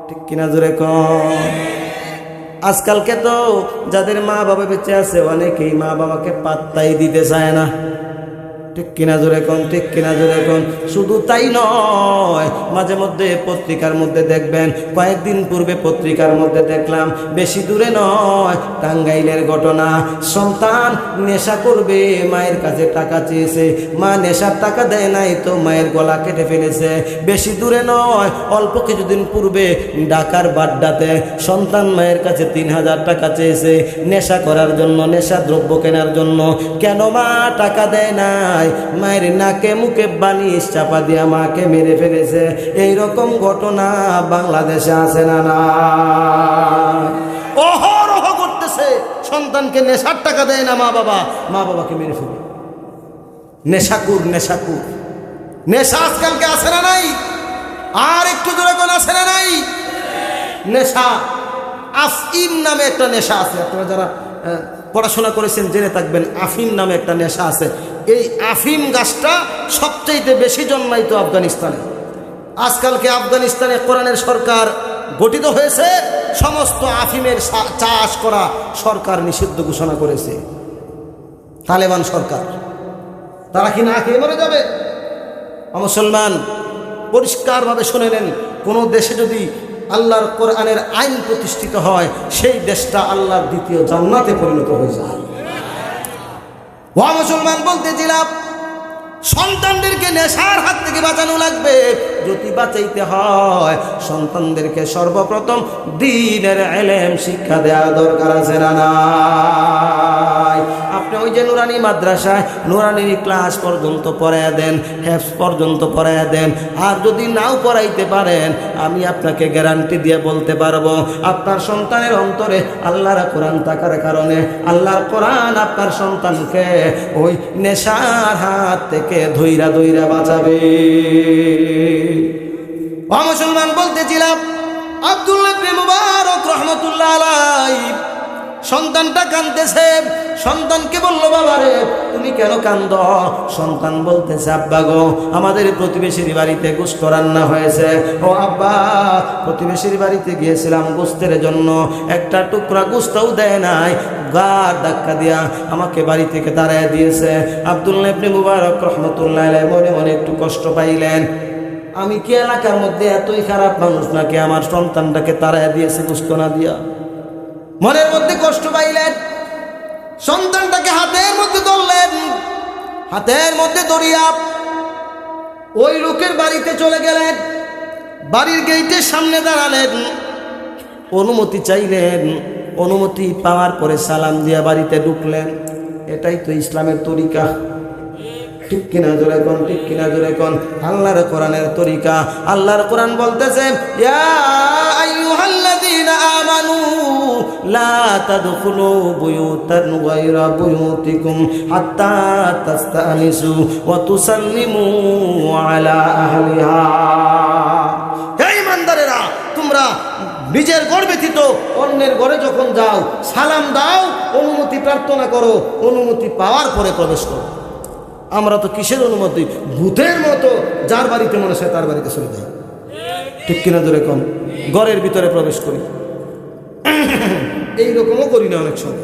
ঠিক কিনা জোরে কম? আজকালকে তো যাদের মা বাবা বেঁচে আছে অনেকেই মা বাবাকে পাত্তাই দিতে চায় না। ঠিক কিনা জোরে কোন? ঠিক কিনা জোরে কোন? শুধু তাই নয়, মাঝে মধ্যে পত্রিকার মধ্যে দেখবেন, কয়েকদিন পূর্বে পত্রিকার মধ্যে দেখলাম, বেশি দূরে নয়, টাঙ্গাইলের ঘটনা। সন্তান নেশা করবে, মায়ের কাছে টাকা চেয়েছে, মা নেশার টাকা দেয় নাই তো মায়ের গলা কেটে ফেলেছে। বেশি দূরে নয়, অল্প কিছুদিন পূর্বে ঢাকার বাড্ডাতে সন্তান মায়ের কাছে 3000 টাকা চেয়েছে নেশা করার জন্য, নেশা দ্রব্য কেনার জন্য। কেন মা টাকা দেয় নাই? মায়ের নাকে মুখে বালিশ চাপা দিয়া মাকে মেরে ফেলেছে। এইরকম ঘটনা বাংলাদেশে আছে না? না, অহরহ করতেছে। সন্তানকে নেশার টাকা দেয় না মা বাবাকে মেরে ফেলে। নেশাকুর নেশা আজকালকে আছে না নাই? আর একটু দূরে কোন আছে না নাই? নেশা, আফিম নামে একটা নেশা আছে। আপনারা যারা পড়াশোনা করেছেন জেনে থাকবেন, আফিম নামে একটা নেশা আছে। এই আফিম গাছটা সবচেয়ে বেশি জন্মাইতো আফগানিস্তানে। আজকালকে আফগানিস্তানে কোরআনের সরকার গঠিত হয়েছে, সমস্ত আফিমের চাষ করা সরকার নিষিদ্ধ ঘোষণা করেছে। তালেবান সরকার, তারা কি না খেয়ে মরে যাবে? মুসলমান পরিষ্কারভাবে শুনে নেন, কোনো দেশে যদি আল্লাহর কোরআনের আইন প্রতিষ্ঠিত হয়, সেই দেশটা আল্লাহর দ্বিতীয় জান্নাতে পরিণত হয়ে যায়। ও মুসলমান, বলতেছিলাম সন্তানদেরকে নেশার হাত থেকে বাঁচানো লাগবে। যদি বাঁচাইতে হয় সন্তানদেরকে সর্বপ্রথম দ্বীনের ইলম শিক্ষা দেওয়া দরকার আছে না নাই? আপনি ওই যে নুরানি মাদ্রাসায় নুরানির ক্লাস পর্যন্ত পড়াইয়া দেন, হেফজ পর্যন্ত পড়াইয়া দেন, আর যদি নাও পড়াইতে পারেন, আমি আপনাকে গ্যারান্টি দিয়ে বলতে পারবো আপনার সন্তানের অন্তরে আল্লাহর কোরআন থাকার কারণে আল্লাহর কোরআন আপনার সন্তানকে ওই নেশার হাত থেকে ধইরা বাঁচাবে। ও মুসলমান, বলতেছিলাম আব্দুল্লাহ ইবনে মুবারক রহমতুল্লাহ আলাইহি সন্তানটা কাঁদতেছে। সন্তানকে বলল, বাবা রে তুমি কেন কান্দ? সন্তান বলতেছে, আব্বা গো আমাদের প্রতিবেশীর বাড়িতে গোশত রান্না হয়েছে। ও আব্বা, প্রতিবেশীর বাড়িতে গিয়েছিলাম গোশতের জন্য, একটা টুকরা গোশতও দেয় নাই, গার ধাক্কা দিয়া আমাকে বাড়ি থেকে তাড়াইয়া দিয়েছে। আব্দুল্লাহ ইবনে মুবারক রহমতুল্লাহ আলাইহি মনে মনে একটু কষ্ট পাইলেন। আমি কি এলাকার মধ্যে এতই খারাপ মানুষ নাকি আমার সন্তানটাকে তাড়াইয়া দিয়েছে গোশত না দিয়া? মনের মধ্যে কষ্ট পাইলেন। সন্তানটাকে হাতের মধ্যে ধরলেন, হাতের মধ্যে ধরিয়া ওই লোকের বাড়িতে চলে গেলেন। বাড়ির গেটের সামনে দাঁড়ালেন, অনুমতি চাইলেন। অনুমতি পাওয়ার পরে সালাম দিয়া বাড়িতে ঢুকলেন। এটাই তো ইসলামের তরিকা। ঠিক কিনা জোরে কোন? ঠিক কিনা জোরে কোন? আল্লাহর কোরআনের তরিকা। আল্লাহর কোরআন বলতেছে, ইয়া আইয়ুহাল্লাযীনা আমানু লা তাদখুলু বুয়ুতান গায়রা বুয়ুতিকুম হাত্তা তাস্তানিসু ওয়া তুসাল্লিমু আলা আহলিহা। হে ঈমানদারেরা, তোমরা নিজের ঘর ব্যতীত অন্যের ঘরে যখন যাও সালাম দাও, অনুমতি প্রার্থনা করো, অনুমতি পাওয়ার পরে প্রবেশ করো। আমরা তো কিসের অনুমতি? ভূতের মতো যার বাড়িতে মনে হয় তার বাড়িতে চলে যাই। ঠিক কিনা জোরে কম? ঘরের ভিতরে প্রবেশ করি, এইরকমও করি না অনেক সময়।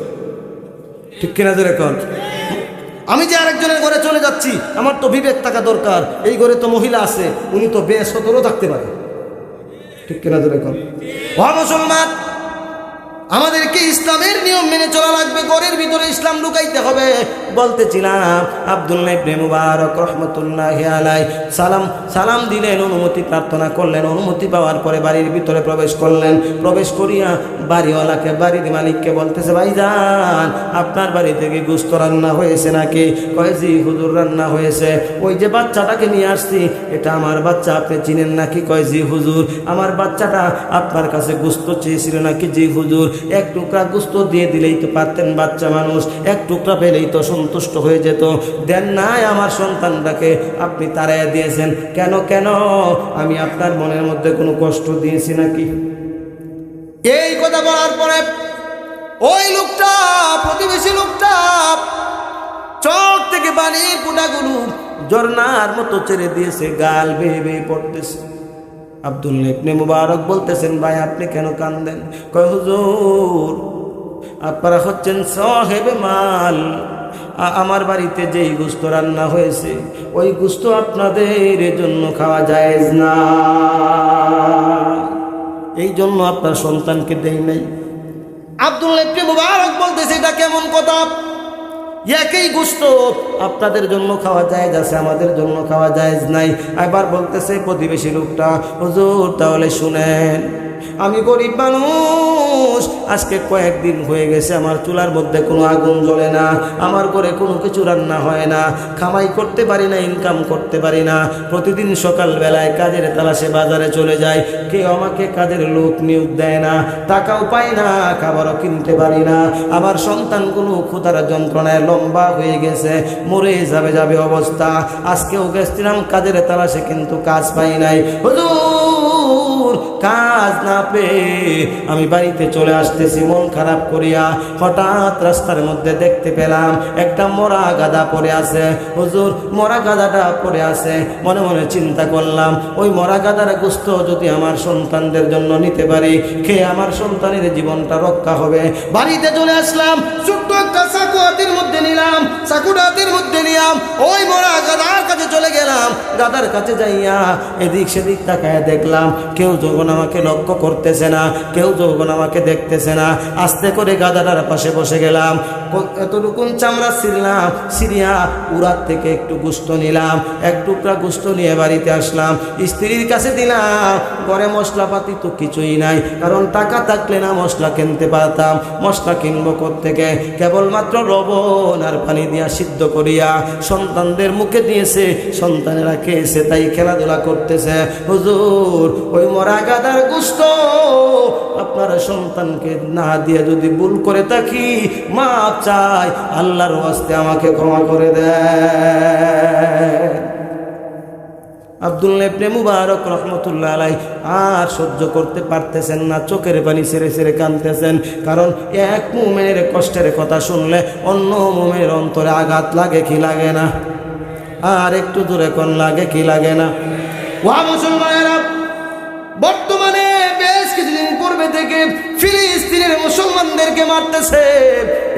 ঠিক কিনা জোরে কম? আমি যে আরেকজনের ঘরে চলে যাচ্ছি, আমার তো বিবেক থাকা দরকার। এই ঘরে তো মহিলা আছে, উনি তো বেসতরও থাকতে পারে, ঠিক কিনা ধরে কর। মুসলমান, আমাদেরকে ইসলামের নিয়ম মেনে চলা লাগবে, ঘরের ভিতরে ইসলাম ঢুকাইতে হবে। বলতেছিলাম আব্দুল্লাহ ইবনে মুবারক রাহমাতুল্লাহি আলাইহি সালাম দিলেন, অনুমতি প্রার্থনা করলেন, অনুমতি পাওয়ার পরে বাড়ির ভিতরে প্রবেশ করলেন। প্রবেশ করিয়া বাড়িওয়ালাকে, বাড়ির মালিককে বলতেছে, ভাইজান আপনার বাড়ি থেকে গোশত রান্না হয়েছে নাকি? কয় জি হুজুর রান্না হয়েছে। ওই যে বাচ্চাটাকে নিয়ে আসছি, এটা আমার বাচ্চা, আপনি চিনেন নাকি? কয় জি হুজুর। আমার বাচ্চাটা আপনার কাছে গোশত চেয়েছিল নাকি? জি হুজুর। এক টুকরা গোশত দিয়ে দিলেই তো পারতেন, বাচ্চা মানুষ, এক টুকরা পেলেই তো সন্তুষ্ট হয়ে যেত। দেন নাই আমার সন্তানটাকে, আপনি তাড়াইয়া দিয়েছেন কেন? কেন আমি আপনার মনের মধ্যে কোনো কষ্ট দিয়েছি নাকি? এই কথা বলার পরে ওই লোকটা, প্রতিবেশী লোকটা চোখ থেকে পানির ফোঁটাগুলো ঝর্ণার মতো ছেড়ে দিয়েছে, গাল বেয়ে বেয়ে পড়তেছে। আব্দুল্লাহ ইবনে মুবারক বলতেছেন, ভাই আপনি কেন কান্দেন? কয় হুজুর আপনারা হচ্ছেন সাহেবে মাল, আমার বাড়িতে যেই গোশত রান্না হয়েছে ওই গোশত আপনাদের জন্য খাওয়া জায়েজ না, এই জন্য আপনার সন্তানকে দেই নাই। আব্দুল্লাহ ইবনে মুবারক বলতেছে, এটা কেমন কথা? একই গোশত আপনাদের জন্য খাওয়া জায়েজ আছে, আমাদের জন্য খাওয়া জায়েজ নাই। এবার বলতেছে প্রতিবেশী লোকটা, হুজুর তাহলে শুনেন, আমি গরিব মানুষ, আজকে কয়েকদিন হয়ে গেছে আমার চুলার মধ্যে কোনো আগুন জ্বলে না, আমার ঘরে কোনো কিছু রান্না হয় না, কামাই করতে পারি না, ইনকাম করতে পারি না। প্রতিদিন সকালবেলায় কাজের তালাশে বাজারে চলে যায়, কেউ আমাকে কাজের লোক নিয়োগ দেয় না, টাকাও পাই না, খাবারও কিনতে পারি না। আমার সন্তানগুলো ক্ষুধার যন্ত্রণায় লম্বা হয়ে গেছে, মরে যাবে অবস্থা। আজকেও গেছিলাম কাজের তালাশে, কিন্তু কাজ পাই নাই। হুজুর কাজ না পেয়ে আমি বাড়িতে চলে আসতেছি মন খারাপ করিয়া, হঠাৎ রাস্তার মধ্যে দেখতে পেলাম একটা মরা গাদা পড়ে আছে। হুজুর মরা গাদাটা পড়ে আছে, মনে মনে চিন্তা করলাম ওই মরা গাদার গোশত যদি আমার সন্তানদের জন্য নিতে পারি, খেয়ে আমার সন্তানের জীবনটা রক্ষা হবে। বাড়িতে চলে আসলাম, ছোট্ট একটা চাকু হাতের মধ্যে নিলাম, চাকুটা হাতের মধ্যে নিলাম, ওই মরা গাদার কাছে চলে গেলাম। গাদার কাছে যাইয়া এদিক সেদিক তাকায় দেখলাম কেউ যখন আমাকে লক্ষ্য করতেছে না, কেউ যখন আমাকে দেখতেছে না। আস্তে করে গাদাটার পাশে বসে গেলাম, এতটুকুন চামড়া ছিললাম, সিরিয়া উড়ার থেকে একটু গোশত নিলাম, এক টুকরা গোশত নিয়ে বাড়িতে আসলাম, স্ত্রীর কাছে দিলাম। ঘরে মশলাপাতি তো কিছুই নাই, কারণ টাকা থাকলে না মশলা কিনতে পারতাম। মশলা কিনবো কোত্থেকে? কেবলমাত্র লবণ আর পানি দিয়া সিদ্ধ করিয়া সন্তানদের মুখে দিয়েছে, সন্তানেরা খেয়েছে, তাই খেলাধুলা করতেছে। হুজুর ওই মরা গাদার গোশত আপনার সন্তানকে না দিয়ে যদি ভুল করে থাকি, মাপ চাই, আল্লাহর ওয়াস্তে আমাকে ক্ষমা করে দেয়। আব্দুল্লাহ ইবনে মুবারক রাহমাতুল্লাহ আলাইহি আর সহ্য করতে পারতেছেন না, চোখের পানি ছেড়ে ছেড়ে কাঁদতেছেন। কারণ এক মুমিনের কষ্টের কথা শুনলে অন্য মুমিনের অন্তরে আঘাত লাগে কি লাগে না? আর একটু দূরে কোন লাগে কি লাগে না? ওয়া মুসলমানেরা, বর্তমানে বেশ কিছুদিন পূর্বে থেকে ফিলিস্তিনের মুসলমানদেরকে মারতেছে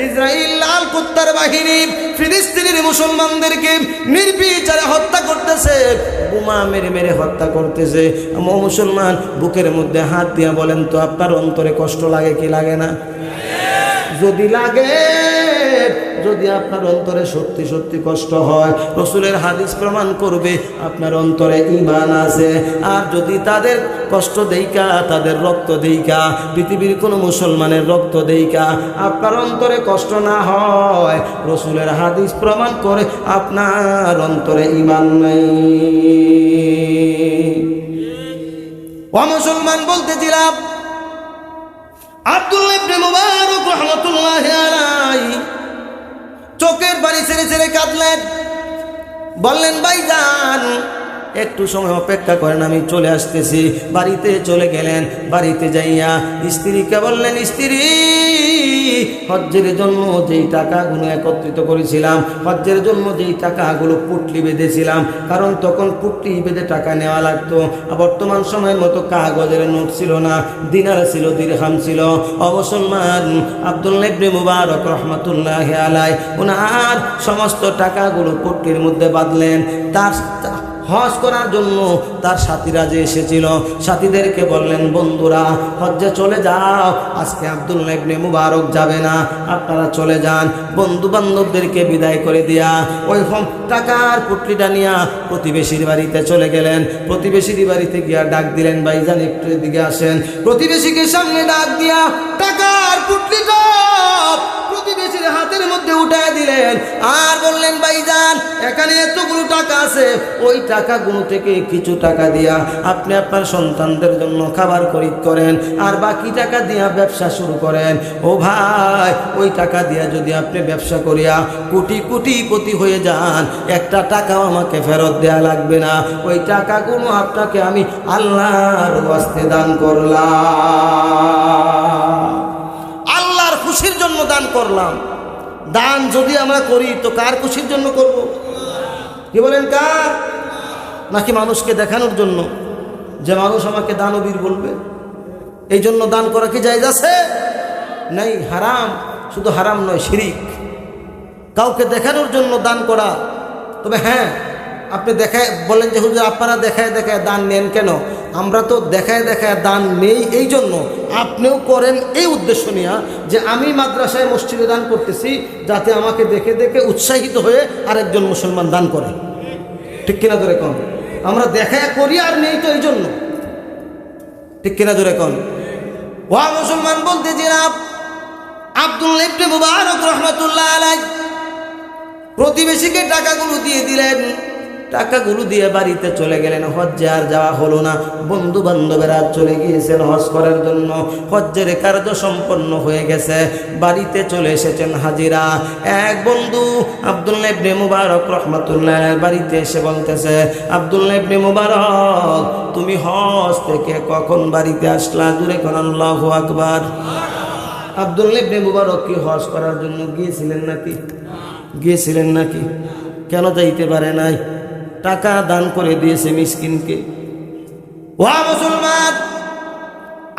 ইসরাইল, লাল কুত্তার বাহিনী ফিলিস্তিনের মুসলমানদেরকে নির্বিচারে হত্যা করতেছে, বোমা মেরে মেরে হত্যা করতেছে। মুসলমান বুকের মধ্যে হাত দিয়া বলেন তো আপনার অন্তরে কষ্ট লাগে কি লাগে না? যদি লাগে, যদি আপনার অন্তরে সত্যি সত্যি কষ্ট হয়, রাসূলের হাদিস প্রমাণ করবে আপনার অন্তরে ঈমান আছে। আর যদি তাদের কষ্ট দেইকা, তাদের রক্ত দেইকা, পৃথিবীর কোনো মুসলমানের রক্ত দেইকা আপনার অন্তরে কষ্ট না হয়, রাসূলের হাদিস প্রমাণ করে আপনার অন্তরে ঈমান নাই। ও মুসলমান, বলতেছিলাম আব্দুল্লাহ ইবনে মুবারক রাহমাতুল্লাহি আলাইহি চোখের পানি ছেড়ে ছেড়ে কাঁদলেন, বললেন ভাইজান একটু সময় অপেক্ষা করেন, আমি চলে আসতেছি। বাড়িতে চলে গেলেন, বাড়িতে যাইয়া স্ত্রীকে বললেন, স্ত্রী হজ্জের জন্য যেই টাকাগুলো একত্রিত করেছিলাম, হজ্জের জন্য যেই টাকাগুলো পুটলি বেঁধেছিলাম, কারণ তখন পুটলি বেঁধে টাকা নেওয়া লাগতো। বর্তমান সময়ের মতো কাগজের নোট ছিল না, দিনার ছিল, দিরহাম ছিল। অবসম্মান আব্দুল্লাহ ইবনে মুবারক রহমাতুল্লাহি আলাইহি ওনার সমস্ত টাকাগুলো পুটলির মধ্যে বাঁধলেন। তার হজ করার জন্য তার সাথীরা যে এসেছিল, সাথীদেরকে বললেন, বন্ধুরা হজ্জে চলে যাও, আজকে আব্দুল্লাহ ইবনে মুবারক যাবে না, আপনারা চলে যান। বন্ধু বান্ধবদেরকে বিদায় করে দিয়া ওই টাকার পুটলিটা নিয়ে প্রতিবেশীর বাড়িতে চলে গেলেন। প্রতিবেশীর বাড়িতে গিয়া ডাক দিলেন, ভাইজান একটু এদিকে আসেন। প্রতিবেশীকে সামনে ডাক দিয়া টাকার পুটলিটা প্রতিবেশীর হাতের মধ্যে উঠায় দিলেন আর বললেন, ভাইজান এখানে এতগুলো টাকা আছে, ওই টাকাগুলো থেকে কিছু টাকা দিয়া আপনি আপনার সন্তানদের জন্য খাবার খরিদ করেন, আর বাকি টাকা দিয়া ব্যবসা শুরু করেন। ও ভাই, ওই টাকা দিয়া যদি আপনি ব্যবসা করিয়া কোটি কোটিপতি হয়ে যান, একটা টাকাও আমাকে ফেরত দেয়া লাগবে না। ওই টাকাগুলো আপনাকে আমি আল্লাহর ওয়াস্তে দান করলাম, আল্লাহর খুশির জন্য দান করলাম। দান যদি আমরা করি তো কার খুশির জন্য করব? কি বলেন, কার? নাকি মানুষকে দেখানোর জন্য যে মানুষ আমাকে দানবীর বলবে, এই জন্য দান করা কি জায়েজ আছে? নাই, হারাম। শুধু হারাম নয়, শিরিক। কাউকে দেখানোর জন্য দান করা। তবে হ্যাঁ, আপনি দেখায় বলেন যে হুজুর আপনারা দেখায় দেখায় দান নেন কেন? আমরা তো দেখায় দেখায় দান নেই এই জন্য, আপনিও করেন এই উদ্দেশ্য নিয়ে যে আমি মাদ্রাসায় মসজিদে দান করতেছি, যাতে আমাকে দেখে দেখে উৎসাহিত হয়ে আরেকজন মুসলমান দান করে। ঠিক কিনা ধরে কন? আমরা দেখায় করি আর নেই তো এই জন্য। ঠিক কিনা ধরে কন? ওয়া মুসলমান বলতে জনাব আব্দুল্লাহ ইবনে মুবারক রাহমাতুল্লাহ আলাইহি প্রতিবেশীকে টাকাগুলো দিয়ে দিলেন। টাকাগুলো দিয়ে বাড়িতে চলে গেলেন। হজ্জে আর যাওয়া হলো না। বন্ধু বান্ধবেরা চলে গিয়েছেন হজ করার জন্য। হজ্জের কার্য সম্পন্ন হয়ে গেছে, বাড়িতে চলে এসেছেন হাজিরা। এক বন্ধু আব্দুল্লাহ ইবনে মুবারক রাহমাতুল্লাহ বাড়িতে এসে বলতেছে, আব্দুল্লাহ ইবনে মুবারক তুমি হজ থেকে কখন বাড়িতে আসলা? জোরে কোন আল্লাহু আকবার। আব্দুল্লাহ ইবনে মুবারক কি হজ করার জন্য গিয়েছিলেন নাকি? কেন যাইতে পারে নাই? টাকা দান করে দিয়েছে মিসকিনকে। ওয়া মুসলমান,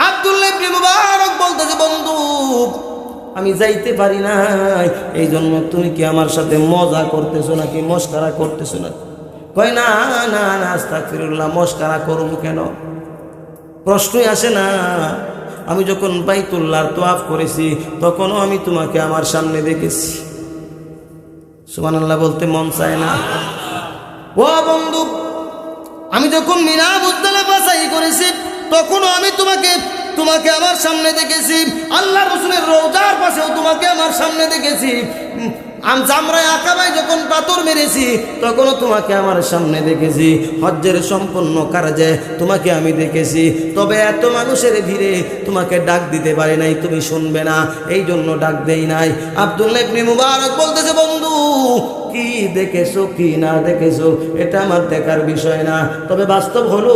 আব্দুল্লাহ ইবনে মুবারক বলতেছে, বন্ধু আমি যাইতে পারি নাই, এই জন্য তুমি কি আমার সাথে মজা করতেছো নাকি মস্করা করতেছো না? কয় না না না, আস্তাগফিরুল্লাহ, মস্করা করব কেন? প্রশ্নই আসে না। আমি যখন বাইতুল্লাহর তওয়াফ করেছি তখনও আমি তোমাকে আমার সামনে দেখেছি। সুবহানাল্লাহ বলতে মন চায় না? ও বন্ধু, আমি যখন মিনা মুজদালিফা সাই করেছি তখনও আমি তোমাকে আমার সামনে দেখেছি। আল্লাহ রাসূলের রওজার পাশেও তোমাকে আমার সামনে দেখেছি। আমি জামরায়ে আকাবায় যখন পাথর মেরেছি তখনও তোমাকে আমার সামনে দেখেছি। হজ্জের সম্পূর্ণ কার্যে তোমাকে আমি দেখেছি। তবে এত মানুষের ভিড়ে তোমাকে ডাক দিতে পারি নাই, তুমি শুনবে না, এই জন্য ডাক দেই নাই। আব্দুল্লাহ ইবনে মুবারক বলতেছে, বন্ধু কি দেখেছো কি না দেখেছো এটা আমার দেখার বিষয় না। তবে বাস্তব হলো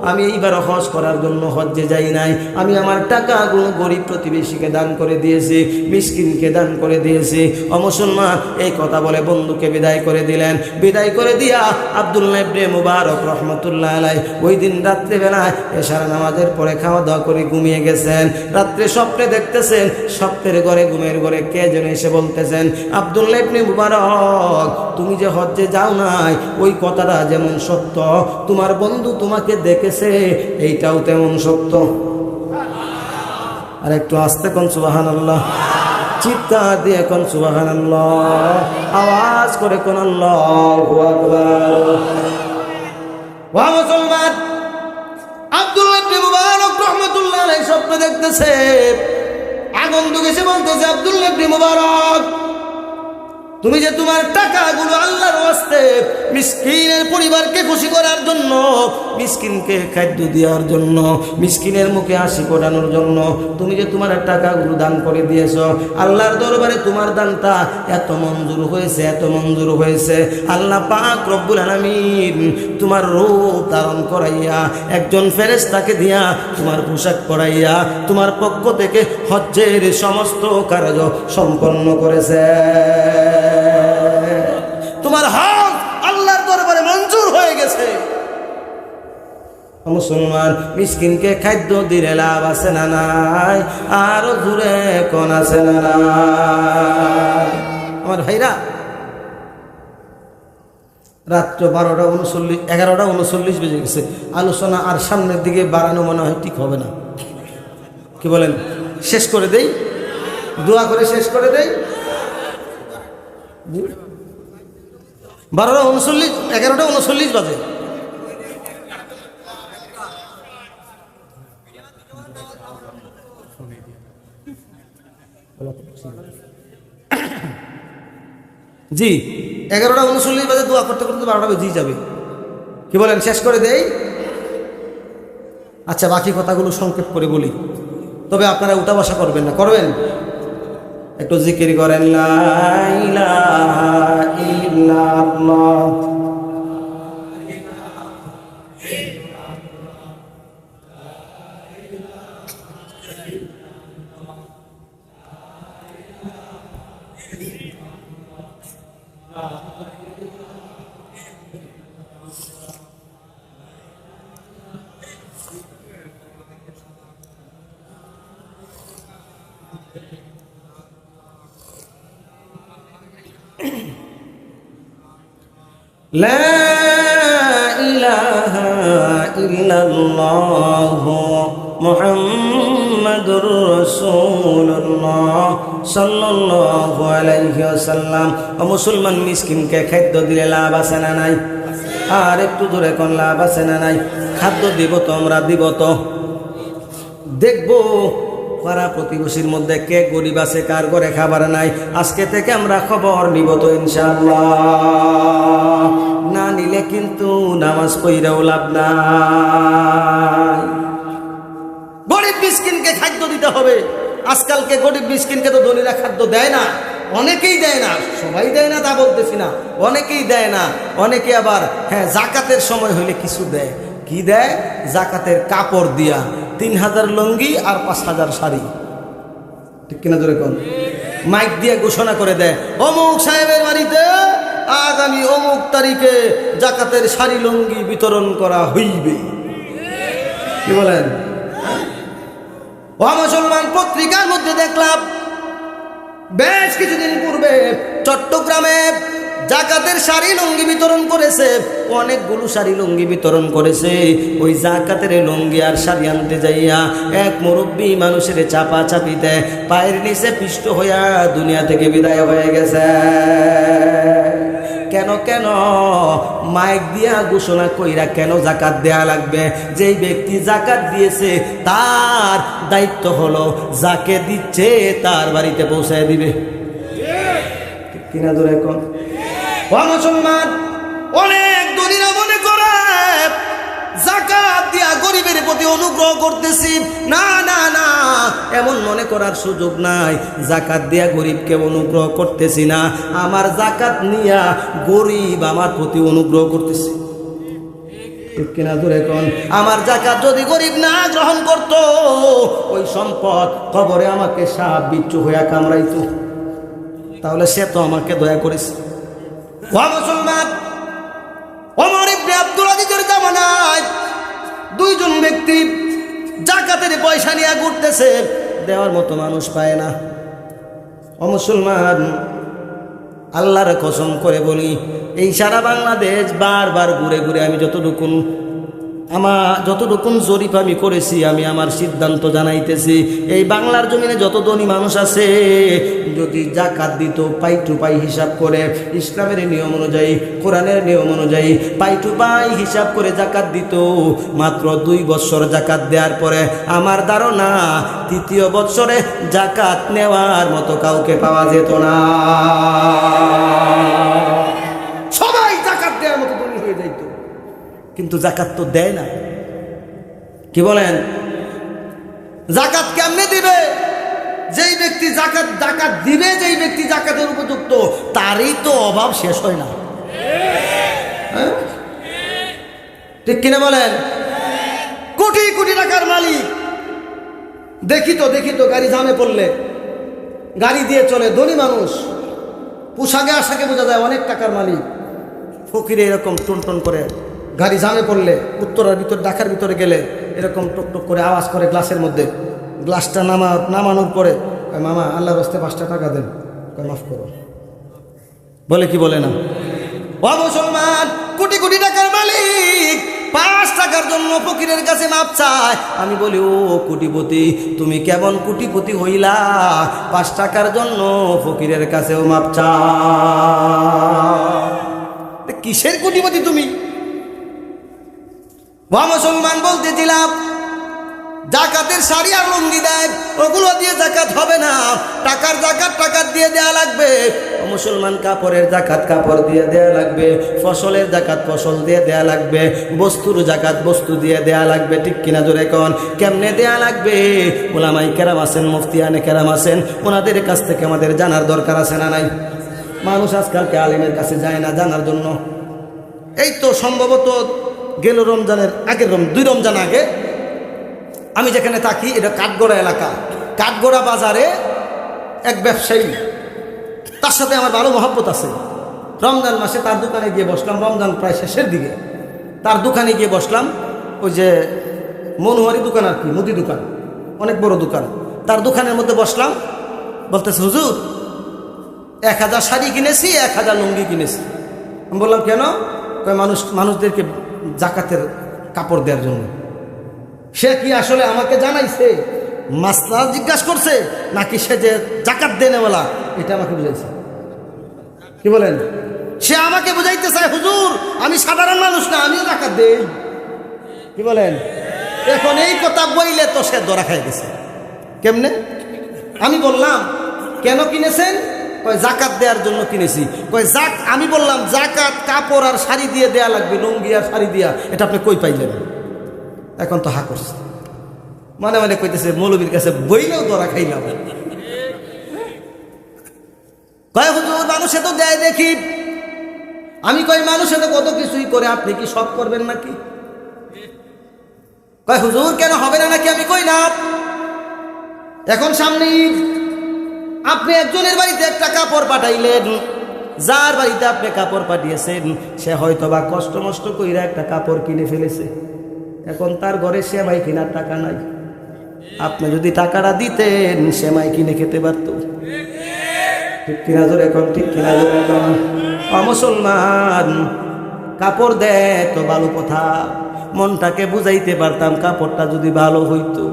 আমি এইবার হজ করার জন্য হজ্জে যাই নাই। আমি আমার টাকাগুলো গরিব প্রতিবেশীকে দান করে দিয়েছি, মিসকিনকে দান করে দিয়েছি। মুসলমান এই কথা বলে বন্ধুকে বিদায় করে দিলেন। বিদায় করে দিয়া আব্দুল্লাহ ইবনে মুবারক রাহমাতুল্লাহ আলাইহি ওই দিন রাত্রিবেলায় এশার নামাজের পরে খাওয়া দাওয়া করে ঘুমিয়ে গেছেন। রাত্রে স্বপ্নে দেখতেছেন, স্বপ্নের ঘরে ঘুমের ঘরে কে যেন এসে বলতেছেন, আব্দুল্লাহ ইবনে মুবারক তুমি যে হজ্জে যাও নাই ওই কথাটা যেমন সত্য, তোমার বন্ধু তোমাকে দেখেছে এইটাও তেমন সত্য। আর একটু আস্তে কোন সুবহানাল্লাহ, চিৎকার দিয়ে কোন সুবহানাল্লাহ, আওয়াজ করে কোন আল্লাহু আকবার। ওয়া মুসলমান, আব্দুল্লাহ ইবনে মুবারক রাহমাতুল্লাহ আলাইহি স্বপ্ন দেখতেছে। আনন্দ গেছে বলতেছে, আব্দুল্লাহ ইবনে মুবারক তুমি যে তোমার টাকাগুলো আল্লাহর ওয়াস্তে মিসকিনের পরিবারকে খুশি করার জন্য, মিসকিনকে খাদ্য দেওয়ার জন্য, মিসকিনের মুখে হাসি ফোটানোর জন্য তুমি যে তোমার টাকাগুলো দান করে দিয়েছো, আল্লাহর দরবারে তোমার দানটা এত মঞ্জুর হয়েছে, এত মঞ্জুর হয়েছে। আল্লাহ পাক রব্বুল আলামিন তোমার রূপ ধারণ করাইয়া একজন ফেরেশতাকে দিয়া তোমার পোশাক পরাইয়া তোমার পক্ষ থেকে হজ্জের সমস্ত কার্য সম্পন্ন করেছে। তোমার হজ আল্লাহর দরবারে মঞ্জুর হয়ে গেছে। মুসলমান, মিসকিনকে খাদ্য দিলে লাভ আছে না নাই? আরো দূরে কোন আছে না নাই? আমার ভাইরা, রাত্র 11:39 বেজে গেছে। আলোচনা আর সামনের দিকে বাড়ানো মনে হয় ঠিক হবে না। কি বলেন? শেষ করে দেই, দোয়া করে শেষ করে দেই। 11:39 বাজে। জি, 11:39 বাজে। দোয়া করতে করতে 12টা বেজেই যাবে। কি বলেন? শেষ করে দেই। আচ্ছা, বাকি কথাগুলো সংক্ষেপ করে বলি, তবে আপনারা উঠা বসা করবেন না। করবেন? একটু জিকির করেন, লা ইলাহা ইল্লাল্লাহ। লা ইলাহা ইল্লাল্লাহ মুহাম্মাদুর রাসূলুল্লাহ সাল্লাল্লাহু আলাইহি ওয়াসাল্লাম। ও মুসলমান, মিসকিনকে খাদ্য দিলে লাভ আছে না নাই? আর একটু দূরে কোন লাভ আছে না নাই? খাদ্য দিব তো, আমরা দিব তো। দেখবো পাড়া প্রতিবেশীর মধ্যে কে গরিব আছে, কার ঘরে খাবার নাই। আজকে থেকে আমরা খবর নিব তো ইনশাআল্লাহ। না নিলে কিন্তু নামাজ পড়াও লাভ নাই। গরিব মিসকিনকে খাদ্য দিতে হবে। আজকালকে গরিব মিসকিনকে তো ধনীরা খাদ্য দেয় না। অনেকেই দেয় না, সবাই দেয় না তা বলতেছি না, অনেকেই দেয় না। অনেকে আবার জাকাতের সময় হইলে কিছু দেয়। কি দেয়? জাকাতের কাপড় দিয়া 3000 লুঙ্গি আর 5000 শাড়ি। ঠিক কিনা জোরে কোন? মাইক দিয়ে ঘোষণা করে দেয়, অমুক সাহেবের বাড়িতে আগামী অমুক তারিখে জাকাতের শাড়ি লুঙ্গি বিতরণ করা হইবে। কি বলেন? ও মুসলমান, পত্রিকার মধ্যে দেখলাম বেশ কিছুদিন পূর্বে চট্টগ্রামে জাকাতের শাড়ি লুঙ্গি বিতরণ করেছে। অনেকগুলো শাড়ি লুঙ্গি বিতরণ করেছে। ওই জাকাতের লুঙ্গি আর শাড়ি আনতে যাইয়া এক মুরব্বী মানুষের চাপা চাপিতে পায়ের নিচে পিষ্ট হইয়া দুনিয়া থেকে বিদায় হয়ে গেছে। কেন কেন? মাইক দিয়া ঘোষণা কইরা কেন জাকাত দেয়া লাগবে? যেই ব্যক্তি জাকাত দিয়েছে তার দায়িত্ব হলো যাকে দিচ্ছে তার বাড়িতে পৌঁছায় দিবে। কিনা ধরে এখন মুসলমান, অনেক ধনীরা মনে করে জাকাত দিয়া গরিবের প্রতি অনুগ্রহ করতেছি। না না না, এমন মনে করার সুযোগ নাই। জাকাত দিয়া গরিবকে অনুগ্রহ করতেছি না, আমার জাকাত নিয়া গরিব আমার প্রতি অনুগ্রহ করতেছি। ঠিক কিনা ধরে কোন? আমার জাকাত যদি গরিব না গ্রহণ করত, ওই সম্পদ কবরে আমাকে সাপ বিচ্ছু হইয়া কামড়াইতো। তাহলে সে তো আমাকে দয়া করেছে। ও মুসলমান, ওমর ইবনে আব্দুল আজিজের জামানায় দুইজন ব্যক্তি জাকাতের পয়সা নিয়ে ঘুরতেছে, দেওয়ার মতো মানুষ পায় না। ও মুসলমান, আল্লাহর কসম করে বলি, এই সারা বাংলাদেশ বারবার ঘুরে ঘুরে আমি যতটুকুন জরিপ আমি করেছি, আমি আমার সিদ্ধান্ত জানাইতেছি। এই বাংলার জমিনে যত ধনী মানুষ আছে, যদি জাকাত দিত পাই টু পাই হিসাব করে, ইসলামের নিয়ম অনুযায়ী, কোরআনের নিয়ম অনুযায়ী পাই টু পাই হিসাব করে জাকাত দিত, মাত্র 2 বছর জাকাত দেওয়ার পরে আমার ধারণা 3য় বছরে জাকাত নেওয়ার মতো কাউকে পাওয়া যেত না। কিন্তু জাকাত তো দেয় না। কি বলেন? জাকাত কেমনে দিবে? যেই ব্যক্তি জাকাত দিবে, যেই ব্যক্তি জাকাতের উপযুক্ত, তারই তো অভাব শেষ হয় না। হ্যাঁ? ঠিক কিনা বলেন? কোটি কোটি টাকার মালিক, দেখি তো গাড়ি জামে পড়লে গাড়ি দিয়ে চলে, ধনী মানুষ, পোশাকে আশাকে বোঝা যায় অনেক টাকার মালিক। ফকিরে এরকম টন করে গাড়ি জামে পড়লে, উত্তরার ভিতর ঢাকার ভিতরে গেলে এরকম টক করে আওয়াজ করে গ্লাসের মধ্যে, গ্লাসটা নামানোর পরে মামা আল্লাহর রাস্তায় 5 টাকা দেন, মাফ করো, বলে কি বলে না? ও মুসলমান, কোটি কোটি টাকার মালিক 5 টাকার জন্য ফকিরের কাছে মাপ চায়। আমি বলি, ও কোটিপতি, তুমি কেমন কোটিপতি হইলা 5 টাকার জন্য ফকিরের কাছেও মাপ চাও? কিসের কোটিপতি তুমি? ও মুসলমান, বলতেছিলাম জাকাতের শাড়ি আর লুঙ্গি দেয়, ওগুলো দিয়ে জাকাত হবে না। টাকার জাকাত টাকা দিয়ে দেয়া লাগবে। ও মুসলমান, কাপড়ের জাকাত কাপড় দিয়ে দেয়া লাগবে, ফসলের জাকাত ফসল দিয়ে দেয়া লাগবে, বস্তুর জাকাত বস্তু দিয়ে দেয়া লাগবে। ঠিক কিনা জোরে কোন? কেমনে দেয়া লাগবে? ওলামাই কেরাম আছেন, মুফতিয়ানে কেরাম আছেন, ওনাদের কাছ থেকে আমাদের জানার দরকার আছে না নাই? মানুষ আজকালকে আলেমের কাছে যায় না জানার জন্য। এই তো সম্ভবত গেল রমজানের আগের 2 রমজান আগে আমি যেখানে থাকি, এটা কাঠগড়া এলাকা, কাঠগড়া বাজারে এক ব্যবসায়ী, তার সাথে আমার ভালো মহব্বত আছে। রমজান মাসে তার দোকানে গিয়ে বসলাম, রমজান প্রায় শেষের দিকে তার দোকানে গিয়ে বসলাম। ওই যে মনোহারি দোকান আর কি, মুদি দোকান, অনেক বড় দোকান। তার দোকানের মধ্যে বসলাম, বলতেছে, হুজুর 1000 শাড়ি কিনেছি, 1000 লুঙ্গি কিনেছি। আমি বললাম, কেন? মানুষদেরকে জাকাতের কাপড় দেওয়ার জন্য। সে কি আসলে আমাকে জানাইছে, মাসলা জিজ্ঞাসা করছে, নাকি সে যে জাকাত দেনেওয়ালা এটা আমাকে বুঝাইছে? কি বলেন? সে আমাকে বুঝাইতে চায়, হুজুর আমি সাধারণ মানুষ না, আমিও জাকাত দেই। কি বলেন? এখন এই কথা বইলে তো সে ধরা খাই গেছে। কেমনে? আমি বললাম, কেন কিনেছেন? কয় জাকাত দেওয়ার জন্য কিনেছি। কয় আমি বললাম, জাকাত কাপড় আর শাড়ি দিয়ে দেয়া লাগবে, লুঙ্গি আর শাড়ি দিয়া, এটা আপনি কই পাইলেন? এখন তো হা করছে, মানে কইতেছে মৌলবীর কাছে বইলেও ধরা খাইলাম। কয় হুজুর মানুষে তো দেয় দেখি। আমি কই মানুষে তো কত কিছুই করে, আপনি কি সব করবেন নাকি? কয় হুজুর কেন হবে না নাকি? আমি কই না, এখন সামনে ঈদ, আপনি একজনের বাড়িতে একটা কাপড় পাঠাইলেন, যার বাড়িতে আপনি কাপড় পাঠিয়েছেন সে হয়তো বা কষ্ট মষ্ট কইরা একটা কাপড় কিনে ফেলেছে। এখন তার ঘরে সেমাই কেনার টাকা নাই। আপনি যদি টাকাটা দিতেন সেমাই কিনে খেতে পারত। ঠিক কিনা জোরে এখন? ঠিক কিনা জোরে এখন? মুসলমান, কাপড় দেয় তো ভালো কথা, মনটাকে বুঝাইতে পারতাম কাপড়টা যদি ভালো হইতো।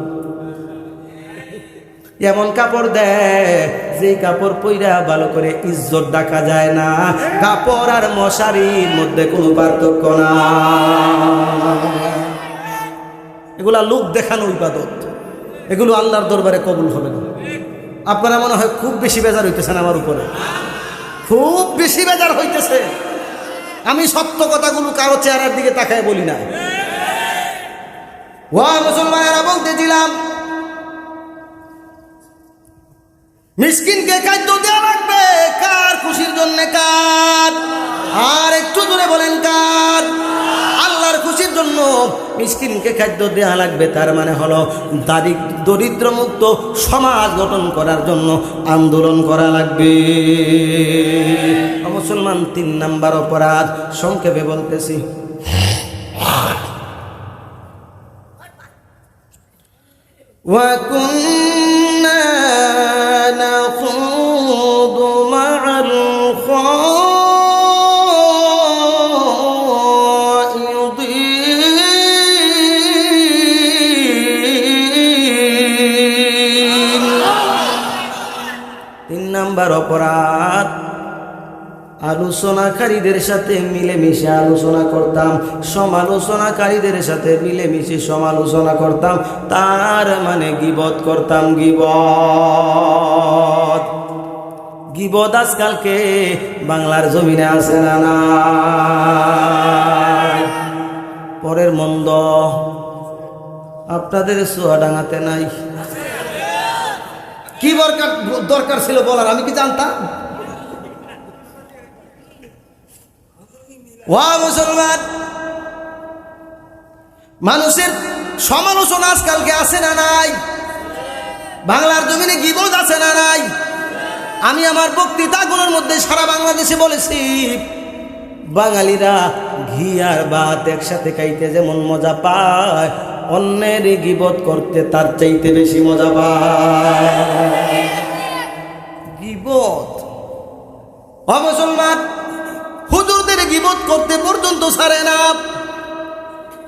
এমন কাপড় দেয় যে কাপড় পইরা ভালো করে ইজ্জত দেখা যায় না। কাপড় আর মশারির মধ্যে কোনো পার্থক্য না। এগুলা লোক দেখানো ইবাদত, এগুলো আল্লাহর দরবারে কবুল হবে না। আপনারা মনে হয় খুব বেশি বেজার হইতেছেন আমার উপরে, খুব বেশি বেজার হইতেছে। আমি সত্য কথাগুলো কারো চেহারার দিকে তাকায় বলি না। ওয়া মুসলমানেরা, বলতেছিলাম মিসকিনকে খাদ্য দেওয়া লাগবে। কার খুশির জন্য? কার? আর একটু জোরে বলেন, কার? আল্লাহর খুশির জন্য মিসকিনকে খাদ্য দেওয়া লাগবে। তার মানে হলো দরিদ্র মুক্ত সমাজ গঠন করার জন্য আন্দোলন করা লাগবে। মুসলমান, 3 নাম্বার অপরাধ সংক্ষেপে বলতেছি। وَكُنَّا نَخُوضُ مَعَ الْخَائِضِينَ। 3 নাম্বার অপরাধ, আলোচনাকারীদের সাথে মিলেমিশে আলোচনা করতাম, সমালোচনাকারীদের সাথে মিলেমিশে সমালোচনা করতাম, তার মানে গীবত করতাম। গীবত আজকালকে বাংলার জমিনে আছে না? পরের মন্দ আপনাদের চুয়াডাঙ্গাতে নাই। কি দরকার ছিল বলার, আমি কি জানতাম? ওয়া মুসলমান, মানুষের সমালোচনা আজকালকে আছে না নাই? বাংলার জমিনে গীবত আছে না নাই? আমি আমার বক্তৃতাগুলোর মধ্যে সারা বাংলাদেশে বলেছি, বাঙালিরা ঘি আর ভাত একসাথে খাইতে যেমন মজা পায়, অন্যের গীবত করতে তার চাইতে বেশি মজা পায়। গীবত ও মুসলমান, হুজুরদের গীবত করতে পর্যন্ত ছাড়ে না,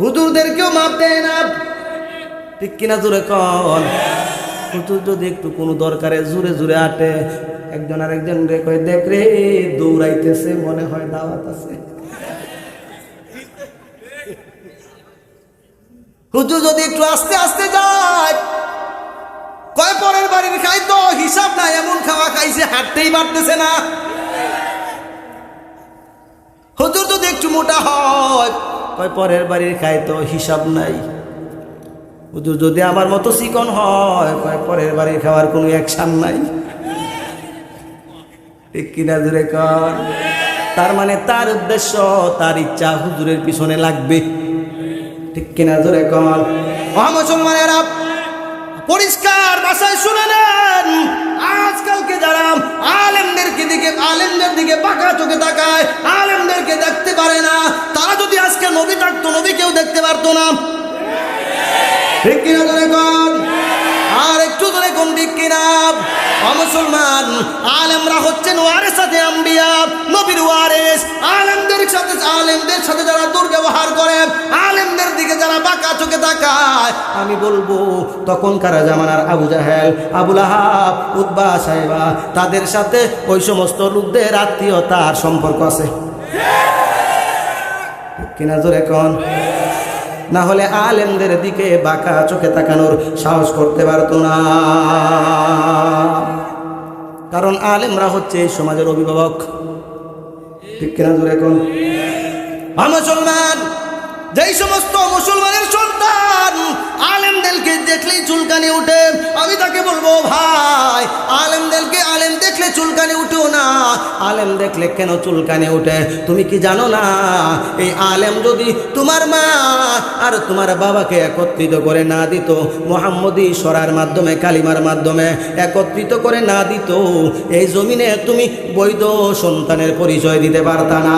হুজুরদেরকেও মাপ দেয় না, ঠিক কিনা জোরে কন? হুজুর যদি একটু কোনো দরকারে জুড়ে জুড়ে আটে, একজন আর একজন রে কয়, দেখ রে দৌড়াইতেছে, মনে হয় দাওয়াত আছে। হুজুর যদি একটু আস্তে আস্তে যায়, কয় পরের বাড়ির খাই তো হিসাব নাই, এমন খাওয়া খাইছে হাঁটতেই পারতেছে না। হুজুর যদি একটু মোটা হয়, কয় পরের বাড়ির খাই তো হিসাব নাই। হুজুর যদি আমার মতো চিকন হয়, কয় পরের বাড়ির খাওয়ার কোনো অ্যাকশন নাই। ঠিক কিনা জোরে কর? তার মানে তার উদ্দেশ্য, তার ইচ্ছা হুজুরের পিছনে লাগবে। ঠিক কিনা জোরে কর? ও মুসলমানেরা, পরিষ্কার ভাষায় শুনে নেন, আজকালকে যারা আলেমদের দিকে বাঁকা চোখে তাকায়, আলেমদেরকে দেখতে পারে না, তারা যদি আজকে নবী থাকতো, নবী কেউ দেখতে পারতো না। ঠিক কিনা জোরে কর? আর একটু জোরে কোন ঠিক কিনা? ও মুসলমান, আলেমরা হচ্ছেন ওয়ারিসাতে আম্বিয়া, নবীর ওয়ারিস। আলেমদের সাথে যারা দুর্ব্যবহার করে, আলেমদের দিকে যারা বাঁকা চোখে তাকায়, আমি বলবো তখনকার জামানার আবু জাহেল, আবু লাহাব, উতবা, সাইবা, তাদের সাথে ওই সমস্ত লোকদের আত্মীয়তার সম্পর্ক আছে। কিনা জোরে কোন? না হলে আলেমদের দিকে বাঁকা চোখে তাকানোর সাহস করতে পারতো না। কারণ আলেমরা হচ্ছে এই সমাজের অভিভাবক। ঠিক কিনা জোরে কোন? মুসলমান, যেই সমস্ত মুসলমানের সন্তান আলেমদেরকে দেখলেই চুলকানি উঠে, আমি তাকে বলবো, ভাই আলেম দেখলে চুলকানি উঠেও না। আলেম দেখলে কেন চুলকানি উঠে তুমি কি জানো না? এই আলেম যদি তোমার মা আর তোমার বাবাকে একত্রিত করে না দিত, মুহাম্মদী শরার মাধ্যমে, কালিমার মাধ্যমে একত্রিত করে না দিত, এই জমিনে তুমি বৈধ সন্তানের পরিচয় দিতে পারতা না।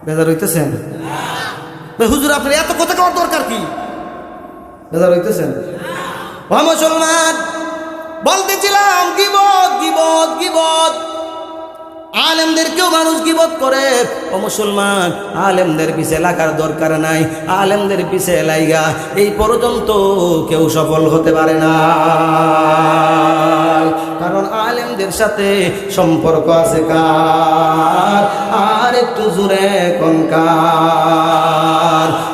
বেজার হইতেছেন? হুজুর আপনার এত কথা কওয়ার দরকার কি? বেজার হইতেছেন? ও মুসলমান, বলতেছিলাম গীবত গীবত গীবত, আলেমদেরকেও মানুষ গীবত করে। ও মুসলমান, আলেমদের পিছে লাগার দরকার নাই, আলেমদের পিছে লাইগা এই পর্যন্ত কেউ সফল হতে পারে না। কারণ আলেমদের সাথে সম্পর্ক আছে কার? আর একটু জোরে কোনকার?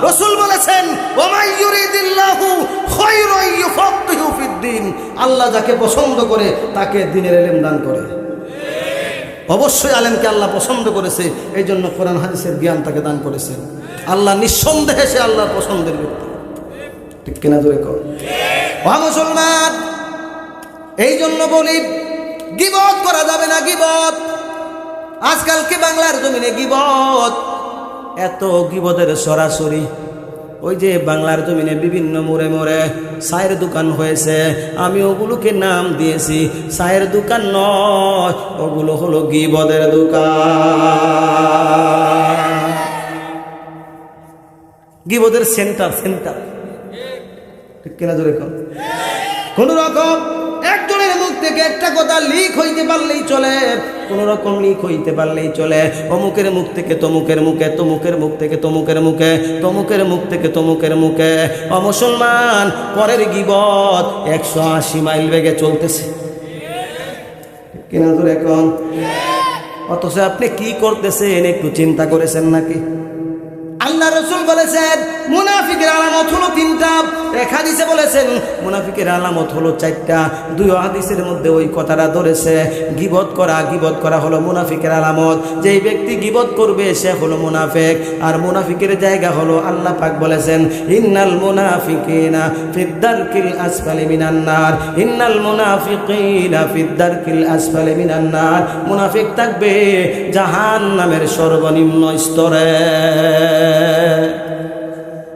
রাসূল বলেছেন, ওয়ামাই ইউরিদিল্লাহু খায়রান ইউফাক্কিহু ফিদ্দিন, আল্লাহ যাকে পছন্দ করে তাকে দ্বীনের ইলম দান করে। অবশ্যই আলেমকে আল্লাহ পছন্দ করেছে, এই জন্য কোরআন হাদিসের জ্ঞান তাকে দান করেছেন। আল্লাহ নিঃসন্দেহে সে আল্লাহর পছন্দের ব্যক্তি। ঠিক কিনা জোরে কর? ও মুসলমান, এই জন্য বলি গীবত করা যাবে না। গীবত আজকালকে বাংলার জমিনে গীবত, এত গীবতের সরাসরি। ওই যে বাংলার জমিনে বিভিন্ন মোড়ে মোড়ে চায়ের দোকান হয়েছে, আমি ওগুলোকে নাম দিয়েছি চায়ের দোকান নয়, ওগুলো হলো গীবতের দোকান, গীবতের সেন্টার। ঠিক কিনা জোরে কর? কোন রকম একজনের মুখ থেকে একটা কথা লিক হইতে পারলেই চলে, কোন রকম লিক হইতে পারলেই চলে। অমুকের মুখ থেকে তমুকের মুখে, তমুকের মুখ থেকে তমুকের মুখে, তমুকের মুখ থেকে তমুকের মুখে। মুসলমান, পরের গীবত 180 মাইল বেগে চলতেছে। কিনা তোর এখন? অথচ আপনি কি করতেছেন একটু চিন্তা করেছেন নাকি? আল্লাহ রাসূল বলেছেন, মুনাফিকের আলামত হলো তিনটা। এক হাদিসে বলেছেন মুনাফিকের আলামত হলো চারটা, দুই হাদিসের মধ্যে ওই কথাটা ধরেছে। গীবত করা হলো মুনাফিকের আলামত। যেই ব্যক্তি গীবত করবে সে হলো মুনাফিক। আর মুনাফিকের জায়গা হলো আল্লাহ পাক বলেছেন ইন্নাল মুনাফিকিনা ফিদ-দারকিল আসফালি মিনান নার, ইন্নাল মুনাফিকিনা ফিদ-দারকিল আসফালি মিনান নার। মুনাফিক থাকবে জাহান্নামের সর্বনিম্ন স্তরে।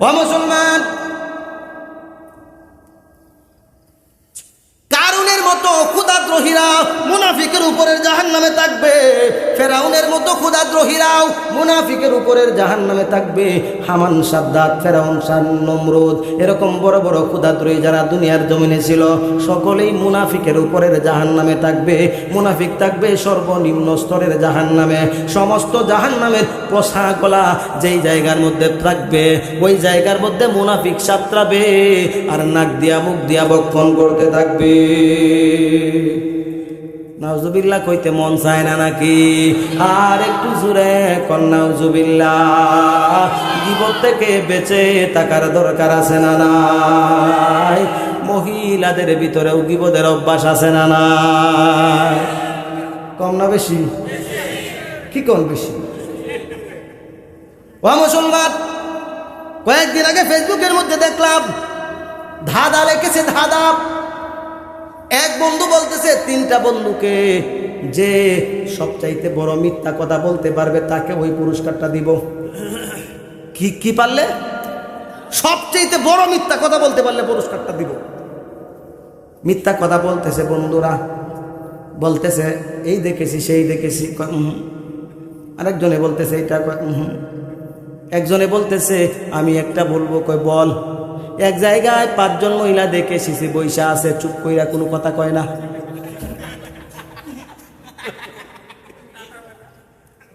ও মুসলমান, কারুনের মতো ক্ষুধাদ্রোহীরা মুনাফিকের উপরের জাহান্নামে থাকবে। ফেরাউনের মতো ক্ষুধাদ্রোহীরাও মুনাফিকের উপরের জাহান্নামে থাকবে। হামান, সাদ্দাত, ফেরাউন, নমরুদ, এরকম বড় বড় ক্ষুধাদ্রোহী যারা দুনিয়ার জমিনে ছিল সকলেই মুনাফিকের উপরের জাহান্নামে থাকবে। মুনাফিক থাকবে সর্বনিম্ন স্তরের জাহান্নামে। সমস্ত জাহান্নামের পোশাকলা যেই জায়গার মধ্যে থাকবে ওই জায়গার মধ্যে মুনাফিক সাঁতরাবে আর নাক দিয়া মুখ দিয়া বক্ষণ করতে থাকবে। নাউজুবিল্লাহ কইতে মন চায় না নাকি? আর একটু জোরে কন নাউজুবিল্লাহ। গীবত থেকে বেঁচে থাকার দরকার আছে না নাই? মহিলাদের ভিতরেও গীবতের অভ্যাস আছে না নাই? কম না বেশি? কি কম বেশি? ও মুসলমান, কয়েকদিন আগে ফেসবুকের মধ্যে দেখলাম ধাঁধা লিখেছে। ধাঁধা, এক বন্ধু বলতেছে তিনটা বন্ধুকে যে সবচাইতে বড় মিথ্যা কথা বলতে পারবে তাকে ওই পুরস্কারটা দিব। কি পারলে? সবচাইতে বড় মিথ্যা কথা বলতে পারলে পুরস্কারটা দিব। মিথ্যা কথা বলতেছে বন্ধুরা, বলতেছে এই দেখেছি সেই দেখেছি। আরেকজনে বলতেছে এটা, একজনে বলতেছে আমি একটা বলবো, কয় বল। এক জায়গায় 5 জন মহিলা দেখে এসেছি, বৈশা আছে, চুপ কইরা কোনো কথা কয় না।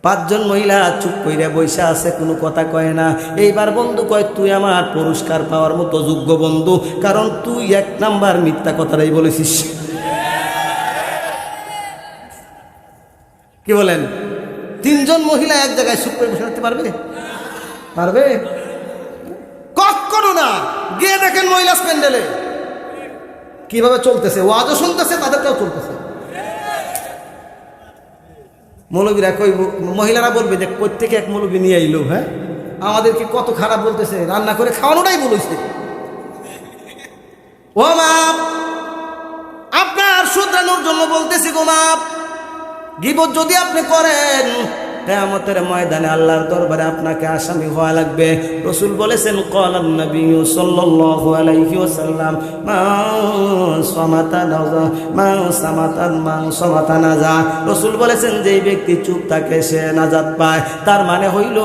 5 জন মহিলা চুপ কইরা বৈশা আছে, কোনো কথা কয় না। এইবার বন্ধু কয় তুই আমার পুরস্কার পাওয়ার মতো যোগ্য বন্ধু, কারণ তুই 1 নাম্বার মিথ্যা কথাটাই বলেছিস। কি বলেন? 3 জন মহিলা এক জায়গায় চুপ করে বসে থাকতে পারবে? পারবে? কখনো না। গিয়ে দেখেন মহিলা প্যান্ডেলে কিভাবে চলতেছে, ওয়াজও শুনতেছে, তাদেরটাও চলতেছে। মৌলবীরা কইব, মহিলারা বলবে যে প্রত্যেকে এক মৌলবী নিয়ে আইলো। হ্যাঁ, আমাদেরকে কত খারাপ বলতেছে, রান্না করে খাওয়ানোটাই বলেছে। ও মা, আপনার শুধরানোর জন্য বলতেছি গো মা, গীবত যদি আপনি করেন কিয়ামতের ময়দানে আল্লাহর দরবারে আপনাকে আসামি হওয়া লাগবে। রাসূল বলেছেন ক্বালান নবী সাল্লাল্লাহু আলাইহি ওয়াসাল্লাম সামাতা নাজা। রাসূল বলেছেন যেই ব্যক্তি চুপ থাকে সে নাজাত পায়। তার মানে হইল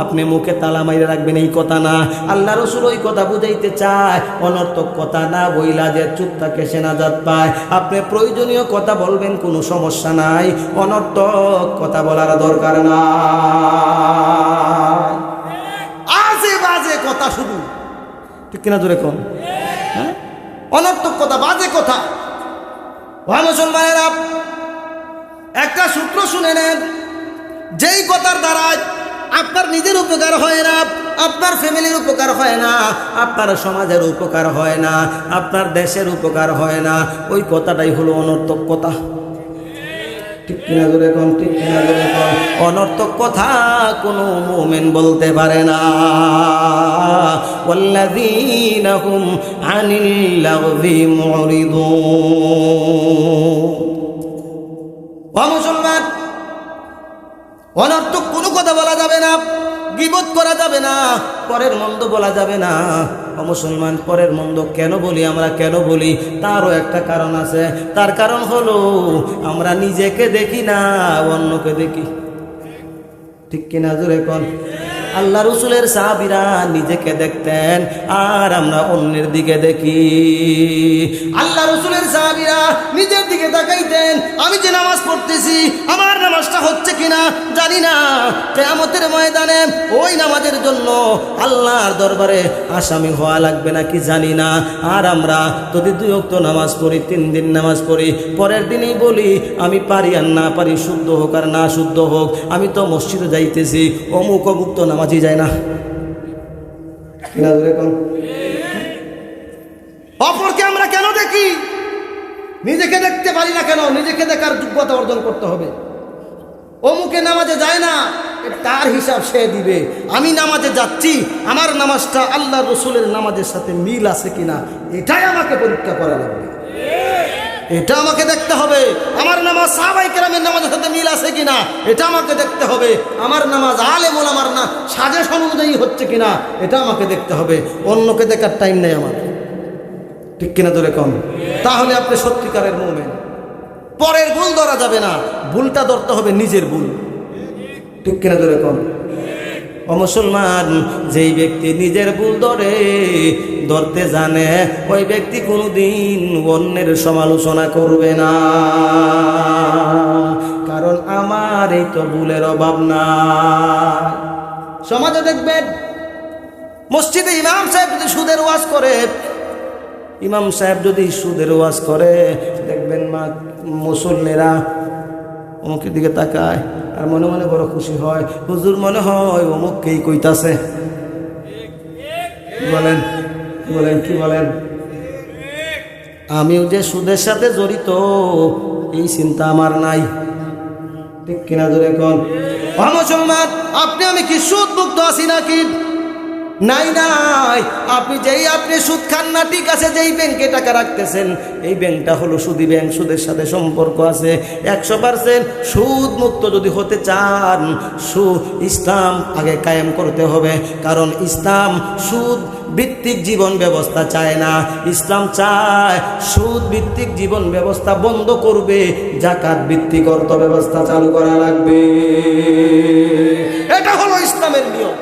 আপনি মুখে তালা মাইরা রাখবেন এই কথা না। আল্লাহ রাসূল ওই কথা বুঝাইতে চায়, অনর্থক কথা না বইলা যে চুপ থাকে সে নাজাত পায়। আপনি প্রয়োজনীয় কথা বলবেন, কোনো সমস্যা নাই, অনর্থক কথা বলার দরকার না। আজে বাজে কথা শুধু, ঠিক কিনা জোরে কোন? হ্যাঁ, অনর্থক কথা, বাজে কথা। ভাই মুসলমানেরা, একটা সূত্র শুনে নেন, যেই কথার দ্বারা আপনার নিজের উপকার হয় না, আপনার ফ্যামিলির উপকার হয় না, আপনার সমাজের উপকার হয় না, আপনার দেশের উপকার হয় না, ওই কথাটাই হলো অনর্থক কথা। ঠিক কিনা জোরে কোন? ঠিক কিনা জোরে কোন? অনর্থক কথা কোনো মুমিন বলতে পারে না। ওয়াল্লাযীনা হুম আনিল লাগযি মুরিদুন। ও মুসলমান, অনর্থক কোনো কথা বলা যাবে না, গীবত করা যাবে না, পরের মন্দ বলা যাবে না। ও মুসলমান, পরের মন্দ কেন বলি আমরা, কেন বলি? তারও একটা কারণ আছে। তার কারণ হলো আমরা নিজেকে দেখি না, অন্যকে দেখি। ঠিক কিনা জোরে কোন? আল্লাহ রসুলের সাহাবীরা নিজেকে দেখতেন আর আমরা অন্যের দিকে দেখি। আল্লাহ রসুলের সাহাবীরা নিজের দিকে তাকাইতেন, আমি যে নামাজ পড়তেছি আমার নামাজটা হচ্ছে কিনা জানি না, কিয়ামতের ময়দানে ওই নামাজের জন্য আল্লাহর দরবারে আসামি হওয়া লাগবে নাকি জানি না। আর আমরা যদি 2 ওয়াক্ত নামাজ পড়ি, 3 দিন নামাজ পড়ি, পরের দিনই বলি আমি পারি আর না পারি, শুদ্ধ হোক আর না শুদ্ধ হোক, আমি তো মসজিদে যাইতেছি, অমুক অমুক তো নামাজই যায় না। কিনা জোরে কোন? অপরকে আমরা কেন দেখি? নিজেকে দেখতে পারি না কেন? নিজেকে দেখার যোগ্যতা অর্জন করতে হবে। অমুকে নামাজে যায় না, তার হিসাব সে দিবে। আমি নামাজে যাচ্ছি, আমার নামাজটা আল্লাহ রসুলের নামাজের সাথে মিল আছে কিনা, এটাই আমাকে পরীক্ষা করা লাগবে। এটা আমাকে দেখতে হবে। আমার নামাজ সাহাবায়ে কেরামের নামাজের সাথে মিল আছে কিনা, এটা আমাকে দেখতে হবে। আমার নামাজ আলেম ওলামার না সাজেশন অনুযায়ী হচ্ছে কিনা, এটা আমাকে দেখতে হবে। অন্যকে দেখার টাইম নেই আমার, ঠিক কিনা ধরে কম? তাহলে আপনি সত্যিকারের মুমিন। পরের ভুল ধরা যাবে না, ভুলটা ধরতে হবে নিজের ভুল, ঠিক কিনা ধরে কম? ও মুসলমান, যেই ব্যক্তি নিজের ভুল ধরতে জানে, ওই ব্যক্তি কোনোদিন অন্যের সমালোচনা করবে না, কারণ আমার এই তো ভুলের অভাব না। সমাজে দেখবেন মসজিদে ইমাম সাহেব যদি সুদের ওয়াজ করে, ইমাম সাহেব যদি সুদের ওয়াজ করে, দেখবেন মুসল্লিরা অমুকের দিকে তাকায় আর মনে মনে বড় খুশি হয়। হুজুর মনে হয় অমুককেই কইতাছে। বলেন কি বলেন কি বলেন? আমিও যে সুদের সাথে জড়িত এই চিন্তা আমার নাই, ঠিক কিনা ধরে কোন? মুসলমান, আপনি আমি কি সুদ মুক্ত আছি নাকি? নাই নাই। আপনি সুদ খান না, ঠিক আছে। যেই ব্যাংকে টাকা রাখতেছেন, এই ব্যাংকটা হলো সুদী ব্যাংক, সুদের সাথে সম্পর্ক আছে। 100% সুদ মুক্ত যদি হতে চান, ইসলাম আগে কায়েম করতে হবে। কারণ ইসলাম সুদ ভিত্তিক জীবন ব্যবস্থা চায় না। ইসলাম চায় সুদ ভিত্তিক জীবন ব্যবস্থা বন্ধ করবে, যাকাত ভিত্তিক অর্থ ব্যবস্থা চালু করা লাগবে। এটা হলো ইসলামের নিয়ম।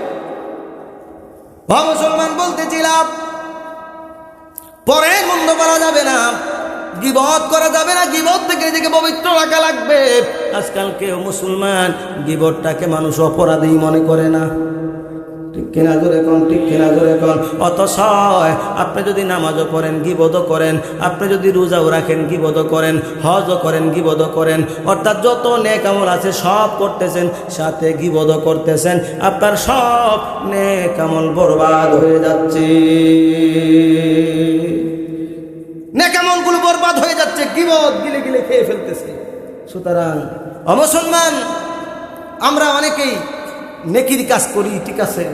মুসলমান, বলতেছিলাম পরে মন্দ করা যাবে না, গীবত করা যাবে না, গীবত থেকে নিজেকে পবিত্র রাখা লাগবে। আজকাল কেউ মুসলমান গীবতটাকে মানুষ অপরাধী মনে করে না, ঠিক কিনা জোরে কোন? ঠিক কিনা জোরে কোন? অথচ আপনি যদি নামাজও পড়েন, গীবতও করেন, আপনি যদি রোজাও রাখেন, গীবতও করেন, হজও করেন, গীবতও করেন, অর্থাৎ যত নেক আমল আছে সব করতেছেন, সাথে গীবতও করতেছেন, আপনার সব নেক আমল বরবাদ হয়ে যাচ্ছে। নেক আমলগুলো বরবাদ হয়ে যাচ্ছে, গীবত গিলে গিলে খেয়ে ফেলতেছে। সুতরাং মুসলমান, আমরা অনেকেই নেকির কাজ করি, ঠিক আছে,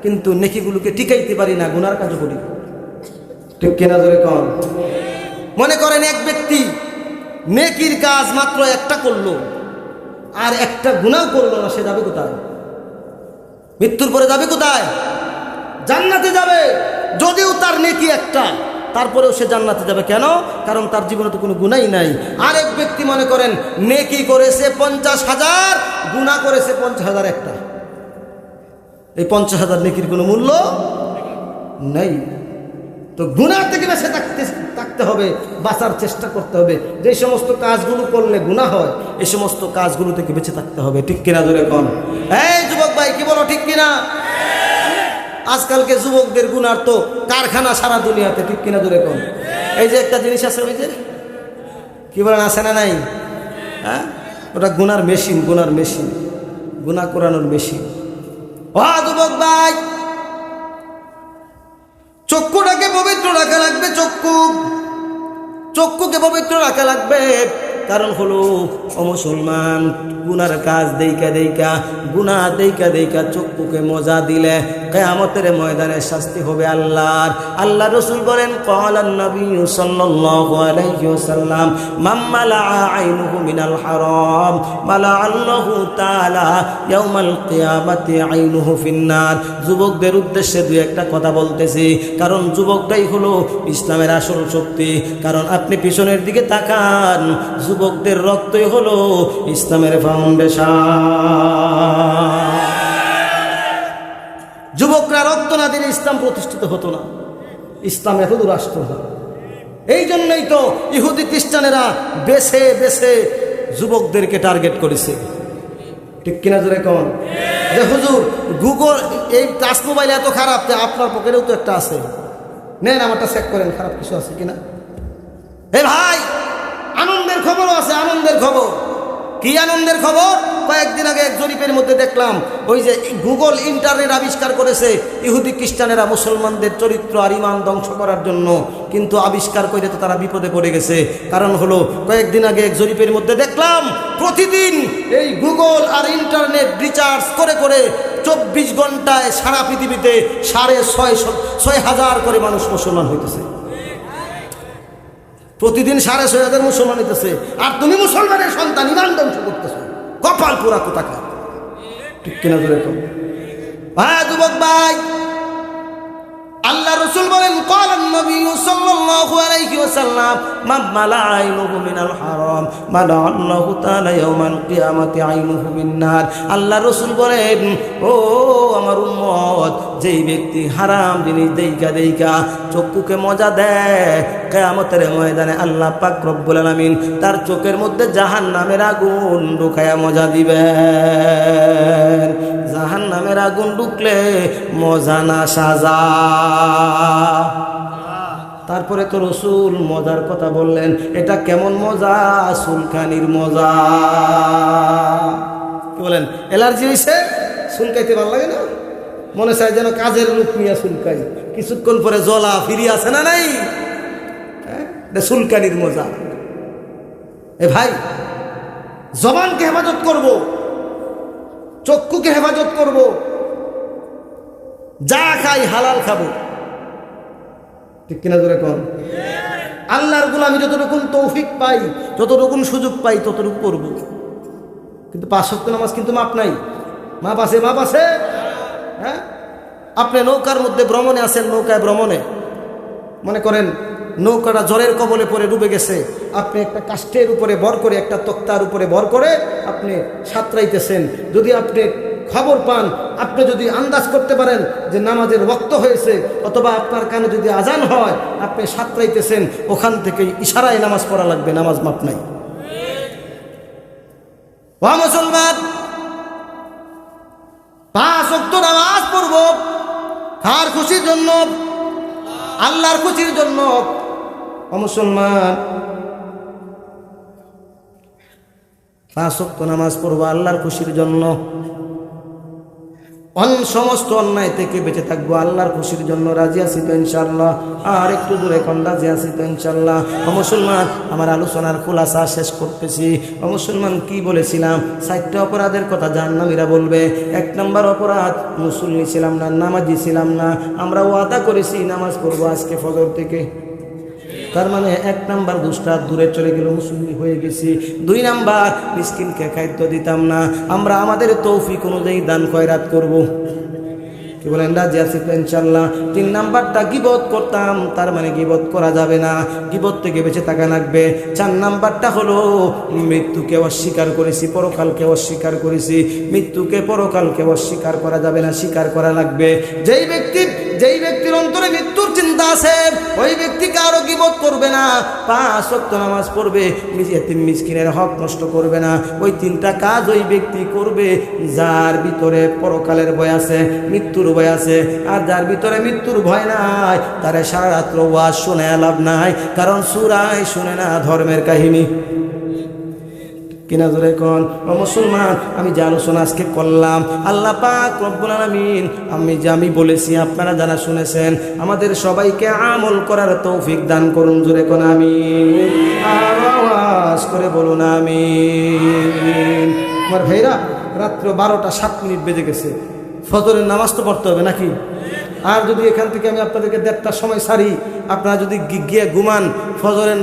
কিন্তু নেকিগুলোকে টিকাইতে পারি না, গুনার কাজও করি, ঠিক কিনা জোরে কন? মনে করেন এক ব্যক্তি নেকির কাজ মাত্র একটা করলো আর একটা গুনাহ করলো না, সে যাবে কোথায়? মৃত্যুর পরে যাবে কোথায়? জান্নাতে যাবে। যদিও তার নেকি একটা, তারপরেও সে জান্নাতে যাবে। কেন? কারণ তার জীবনে তো কোনো গুনাই নাই। আরেক ব্যক্তি মনে করেন নেকি করেছে 50,000, গুনাহ করেছে 50,000 একটা, এই 50,000 নেকির কোনো মূল্য নাই। তো গুনাহ থেকে বেঁচে থাকতে হবে, বাঁচার চেষ্টা করতে হবে। যে সমস্ত কাজগুলো করলে গুনাহ হয়, এই সমস্ত কাজগুলো থেকে বেঁচে থাকতে হবে, ঠিক কিনা জোরে কোন? এই যুবক ভাই, কি বলো, ঠিক কিনা? আজকালকে যুবকদের গুনার তো কারখানা সারা দুনিয়াতে, ঠিক কিনা জোরে কোন? এই যে একটা জিনিস আছে, ওই যে কি বলেন, আছে না নাই? হ্যাঁ, ওটা গুনার মেশিন, গুনার মেশিন, গুনাহ করানোর মেশিন। যুবক ভাই, চক্ষুটাকে পবিত্র রাখা লাগবে। চক্ষুকে পবিত্র রাখা লাগবে। কারণ হলো ও মুসলমান, গুনার কাজ দেইকা গুনাহ দেইকা চক্ষুকে মজা দিলে কিয়ামতের ময়দানে শাস্তি হবে আল্লাহর। আল্লাহ রাসূল বলেন, ক্বালান নবী সাল্লাল্লাহু আলাইহি ওয়াসাল্লাম, মান মালা আইনুহু মিনাল হারাম মালা আল্লাহু তাআলা ইয়াউমাল কিয়ামাতি আইনুহু ফিন্নার। যুবকদের উদ্দেশ্যে দুই একটা কথা বলতেছি, কারণ যুবকটাই হলো ইসলামের আসল শক্তি। কারণ আপনি পিছনের দিকে তাকান, যুবকদের রক্তই হলো ইসলামের ফাউন্ডেশন। যুবকরা রক্ত না দিলে ইসলাম প্রতিষ্ঠিত হতো না, ইসলাম এত দূর আসতো না। এই জন্যই তো ইহুদি খ্রিস্টানেরা বেছে বেছে যুবকদেরকে টার্গেট করেছে, ঠিক কিনা জোরে কোন? যে হুজুর গুগল এই টাচ মোবাইল এত খারাপ, যে আপনার পকেটেও তো একটা আছে, নেন আমারটা চেক করেন খারাপ কিছু আছে কিনা। এ ভাই, আনন্দের খবরও আছে, আনন্দের খবর। কি আনন্দের খবর? কয়েকদিন আগে এক জরিপের মধ্যে দেখলাম, ওই যে গুগল ইন্টারনেট আবিষ্কার করেছে ইহুদি খ্রিস্টানেরা মুসলমানদের চরিত্র আর ঈমান ধ্বংস করার জন্য, কিন্তু আবিষ্কার করে তো তারা বিপদে পড়ে গেছে। কারণ হলো কয়েকদিন আগে এক জরিপের মধ্যে দেখলাম প্রতিদিন এই গুগল আর ইন্টারনেট রিচার্জ করে করে 24 ঘন্টায় সারা পৃথিবীতে 6,500 করে মানুষ মুসলমান হইতেছে। প্রতিদিন 6,500 মুসলমান হইতেছে, আর তুমি মুসলমানের সন্তান ঈমান ধ্বংস করতেছো। কপাল পুরা কোথাকার, ঠিক কিনা ধরে কম? ভাই যুবক ভাই, আল্লাহ রাসূল বলেন ক্বালান নবী সাল্লাল্লাহু আলাইহি ওয়াসাল্লাম মান মালা আইনুহু মিনাল হারাম মালা আল্লাহু তাআলা ইয়াউমাল কিয়ামাতি আইনুহু মিন নার। আল্লাহ রাসূল বলেন, ও আমার উম্মত, যেই ব্যক্তি হারাম জিনিস দেইকা চক্ষুকে মজা দেয়, কিয়ামতের ময়দানে আল্লাহ পাক রব্বুল আলামিন তার চোখের মধ্যে জাহান্নামের আগুন ঢুকায়া মজা দিবেন। জাহান্নামের আগুন ঢুকলে মজা না সাজা। তারপরে তো রসুল মজার কথা বললেন, এটা কেমন মজা? চুলকানির মজা। কি বলেন? অ্যালার্জি হয়েছে? চুলকাইতে ভালো লাগে না? মনে চায় যেন কাজের লোক নিয়ে চুলকাই, কিছুক্ষণ পরে জ্বলা ফিরি আছে না নাই? চুলকানির মজা। এ ভাই, জবানকে হেফাজত করব, চক্ষুকে হেফাজত করব, যা খাই হালাল খাবো, ঠিক কিনা জোরে কর? আল্লাহর গোলামি যতটুকু তৌফিক পাই, যতটুকু সুযোগ পাই ততটুকু করব। কিন্তু 5 ওয়াক্ত নামাজ কিন্তু মাপ নাই। মাপ আছে, মাপ আছে। হ্যাঁ, আপনি নৌকার মধ্যে ভ্রমণে আছেন, নৌকায় ভ্রমণে মনে করেন নৌকাটা জ্বরের কবলে পড়ে ডুবে গেছে, আপনি একটা কাষ্ঠের উপরে ভর করে, একটা তক্তার উপরে ভর করে আপনি সাঁতরাইতেছেন। যদি আপনি খবর পান, আপনি যদি আন্দাজ করতে পারেন যে নামাজের ওয়াক্ত হয়েছে, অথবা আপনার কানে যদি আজান হয়, আপনি সাঁতরাইতেছেন, ওখান থেকে ইশারায় নামাজ পড়া লাগবে, নামাজ মাপ নাই। ওয়া মুসলমান, 5 ওয়াক্ত নামাজ পড়ব কার খুশির জন্য? আল্লাহর খুশির জন্য। ও মুসলমান, 5 ওয়াক্ত নামাজ পড়ব আল্লাহর খুশির জন্য। সমস্ত অন্যায় থেকে বেঁচে থাকবো আল্লাহর খুশির জন্য। রাজি আছি তো ইনশাআল্লাহ? আর একটু দূরে কোন রাজি আছি তো ইনশাআল্লাহ? ও মুসলমান, আমার আলোচনার খুলাসা শেষ করতেছি। ও মুসলমান, কি বলেছিলাম? 4টা অপরাধের কথা জাহান্নামীরা বলবে। 1 নম্বর অপরাধ, মুসল্লি ছিলাম না, নামাজি ছিলাম না। আমরা ওয়াদা করেছি নামাজ পড়বো আজকে ফজর থেকে, তার মানে 1 নাম্বার দুষ্টা দূরে চলে গেল, মুসল্লি হয়ে গেছি। 2 নাম্বার, মিসকিনকে খাদ্য দিতাম না। আমরা আমাদের তৌফিক অনুযায়ী দান খয়রাত করব। কি বলেন? রাজি আছি তো ইনশাআল্লাহ? 3 নাম্বারটা, গীবত করতাম, তার মানে গীবত করা যাবে না, গীবত থেকে বেঁচে থাকা লাগবে। 4 নাম্বারটা হলো মৃত্যুকে অস্বীকার করেছি, পরকালকে অস্বীকার করেছি। মৃত্যুকে পরকালকে অস্বীকার করা যাবে না, স্বীকার করা লাগবে। যেই ব্যক্তির অন্তরে মৃত্যুর চিন্তা আছে, ওই ব্যক্তি কারো গীবত করবে না, 5 ওয়াক্ত নামাজ পড়বে, এতিম মিসকিনের হক নষ্ট করবে না। ওই 3টা কাজ ওই ব্যক্তি করবে যার ভিতরে পরকালের ভয় আছে, মৃত্যুর ভয় আছে। আর যার ভিতরে মৃত্যুর ভয় নাই, তারে সারা রাত্র ওয়াজ শুনে লাভ নাই, কারণ সূরায় শুনে না ধর্মের কাহিনী। কিনা জোরে কোন? ও মুসলমান, আমি যে আলোচনা আজকে করলাম, আল্লাহ পাক রব্বুল আলামিন আমি বলেছি, আপনারা যারা শুনেছেন, আমাদের সবাইকে আমল করার তৌফিক দান করুন। জোরে কোন আমিন। আওয়াজ করে বলুন আমিন। আমার ভাইরা, রাত্র 12টা 7 মিনিট বেজে গেছে, ফজরের নামাজ তো পড়তে হবে নাকি? আর যদি এখান থেকে আমি আপনাদেরকে 1:30টার সময় সারি, আপনারা যদি গিয়ে ঘুমান, ফজরের